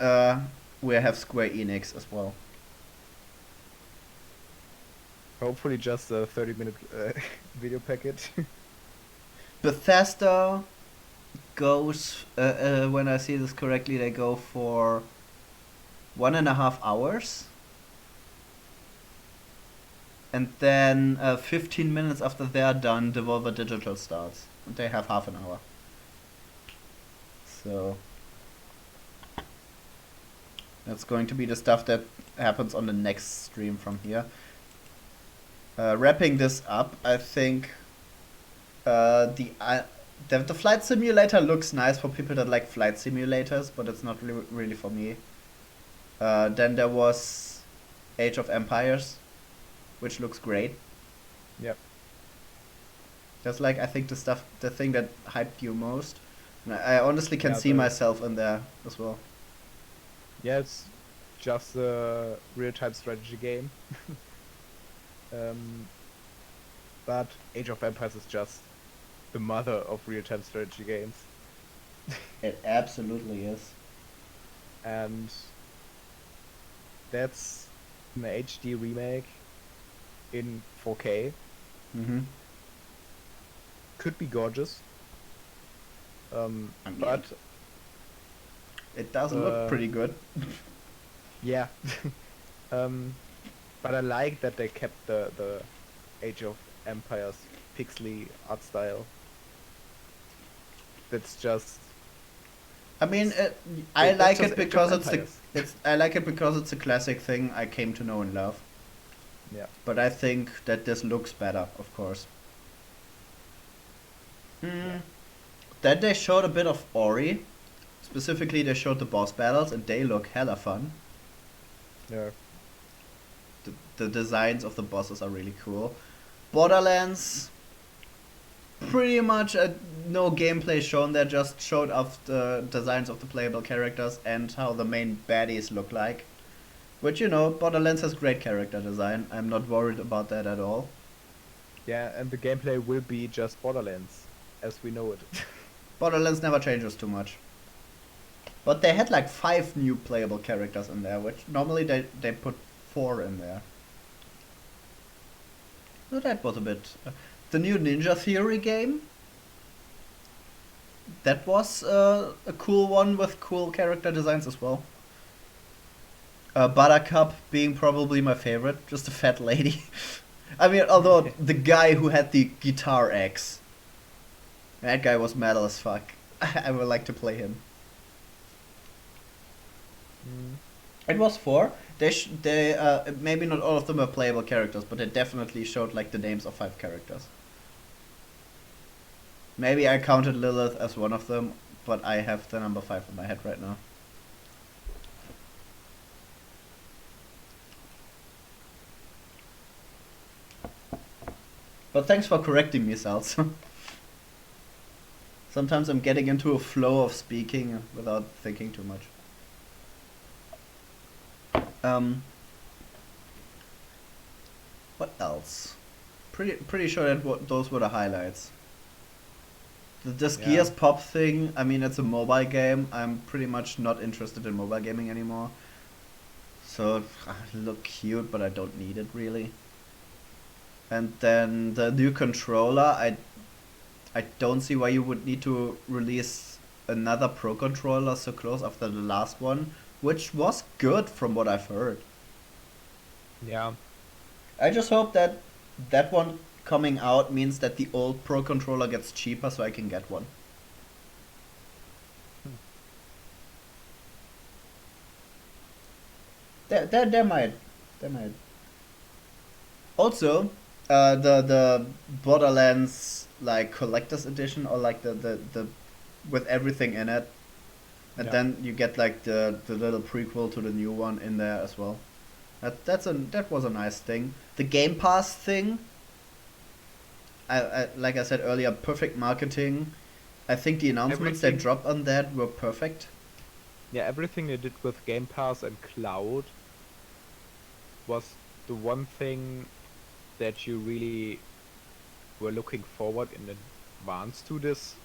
we have Square Enix as well. Hopefully, just a 30-minute video packet. Bethesda goes, when I see this correctly, they go for 1.5 hours. And then 15 minutes after they're done, Devolver Digital starts. And they have half an hour. So that's going to be the stuff that happens on the next stream from here. Wrapping this up, I think the flight simulator looks nice for people that like flight simulators, but it's not really for me. Then there was Age of Empires, which looks great. Yep. That's like, I think, the thing that hyped you most. And I honestly can see myself in there as well. Yeah, it's just a real-time strategy game. But Age of Empires is just the mother of real-time strategy games. It absolutely is. And that's an HD remake in 4K. Could be gorgeous. But it does look pretty good. Yeah. But I like that they kept the Age of Empires pixely art style. That's just. I mean, I like it because I like it because it's a classic thing I came to know and love. Yeah. But I think that this looks better, of course. Then they showed a bit of Ori. Specifically, they showed the boss battles, and they look hella fun. Yeah. The designs of the bosses are really cool. Borderlands, pretty much no gameplay shown there, just showed off the designs of the playable characters and how the main baddies look like. Which, you know, Borderlands has great character design. I'm not worried about that at all. Yeah, and the gameplay will be just Borderlands, as we know it. Borderlands never changes too much. But they had like 5 new playable characters in there, which normally they put 4 in there. So that was a bit... the new Ninja Theory game. That was a cool one with cool character designs as well. Buttercup being probably my favorite, just a fat lady. I mean, although the guy who had the guitar axe, that guy was metal as fuck. I would like to play him. It was 4. They maybe not all of them are playable characters, but they definitely showed like the names of 5 characters. Maybe I counted Lilith as one of them, but I have the number 5 in my head right now. But thanks for correcting me, Sals. Sometimes I'm getting into a flow of speaking without thinking too much. What else? Pretty sure that those were the highlights. This Gears Pop thing, I mean, it's a mobile game. I'm pretty much not interested in mobile gaming anymore. So, it look cute, but I don't need it really. And then the new controller, I don't see why you would need to release another Pro controller so close after the last one, which was good from what I've heard. Yeah. I just hope that that one coming out means that the old Pro controller gets cheaper so I can get one. There might. Also, the Borderlands like collector's edition, or like the with everything in it, and then you get like the little prequel to the new one in there as well. That was a nice thing. The Game Pass thing, I like I said earlier, perfect marketing. I think the announcements they dropped on that were perfect. Yeah, everything they did with Game Pass and Cloud was the one thing that you really were looking forward in advance to this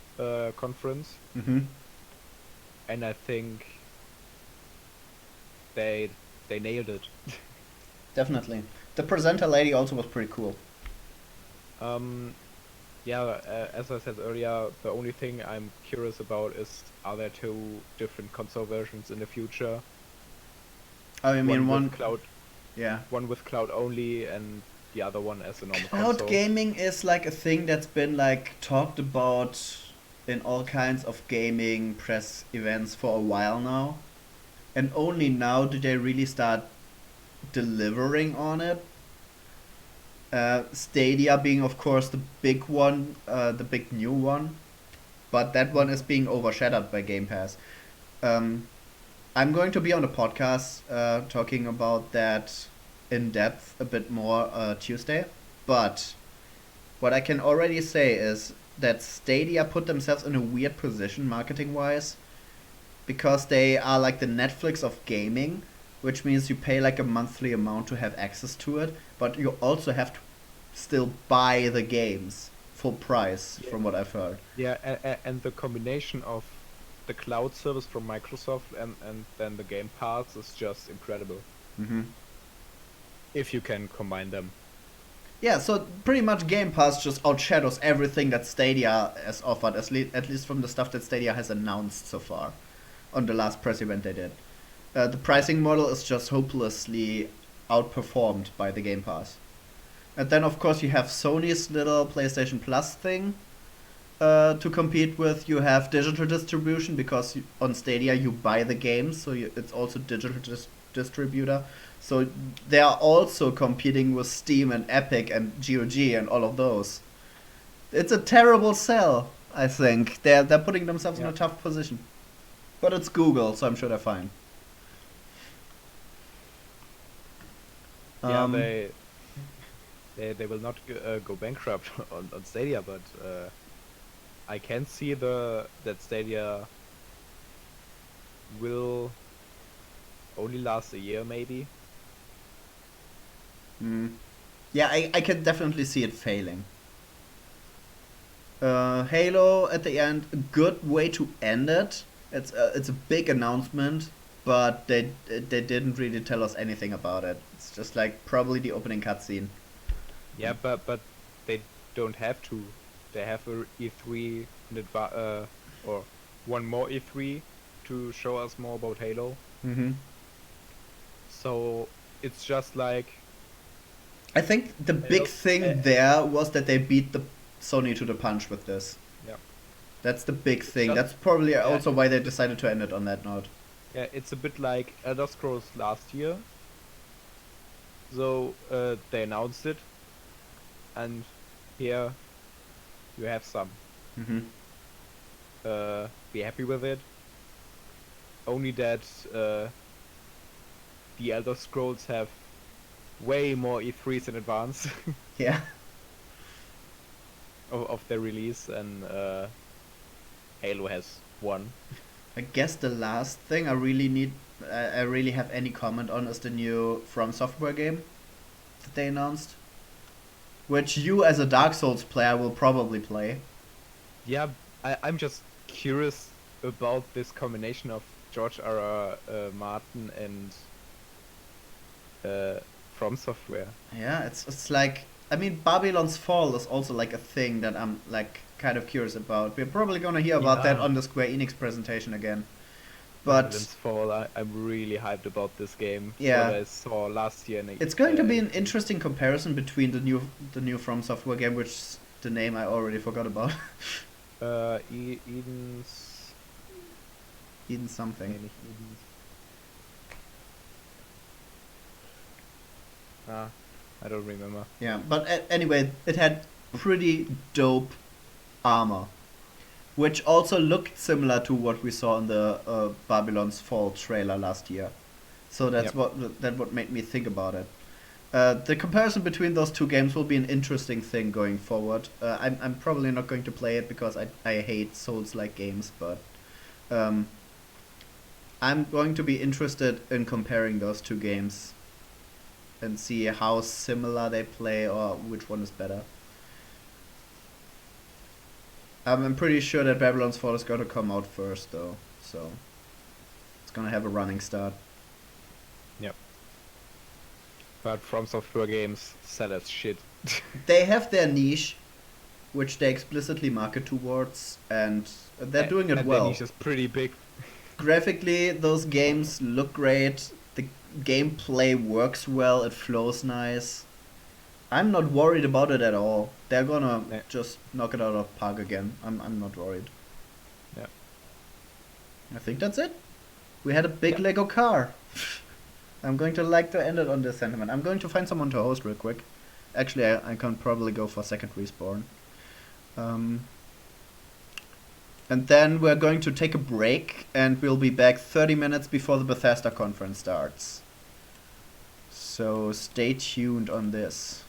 conference. Mm-hmm. And I think they nailed it. Definitely. The presenter lady also was pretty cool. Yeah, as I said earlier, the only thing I'm curious about is, are there two different console versions in the future? Oh, you mean one with cloud? Yeah. One with cloud only, and the other one as a normal Cloud console. gaming is like a thing that's been like talked about in all kinds of gaming press events for a while now, and only now do they really start delivering on it. Stadia being, of course, the big one, the big new one, but that one is being overshadowed by Game Pass. I'm going to be on a podcast talking about that in depth a bit more Tuesday, but what I can already say is that Stadia put themselves in a weird position marketing wise, because they are like the Netflix of gaming, which means you pay like a monthly amount to have access to it, but you also have to still buy the games full price, from what I've heard. Yeah, and the combination of the cloud service from Microsoft and then the Game Pass is just incredible. Mm-hmm. If you can combine them. Yeah, so pretty much Game Pass just outshadows everything that Stadia has offered, at least from the stuff that Stadia has announced so far on the last press event they did. The pricing model is just hopelessly outperformed by the Game Pass. And then, of course, you have Sony's little PlayStation Plus thing to compete with. You have digital distribution, because on Stadia you buy the games, so it's also digital distributor. So they are also competing with Steam and Epic and GOG and all of those. It's a terrible sell, I think. They're putting themselves in a tough position. But it's Google, so I'm sure they're fine. Yeah, they will not go bankrupt on Stadia, but I can see that Stadia will only last a year, maybe. Yeah, I can definitely see it failing. Halo at the end, a good way to end it. It's a big announcement, but they didn't really tell us anything about it. It's just like probably the opening cutscene. Yeah, but they don't have to. They have a E3 in or one more E3 to show us more about Halo. Mm-hmm. So it's just like, I think the big thing there was that they beat the Sony to the punch with this. Yeah. That's the big thing. That's probably also why they decided to end it on that note. Yeah, it's a bit like Elder Scrolls last year. So they announced it, and here you have some. Mm-hmm. Be happy with it. Only that the Elder Scrolls have way more E3s in advance. Yeah. of their release, and Halo has one. I guess the last thing I really have any comment on is the new From Software game that they announced, which you as a Dark Souls player will probably play. Yeah, I'm just curious about this combination of George R.R. Martin and From Software. Yeah, it's like, I mean, Babylon's Fall is also like a thing that I'm like kind of curious about. We're probably gonna hear about that on the Square Enix presentation again. But Babylon's Fall, I'm really hyped about this game. Yeah. What I saw last year. It's going to be an interesting comparison between the new From Software game, which the name I already forgot about. Eden something. I don't remember. Yeah, but anyway, it had pretty dope armor, which also looked similar to what we saw in the Babylon's Fall trailer last year. So that's what made me think about it. The comparison between those two games will be an interesting thing going forward. I'm probably not going to play it because I hate Souls-like games, but I'm going to be interested in comparing those two games and see how similar they play or which one is better. I'm pretty sure that Babylon's Fall is going to come out first though, so it's going to have a running start. Yep. But From Software games sell as shit. They have their niche, which they explicitly market towards, and they're doing it well. Their niche is pretty big. Graphically, those games look great. The gameplay works well. It flows nice. I'm not worried about it at all. They're gonna just knock it out of park again. I'm not worried. Yeah. I think that's it. We had a big Lego car. I'm going to like to end it on this sentiment. I'm going to find someone to host real quick. Actually, I can probably go for second respawn. And then we're going to take a break, and we'll be back 30 minutes before the Bethesda conference starts. So stay tuned on this.